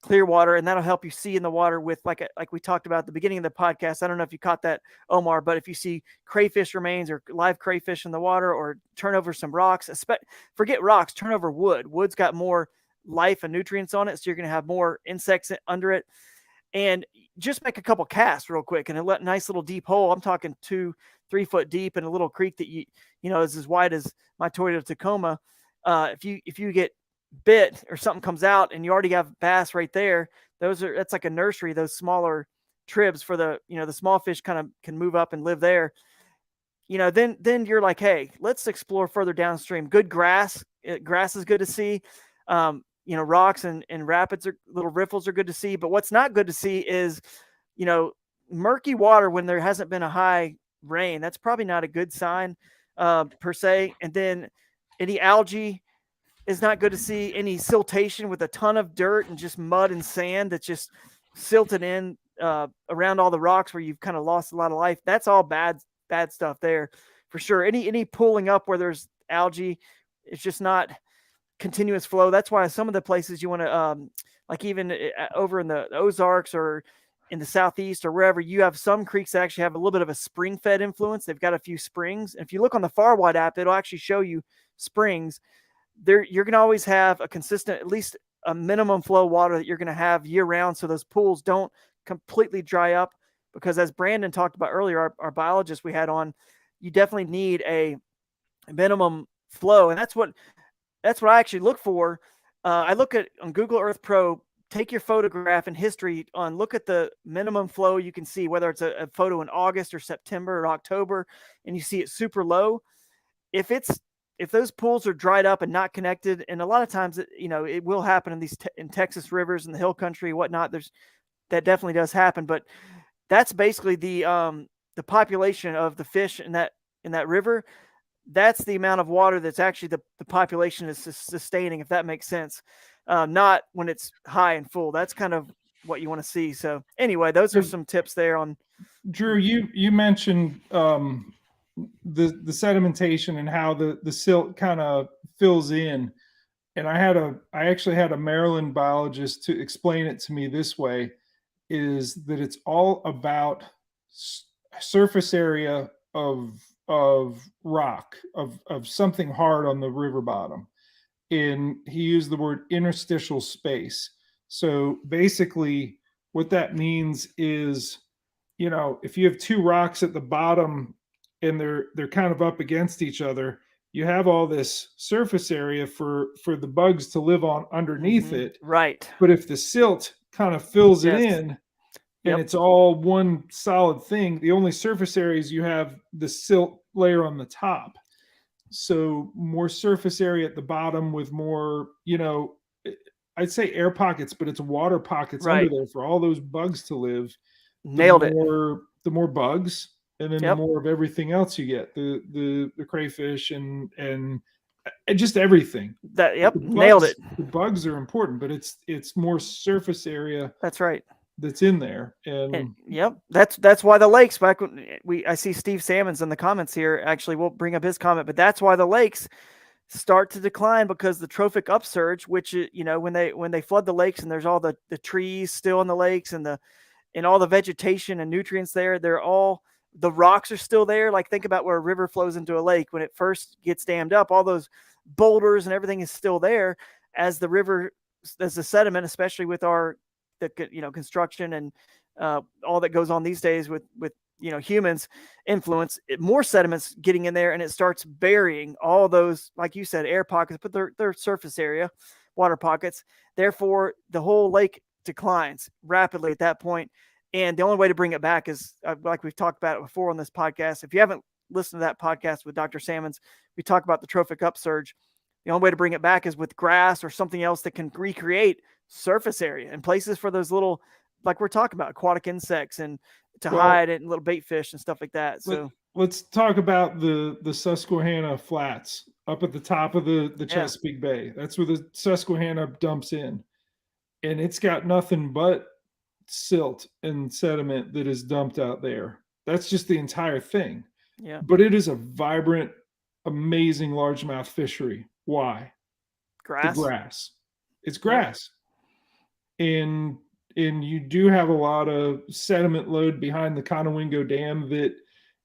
S1: clear water, and that'll help you see in the water with like we talked about at the beginning of the podcast. I don't know if you caught that, Omar, but if you see crayfish remains or live crayfish in the water, or turn over some rocks, forget rocks, turn over wood. Wood's got more life and nutrients on it, so you're going to have more insects under it. And just make a couple casts real quick, and a nice little deep hole. I'm talking 2-3 foot deep in a little creek that is as wide as my Toyota Tacoma. If you get bit or something comes out and you already have bass right there, that's like a nursery. Those smaller tribs for the small fish kind of can move up and live there. Then you're like, hey, let's explore further downstream. Good grass is good to see. Rocks and rapids little riffles are good to see. But what's not good to see is murky water when there hasn't been a high rain. That's probably not a good sign per se. And then any algae is not good to see. Any siltation with a ton of dirt and just mud and sand that's just silted in around all the rocks where you've kind of lost a lot of life. That's all bad stuff there for sure. Any pulling up where there's algae, it's just not continuous flow. That's why some of the places you want to like even over in the Ozarks or in the Southeast or wherever, you have some creeks that actually have a little bit of a spring fed influence. They've got a few springs. And if you look on the Farwide app, it'll actually show you springs. There, you're going to always have a consistent, at least a minimum flow water that you're going to have year round. So those pools don't completely dry up, because as Brandon talked about earlier, our biologist we had on, you definitely need a minimum flow. And that's what I actually look for. I look at on Google Earth Pro, take your photograph and history on, look at the minimum flow. You can see whether it's a photo in August or September or October, and you see it super low. If those pools are dried up and not connected, and a lot of times, it will happen in these in Texas rivers and the hill country, whatnot. That definitely does happen, but that's basically the population of the fish in that river. That's the amount of water that's actually the population is sustaining, if that makes sense. Not when it's high and full. That's kind of what you want to see. So anyway, those are some tips there on.
S2: Drew, you mentioned the sedimentation and how the silt kind of fills in. And I actually had a Maryland biologist to explain it to me this way, is that it's all about surface area of rock, of something hard on the river bottom. And he used the word interstitial space. So basically what that means is, if you have two rocks at the bottom and they're kind of up against each other, you have all this surface area for the bugs to live on underneath it.
S1: Right.
S2: But if the silt kind of fills it in, and
S1: Yep.
S2: it's all one solid thing, the only surface areas you have the silt layer on the top. So more surface area at the bottom with more, I'd say air pockets, but it's water pockets under there for all those bugs to live.
S1: Nailed it.
S2: The more bugs, and then the
S1: Yep.
S2: more of everything else you get, the crayfish and just everything.
S1: Nailed it.
S2: The bugs are important, but it's more surface area.
S1: That's right.
S2: That's in there. And
S1: yep, that's why the lakes, back when I see Steve Salmon's in the comments here, actually we'll bring up his comment, but that's why the lakes start to decline, because the trophic upsurge, which when they flood the lakes and there's all the trees still in the lakes and all the vegetation and nutrients there, the rocks are still there. Like, think about where a river flows into a lake. When it first gets dammed up, all those boulders and everything is still there. As the sediment, especially with the construction and all that goes on these days with humans influence, more sediments getting in there, and it starts burying all those, like you said, air pockets, but their surface area, water pockets. Therefore, the whole lake declines rapidly at that point. And the only way to bring it back is, like we've talked about it before on this podcast. If you haven't listened to that podcast with Dr. Salmons, we talk about the trophic upsurge. The only way to bring it back is with grass or something else that can recreate surface area and places for those little, like we're talking about, aquatic insects and to hide it, and little bait fish and stuff like that. So
S2: let's talk about the Susquehanna Flats up at the top of the Chesapeake Bay. That's where the Susquehanna dumps in, and it's got nothing but silt and sediment that is dumped out there. That's just the entire thing.
S1: Yeah.
S2: But it is a vibrant amazing largemouth fishery. Why?
S1: Grass.
S2: The grass. It's grass. And you do have a lot of sediment load behind the Conowingo Dam that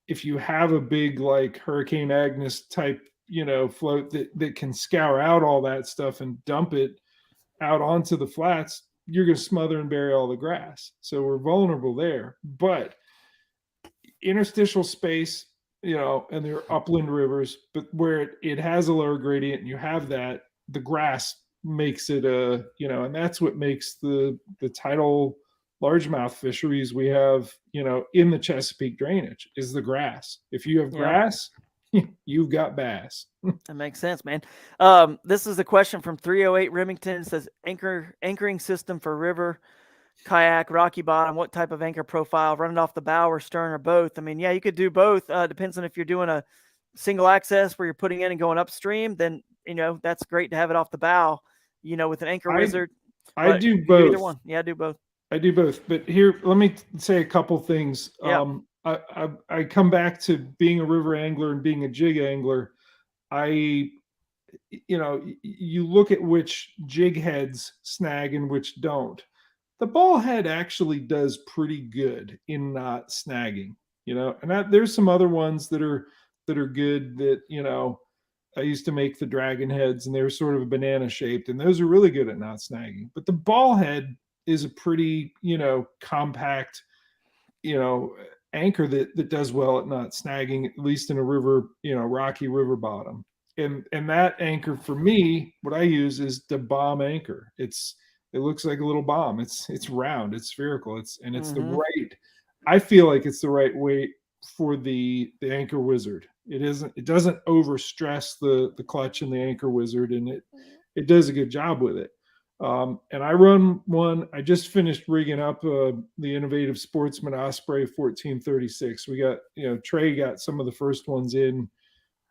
S2: if you have a big like Hurricane Agnes type, float that can scour out all that stuff and dump it out onto the flats, you're going to smother and bury all the grass. So we're vulnerable there. But interstitial space, and there are upland rivers, but where it has a lower gradient and you have that, the grass makes it and that's what makes the tidal largemouth fisheries we have, in the Chesapeake drainage is the grass. If you have grass, you've got bass.
S1: That makes sense, man. This is a question from 308 Remington. It says anchoring system for river, kayak, rocky bottom, what type of anchor profile, running off the bow or stern or both? I mean, yeah, you could do both. Depends on if you're doing a single access where you're putting in and going upstream, then, that's great to have it off the bow, with an anchor wizard.
S2: I do both.
S1: Either one. Yeah, I do both.
S2: I do both. But here, let me say a couple things.
S1: Yeah.
S2: I come back to being a river angler and being a jig angler. You look at which jig heads snag and which don't. The ball head actually does pretty good in not snagging, and there's some other ones that are good that, I used to make the dragon heads and they were sort of a banana shaped and those are really good at not snagging. But the ball head is a pretty, compact, anchor that does well at not snagging, at least in a river, rocky river bottom. And that anchor for me, what I use is the bomb anchor. It looks like a little bomb. It's round, it's spherical, it's the right. I feel like it's the right weight for the anchor wizard. It doesn't overstress the clutch and the anchor wizard, and it does a good job with it. And I run one. I just finished rigging up the Innovative Sportsman Osprey 1436. We got, Trey got some of the first ones in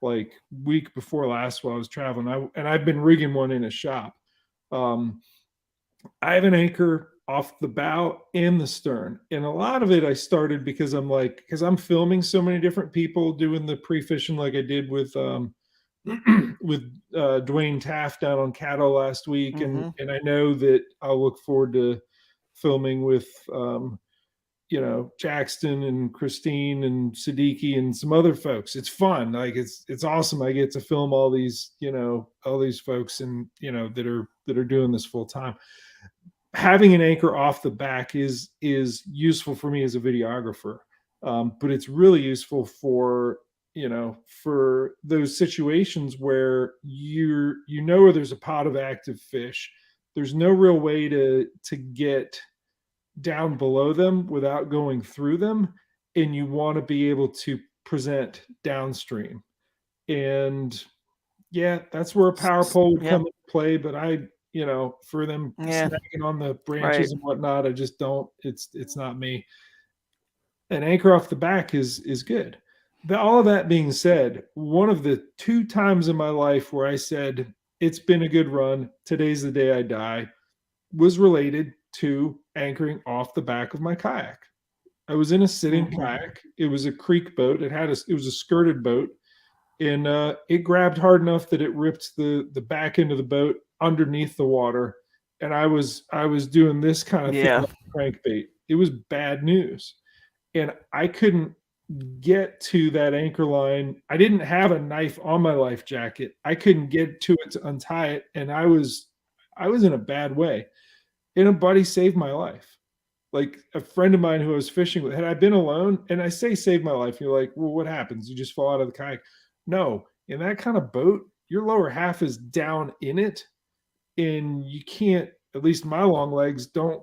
S2: like week before last while I was traveling. I've been rigging one in a shop. I have an anchor off the bow and the stern. And a lot of it I started because I'm filming so many different people doing the pre-fishing like I did with Dwayne Taft down on Caddo last week. And I know that I'll look forward to filming with Jackson and Christine and Siddiqui and some other folks. It's fun. Like it's awesome. I get to film all these folks and that are doing this full time. Having an anchor off the back is useful for me as a videographer, but it's really useful for those situations where where there's a pot of active fish. There's no real way to get down below them without going through them, and you want to be able to present downstream. And that's where a power pole would come into play. But for them snagging on the branches and whatnot, I just don't. It's not me. An anchor off the back is good. But all of that being said, one of the 2 times in my life where I said it's been a good run, today's the day I die, was related to anchoring off the back of my kayak. I was in a sitting kayak. It was a creek boat. It was a skirted boat, and it grabbed hard enough that it ripped the back end of the boat underneath the water. And I was doing this kind of thing like crankbait. It was bad news. And I couldn't get to that anchor line. I didn't have a knife on my life jacket. I couldn't get to it to untie it. And I was in a bad way. And a buddy saved my life. Like a friend of mine who I was fishing with, had I been alone, and I say saved my life, you're like, well, what happens? You just fall out of the kayak. No, in that kind of boat, your lower half is down in it. And you can't, at least my long legs don't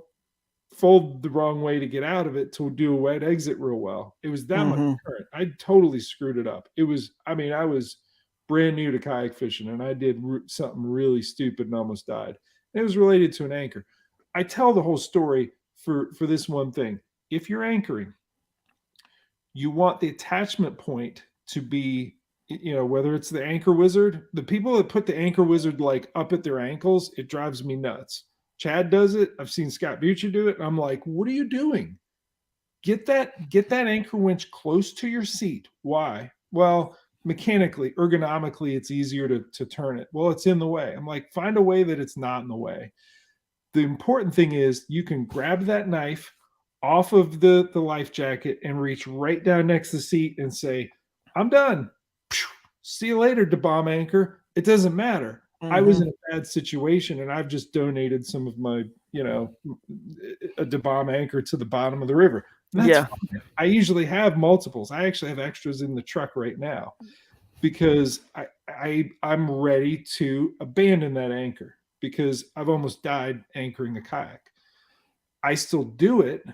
S2: fold the wrong way to get out of it to do a wet exit real well. It was that much current. I totally screwed it up. I was brand new to kayak fishing, and I did something really stupid and almost died. And it was related to an anchor. I tell the whole story for this one thing. If you're anchoring, you want the attachment point to be, whether it's the anchor wizard, the people that put the anchor wizard like up at their ankles, it drives me nuts. Chad does it. I've seen Scott Butcher do it. And I'm like, what are you doing? Get that anchor winch close to your seat. Why? Well, mechanically, ergonomically, it's easier to turn it. Well, it's in the way. I'm like, find a way that it's not in the way. The important thing is you can grab that knife off of the life jacket and reach right down next to the seat and say, I'm done. See you later, bomb anchor. It doesn't matter. I was in a bad situation and I've just donated some of my, a bomb anchor to the bottom of the river. That's fine. I usually have multiples. I actually have extras in the truck right now because I'm ready to abandon that anchor because I've almost died anchoring a kayak. I still do it,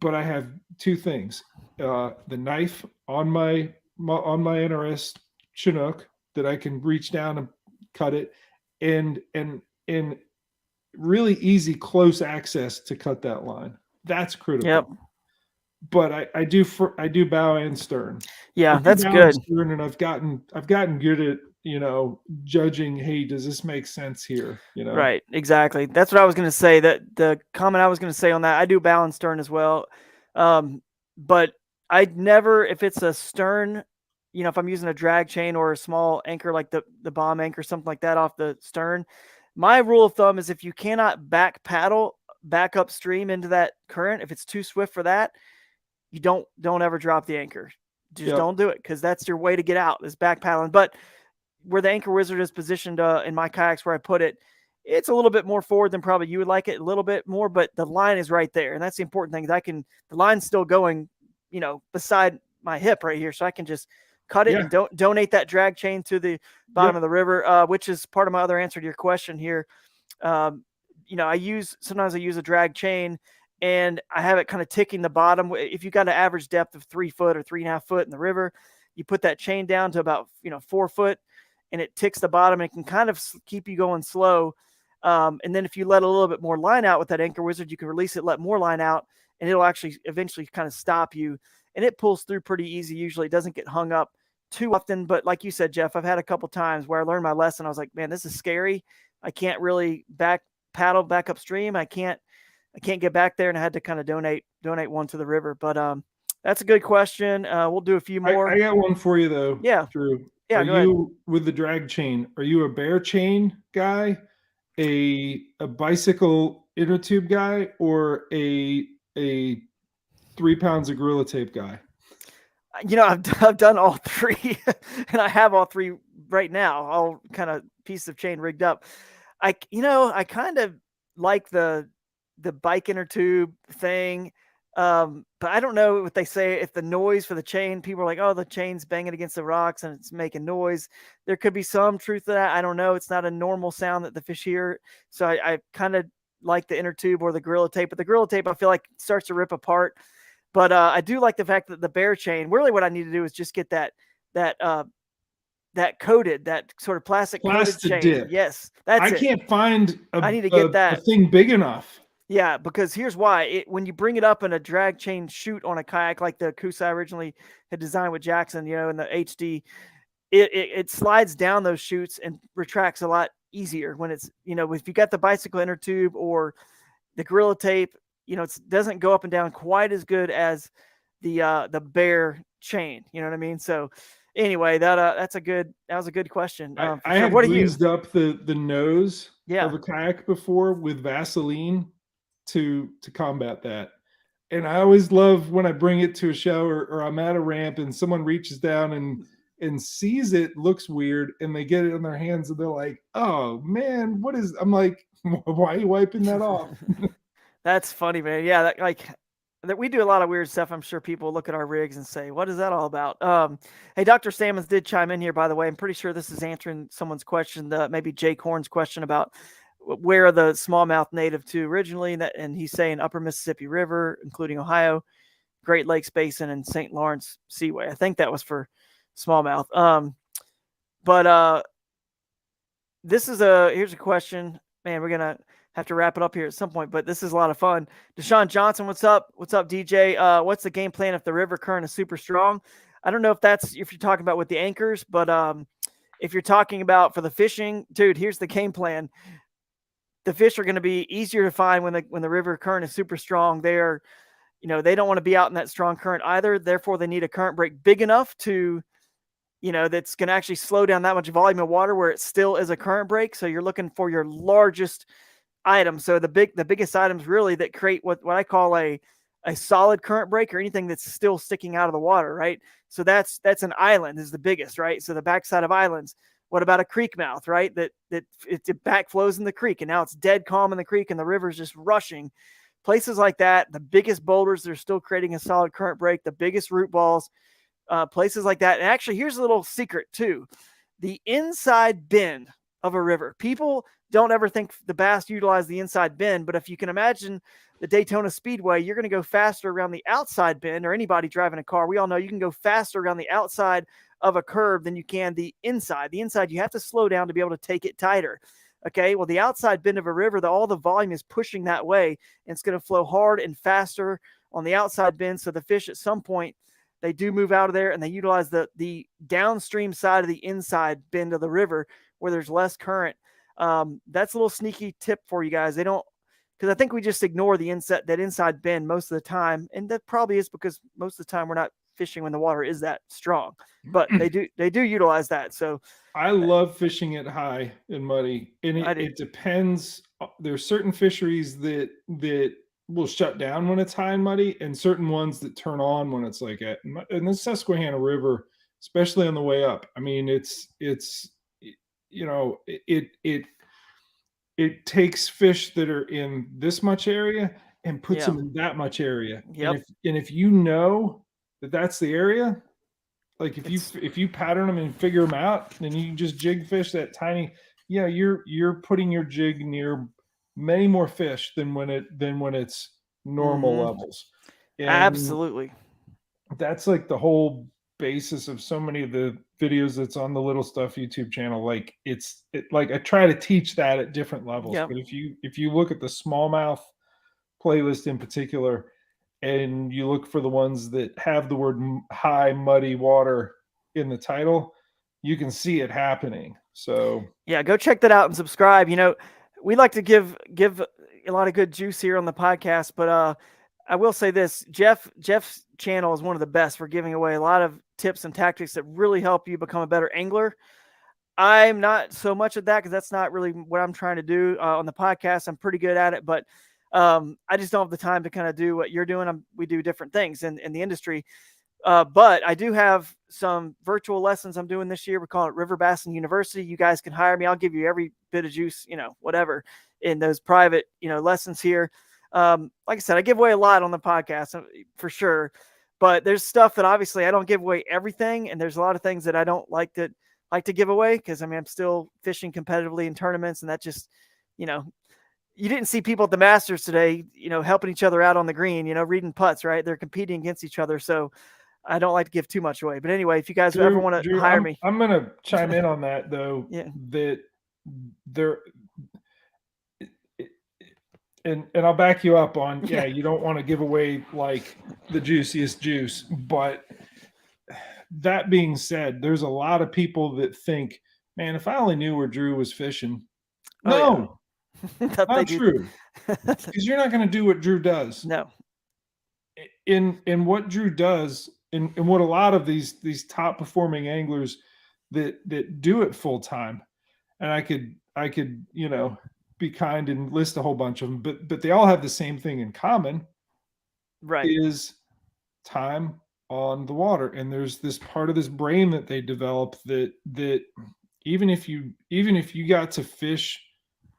S2: but I have two things: the knife on my NRS Chinook that I can reach down and cut it, and really easy close access to cut that line. That's critical.
S1: Yep.
S2: But I do bow and stern.
S1: Yeah, that's good.
S2: Stern, and I've gotten good at judging. Hey, does this make sense here?
S1: Right, exactly. That's what I was going to say. That the comment I was going to say on that, I do bow and stern as well, but I never, if it's a stern, if I'm using a drag chain or a small anchor like the bomb anchor, something like that off the stern, my rule of thumb is if you cannot back paddle back upstream into that current, if it's too swift for that, you don't ever drop the anchor. Just don't do it, because that's your way to get out, is back paddling. But where the anchor wizard is positioned in my kayaks, where I put it, it's a little bit more forward than probably you would like it, a little bit more, but the line is right there. And that's the important thing. The line's still going, beside my hip right here. So I can just cut it and donate that drag chain to the bottom of the river, which is part of my other answer to your question here. Sometimes I use a drag chain and I have it kind of ticking the bottom. If you got an average depth of 3 foot or 3.5 foot in the river, you put that chain down to about 4 foot, and it ticks the bottom, and it can kind of keep you going slow. And then if you let a little bit more line out with that anchor wizard, you can release it, let more line out, and it'll actually eventually kind of stop you. And it pulls through pretty easy. Usually it doesn't get hung up too often. But like you said, Jeff, I've had a couple times where I learned my lesson. I was like, man, this is scary. I can't really paddle back upstream. I can't get back there, and I had to kind of donate one to the river. But that's a good question. We'll do a few more.
S2: I got one for you though.
S1: Yeah.
S2: Drew.
S1: Yeah.
S2: Are you with the drag chain? Are you a bear chain guy, a bicycle inner tube guy, or a 3 pounds of Gorilla Tape guy?
S1: I've done all three, and I have all three right now, all kind of pieces of chain rigged up. I kind of like the bike inner tube thing. But I don't know what they say. If the noise for the chain, people are like, oh, the chain's banging against the rocks and it's making noise. There could be some truth to that. I don't know. It's not a normal sound that the fish hear. So I kind of like the inner tube or the Gorilla Tape, but the Gorilla Tape, I feel like starts to rip apart. But I do like the fact that the bear chain, really what I need to do is just get that coated, that sort of plastic coated chain.
S2: Dip.
S1: Yes. I
S2: can't find
S1: I need to get
S2: a thing big enough.
S1: Yeah, because here's why. When you bring it up in a drag chain chute on a kayak like the Kusai originally had designed with Jackson, in the HD, it slides down those chutes and retracts a lot easier when it's, if you got the bicycle inner tube or the Gorilla Tape, it doesn't go up and down quite as good as the bear chain. You know what I mean? So anyway, that was a good question.
S2: I have greased up the nose of a kayak before with Vaseline to combat that. And I always love when I bring it to a show or I'm at a ramp and someone reaches down and sees it, looks weird, and they get it in their hands and they're like, oh man, I'm like, why are you wiping that off?
S1: That's funny, man. Yeah. That we do a lot of weird stuff. I'm sure people look at our rigs and say, what is that all about? Hey, Dr. Sammons did chime in here, by the way. I'm pretty sure this is answering someone's question, maybe Jake Horn's question about where are the smallmouth native to originally. And he's saying upper Mississippi River, including Ohio, Great Lakes Basin, and St. Lawrence Seaway. I think that was for smallmouth. But here's a question. Man, we're going to have to wrap it up here at some point, but this is a lot of fun. Deshaun Johnson, what's up? What's up, DJ? What's the game plan if the river current is super strong? I don't know if you're talking about with the anchors, but if you're talking about for the fishing, dude, here's the game plan. The fish are going to be easier to find when the river current is super strong. They don't want to be out in that strong current either. Therefore, they need a current break big enough to that's going to actually slow down that much volume of water where it still is a current break. So you're looking for your largest item. So the biggest items really that create what I call a solid current break, or anything that's still sticking out of the water, right? So that's an island is the biggest, right? So the backside of islands. What about a creek mouth, right? That it backflows in the creek, and now it's dead calm in the creek and the river's just rushing. Places like that, the biggest boulders, they're still creating a solid current break, the biggest root balls, places like that. And actually, here's a little secret too. The inside bend of a river. People don't ever think the bass utilize the inside bend, but if you can imagine the Daytona Speedway, you're going to go faster around the outside bend, or anybody driving a car. We all know you can go faster around the outside of a curve than you can the inside. The inside, you have to slow down to be able to take it tighter. Okay, well, the outside bend of a river, all the volume is pushing that way, and it's going to flow hard and faster on the outside bend. So the fish at some point, they do move out of there, and they utilize the downstream side of the inside bend of the river where there's less current. That's a little sneaky tip for you guys. They don't, because I think we just ignore that inside bend most of the time, and that probably is because most of the time we're not fishing when the water is that strong. But they do utilize that. So
S2: I love fishing it high and muddy, and it depends. There's certain fisheries that will shut down when it's high and muddy, and certain ones that turn on when it's like at. And the Susquehanna River, especially on the way up. I mean, it takes fish that are in this much area and puts them in that much area.
S1: Yep.
S2: And if you know that that's the area, like if you pattern them and figure them out, and you just jig fish that tiny, you're putting your jig near many more fish than when it's normal levels. And
S1: absolutely.
S2: That's like the whole basis of so many of the videos that's on the Little Stuff YouTube channel. Like like I try to teach that at different levels.
S1: Yep.
S2: But if you look at the smallmouth playlist in particular, and you look for the ones that have the word high muddy water in the title, you can see it happening. So
S1: yeah, go check that out and subscribe. We like to give a lot of good juice here on the podcast, but I will say this: Jeff's channel is one of the best for giving away a lot of tips and tactics that really help you become a better angler. I'm not so much of that, because that's not really what I'm trying to do on the podcast. I'm pretty good at it, but I just don't have the time to kind of do what you're doing. We do different things in the industry. But I do have some virtual lessons I'm doing this year. We're calling it River Bassin University. You guys can hire me. I'll give you every bit of juice, whatever, in those private, lessons here. Like I said, I give away a lot on the podcast for sure, but there's stuff that obviously I don't give away everything. And there's a lot of things that I don't like to give away, because I'm still fishing competitively in tournaments, and that just, you didn't see people at the Masters today, helping each other out on the green, reading putts, right? They're competing against each other. So I don't like to give too much away. But anyway, if you guys ever want to hire me.
S2: I'm going to chime in on that, though.
S1: Yeah.
S2: That there, and I'll back you up on, you don't want to give away like the juiciest juice. But that being said, there's a lot of people that think, man, if I only knew where Drew was fishing. No. Not true, because you're not going to do what Drew does.
S1: No.
S2: In what Drew does, in what a lot of these top performing anglers that do it full time, and I could be kind and list a whole bunch of them, but they all have the same thing in common,
S1: right?
S2: Is time on the water. And there's this part of this brain that they develop that even if you got to fish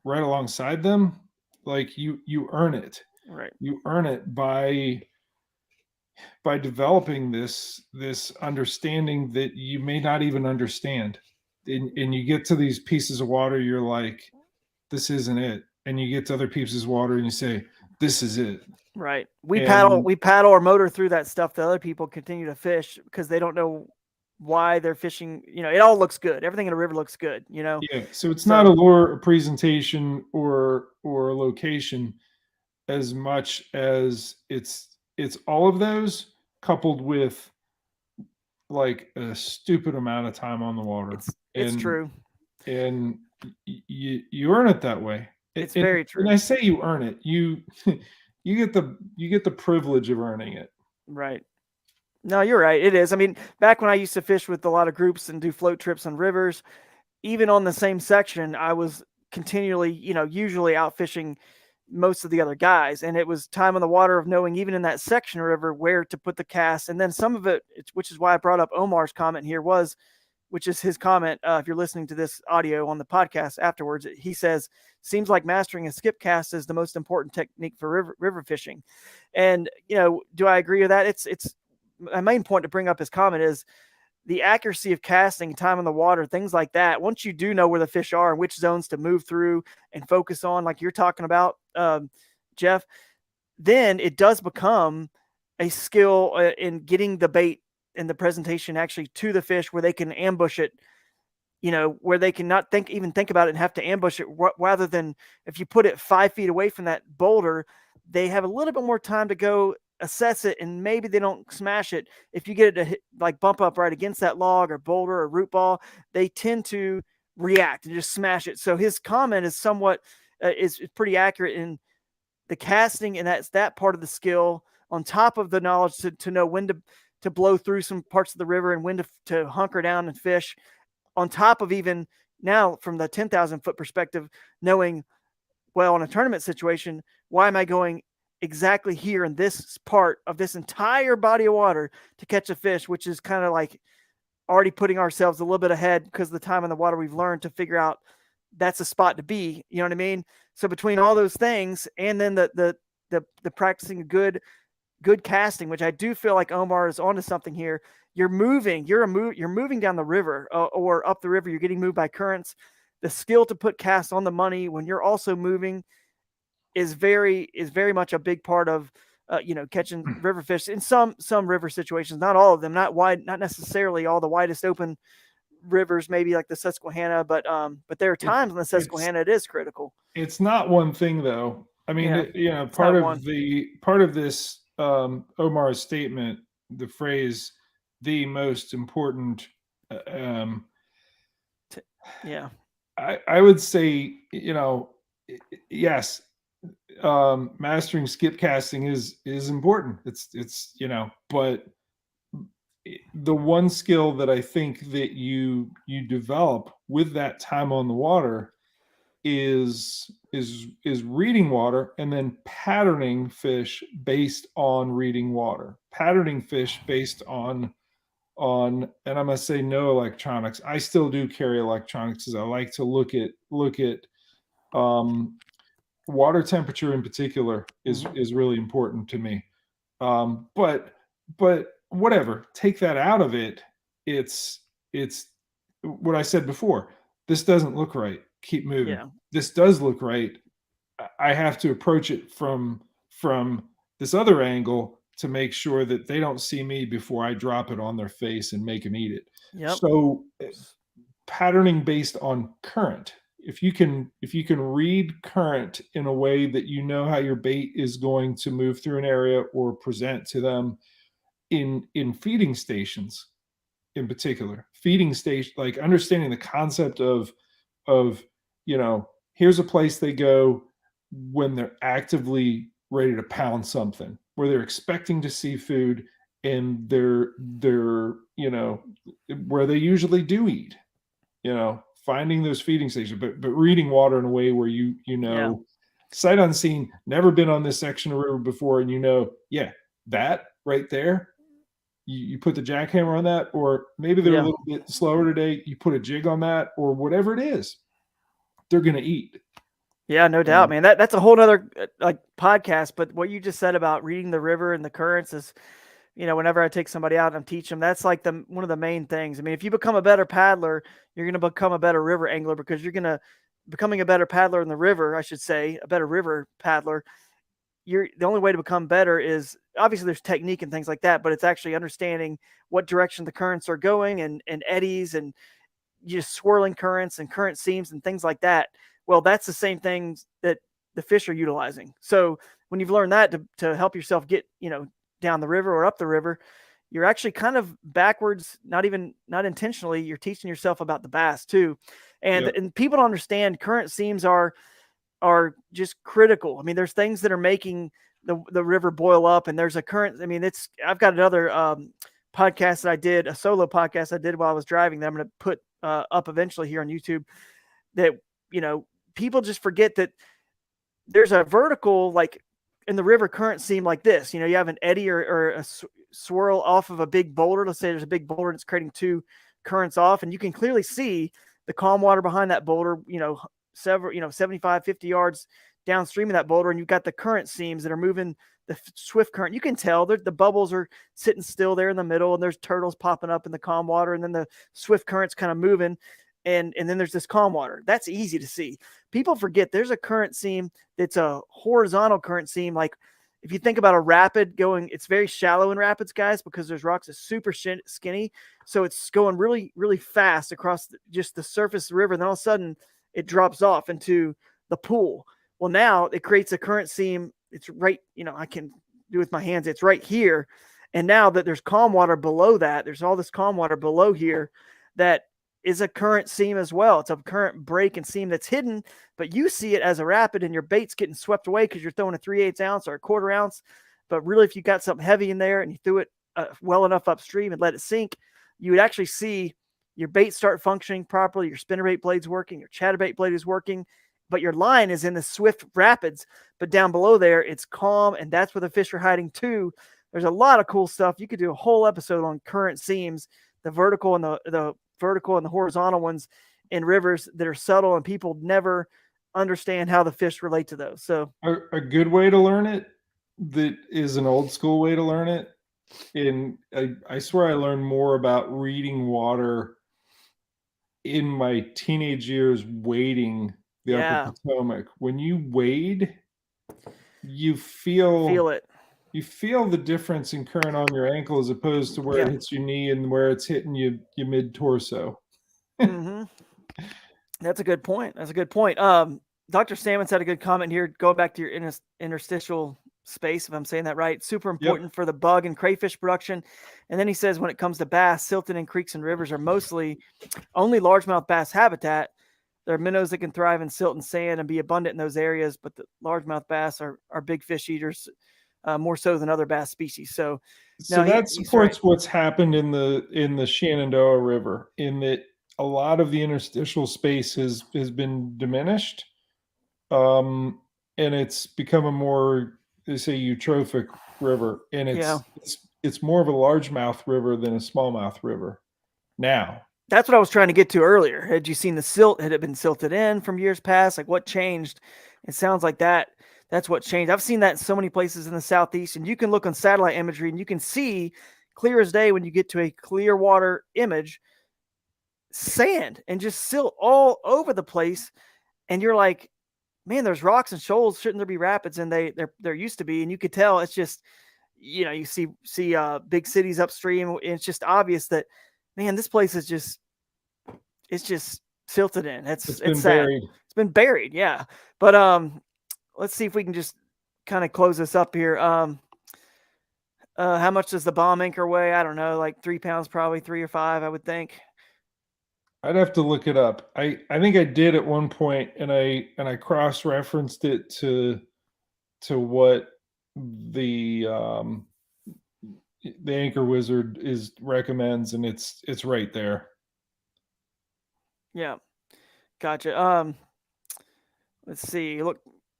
S2: right alongside them, like you earn it.
S1: Right.
S2: You earn it by developing this understanding that you may not even understand. And you get to these pieces of water, you're like, this isn't it. And you get to other pieces of water and you say, this is it.
S1: Right. We paddle or motor through that stuff that other people continue to fish because they don't know why they're fishing. It all looks good. Everything in a river looks good,
S2: Yeah. So it's not a lure, a presentation, or a location as much as it's all of those coupled with like a stupid amount of time on the water.
S1: It's true.
S2: And you earn it that way.
S1: It's very true.
S2: And I say you earn it. You get the privilege of earning it.
S1: Right. No, you're right. It is. I mean, back when I used to fish with a lot of groups and do float trips on rivers, even on the same section, I was continually, usually out fishing most of the other guys. And it was time on the water of knowing, even in that section river, where to put the cast. And then some of it, which is why I brought up Omar's comment here, which is his comment. If you're listening to this audio on the podcast afterwards, he says, seems like mastering a skip cast is the most important technique for river fishing. And, do I agree with that? It's my main point to bring up his comment is the accuracy of casting, time on the water, things like that. Once you do know where the fish are and which zones to move through and focus on, like you're talking about, Jeff, then it does become a skill in getting the bait and the presentation actually to the fish where they can ambush it, where they can not even think about it and have to ambush it, rather than if you put it 5 feet away from that boulder, they have a little bit more time to go assess it, and maybe they don't smash it. If you get it to hit, like bump up right against that log or boulder or root ball, they tend to react and just smash it. So his comment is somewhat is pretty accurate in the casting, and that's that part of the skill on top of the knowledge to know when to blow through some parts of the river and when to hunker down and fish, on top of even now from the 10,000 foot perspective, knowing, well, in a tournament situation, why am I going exactly here in this part of this entire body of water to catch a fish, which is kind of like already putting ourselves a little bit ahead because of the time in the water we've learned to figure out that's a spot to be. You know what I mean? So between all those things and then the practicing good casting, which I do feel like Omar is onto something here. You're moving down the river or up the river. You're getting moved by currents. The skill to put casts on the money when you're also moving is very much a big part of catching river fish in some river situations. Not all of them, not necessarily all the widest open rivers, maybe like the Susquehanna, but there are times in the Susquehanna it is critical.
S2: It's not one thing though. I mean, part of this Omar's statement, the phrase "the most important," I would say, yes, mastering skip casting is important. It's but the one skill that I think that you develop with that time on the water is reading water and then patterning fish based on reading water, patterning fish based on and I'm gonna say no electronics. I still do carry electronics because I like to look at water temperature in particular is really important to me. But whatever, take that out of it. It's what I said before. This doesn't look right. Keep moving.
S1: Yeah.
S2: This does look right. I have to approach it from this other angle to make sure that they don't see me before I drop it on their face and make them eat it.
S1: Yep.
S2: So patterning based on current. If you can read current in a way that you know how your bait is going to move through an area or present to them in feeding stations, in particular, feeding station, like understanding the concept of here's a place they go when they're actively ready to pound something, where they're expecting to see food, and they're where they usually do eat, finding those feeding stations, but reading water in a way where sight unseen, never been on this section of river before, and that right there, you put the jackhammer on that, or maybe they're a little bit slower today, you put a jig on that, or whatever it is, they're going to eat.
S1: Yeah, no doubt, man. That's a whole nother podcast. But what you just said about reading the river and the currents is, whenever I take somebody out and teach them, that's like one of the main things. I mean, if you become a better paddler, you're going to become a better river angler, because becoming a better paddler in the river, I should say, a better river paddler. The only way to become better is, obviously there's technique and things like that, but it's actually understanding what direction the currents are going and eddies and just swirling currents and current seams and things like that. Well, that's the same things that the fish are utilizing. So when you've learned that to help yourself get, down the river or up the river, you're actually kind of backwards, not intentionally, you're teaching yourself about the bass too. And people don't understand current seams are just critical. I mean, there's things that are making the river boil up, and there's a current. I mean, I've got another podcast that I did, a solo podcast I did while I was driving that I'm going to put up eventually here on YouTube, that, people just forget that there's a vertical, like in the river current seam like this. You have an eddy or a swirl off of a big boulder. Let's say there's a big boulder that's creating two currents off, and you can clearly see the calm water behind that boulder, several, 75, 50 yards downstream of that boulder, and you've got the current seams that are moving the swift current. You can tell the bubbles are sitting still there in the middle, and there's turtles popping up in the calm water, and then the swift current's kind of moving, and then there's this calm water. That's easy to see. People forget there's a current seam that's a horizontal current seam. Like if you think about a rapid going, it's very shallow in rapids, guys, because there's rocks that's super skinny. So it's going really, really fast across just the surface of the river. And then all of a sudden it drops off into the pool. Well, now it creates a current seam. It's right, I can do with my hands. It's right here. And now that there's calm water below that, there's all this calm water below here that is a current seam as well. It's a current break and seam that's hidden, but you see it as a rapid and your bait's getting swept away because you're throwing a 3/8 ounce or a 1/4 ounce. But really, if you got something heavy in there and you threw it well enough upstream and let it sink, you would actually see your bait start functioning properly. Your spinnerbait blade's working, your chatterbait blade is working, but your line is in the swift rapids. But down below there, it's calm, and that's where the fish are hiding too. There's a lot of cool stuff. You could do a whole episode on current seams, the vertical and the vertical and the horizontal ones in rivers that are subtle, and people never understand how the fish relate to those. So
S2: a good way to learn it, that is an old school way to learn it. And I swear I learned more about reading water in my teenage years wading the upper Potomac. When you wade, you feel
S1: it.
S2: You feel the difference in current on your ankle as opposed to where it hits your knee and where it's hitting you mid torso.
S1: Mm-hmm. That's a good point. Dr. Salmon had a good comment here. Go back to your interstitial space, if I'm saying that right. Super important for the bug and crayfish production. And then he says, when it comes to bass, silted in creeks and rivers are mostly only largemouth bass habitat. There are minnows that can thrive in silt and sand and be abundant in those areas, but the largemouth bass are big fish eaters. More so than other bass species. So
S2: that supports what's happened in the Shenandoah River, in that a lot of the interstitial space has been diminished, and it's become a more, they say, eutrophic river, and it's more of a largemouth river than a smallmouth river now.
S1: That's what I was trying to get to earlier. Had you seen the silt? Had it been silted in from years past? Like what changed? It sounds like that's what changed. I've seen that in so many places in the Southeast, and you can look on satellite imagery and you can see clear as day when you get to a clear water image, sand and just silt all over the place. And you're like, man, there's rocks and shoals. Shouldn't there be rapids? And there used to be, and you could tell it's just, you see big cities upstream. And it's just obvious that, man, this place is it's just silted in. It's sad.
S2: Buried.
S1: It's been buried. Yeah. But, let's see if we can just kind of close this up here. How much does the bomb anchor weigh? I don't know, like 3 pounds, probably 3 or 5, I would think.
S2: I'd have to look it up. I think I did at one point, and I cross-referenced it to what the Anchor Wizard recommends, and it's right there.
S1: Yeah, gotcha. Let's see. Look.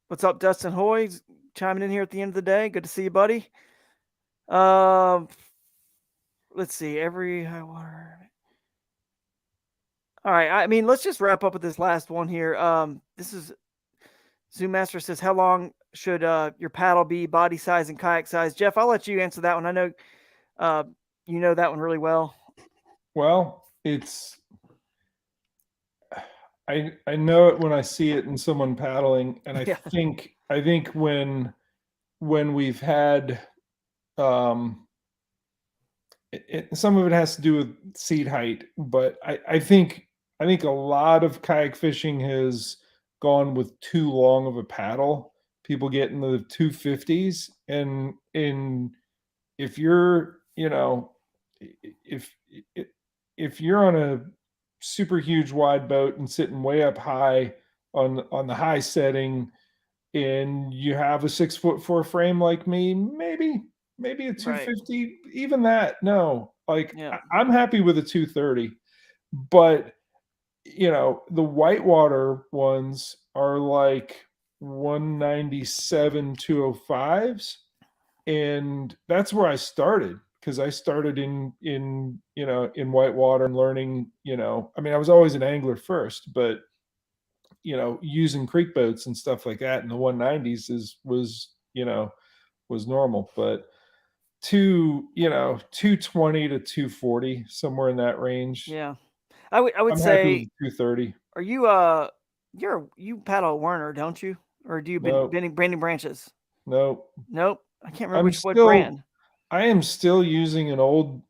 S1: What's up, Dustin Hoy? Chiming in here at the end of the day. Good to see you, buddy. Let's see. Every high water. All right. I mean, let's just wrap up with this last one here. This is Zoom Master says, how long should your paddle be, body size and kayak size? Jeff, I'll let you answer that one. I know you know that one really well.
S2: Well, I know it when I see it in someone paddling, and I think when we've had some of it has to do with seat height, but I think a lot of kayak fishing has gone with too long of a paddle. People get in the 250s, and if you're if you're on a super huge wide boat and sitting way up high on the high setting, and you have a 6'4" frame like me, maybe a 250, even that. No, Like
S1: Yeah.
S2: I'm happy with a 230, but you know, the whitewater ones are like 197 205s, and that's where I started, because I started in you know, in whitewater and learning, you know, I mean, I was always an angler first, but you know, using creek boats and stuff like that in the 190s was, you know, was normal. But you know, 220 to 240, somewhere in that range.
S1: Yeah. I would
S2: I'm happy with
S1: say,
S2: 230.
S1: are you you paddle a Werner, don't you? Or do you
S2: No,
S1: bending branches?
S2: no.
S1: Nope. I can't remember
S2: I'm
S1: what
S2: still
S1: brand.
S2: I am still using an old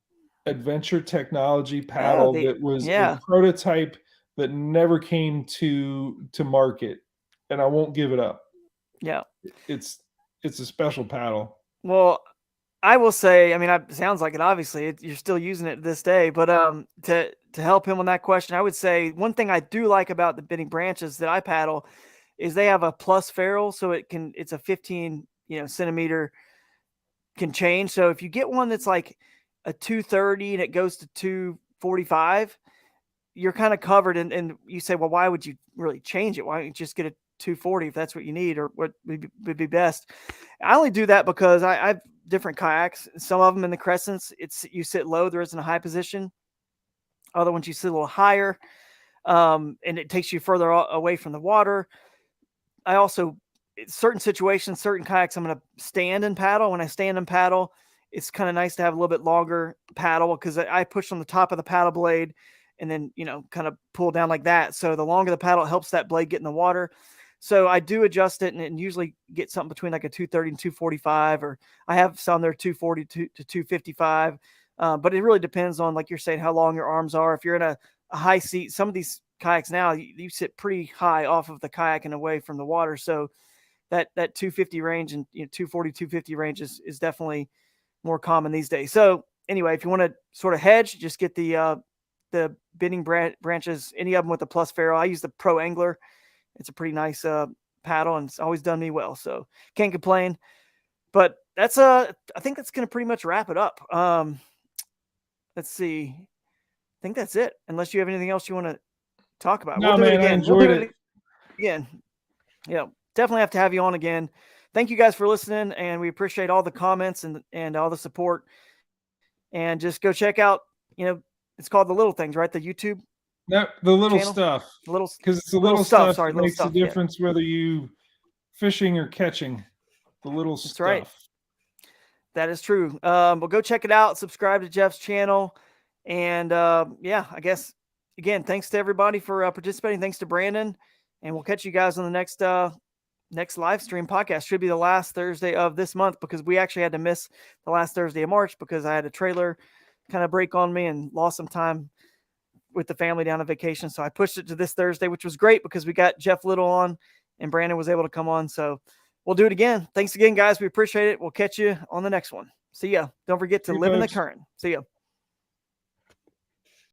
S2: adventure technology
S1: Oh,
S2: paddle that was a
S1: yeah.
S2: prototype that never came to market, and I won't give it up.
S1: Yeah.
S2: It's it's a special paddle.
S1: Well, I will say, I mean, it sounds like it. Obviously, you're still using it to this day. But to help him on that question, I would say one thing I do like about the bending branches that I paddle is they have a plus ferrule, so it's a 15 centimeter can change. So if you get one that's like a 230 and it goes to 245, you're kind of covered. And you say, well, why would you really change it? Why don't you just get a 240 if that's what you need, or what would be best? I only do that because I have different kayaks. Some of them in the crescents, you sit low, there isn't a high position. Other ones you sit a little higher, and it takes you further away from the water. I also, certain situations, certain kayaks, I'm going to stand and paddle. When I stand and paddle, it's kind of nice to have a little bit longer paddle, because I push on the top of the paddle blade and then, kind of pull down like that. So the longer the paddle, it helps that blade get in the water. So I do adjust it and usually get something between like a 230 and 245, or I have some that are 240 to 255. But it really depends on, like you're saying, how long your arms are. If you're in a high seat, some of these kayaks now, you sit pretty high off of the kayak and away from the water. So that 250 range and 240, 250 range is definitely more common these days. So anyway, if you want to sort of hedge, just get the bending branches, any of them with the plus ferrule. I use the Pro Angler. It's a pretty nice paddle, and it's always done me well. So can't complain. But that's I think that's going to pretty much wrap it up. Let's see. I think that's it. Unless you have anything else you want to talk about.
S2: No,
S1: We'll do
S2: man,
S1: it again.
S2: I enjoyed it.
S1: Again. Yeah, definitely have to have you on again. Thank you guys for listening, and we appreciate all the comments and all the support. And just go check out, it's called The Little Things, right? The YouTube
S2: No, the little
S1: channel?
S2: stuff.
S1: Little
S2: Because it's the little
S1: stuff,
S2: stuff
S1: sorry,
S2: that
S1: little
S2: makes
S1: stuff,
S2: the
S1: yeah.
S2: difference whether you fishing or catching. The little
S1: That's
S2: stuff.
S1: right. That is true. But go check it out. Subscribe to Jeff's channel. And yeah, I guess, again, thanks to everybody for participating. Thanks to Brandon. And we'll catch you guys on the next live stream podcast. Should be the last Thursday of this month, because we actually had to miss the last Thursday of March because I had a trailer kind of break on me and lost some time with the family down on vacation. So I pushed it to this Thursday, which was great because we got Jeff Little on and Brandon was able to come on. So we'll do it again. Thanks again, guys. We appreciate it. We'll catch you on the next one. See ya. Don't forget to live in the
S2: folks.
S1: current. See ya.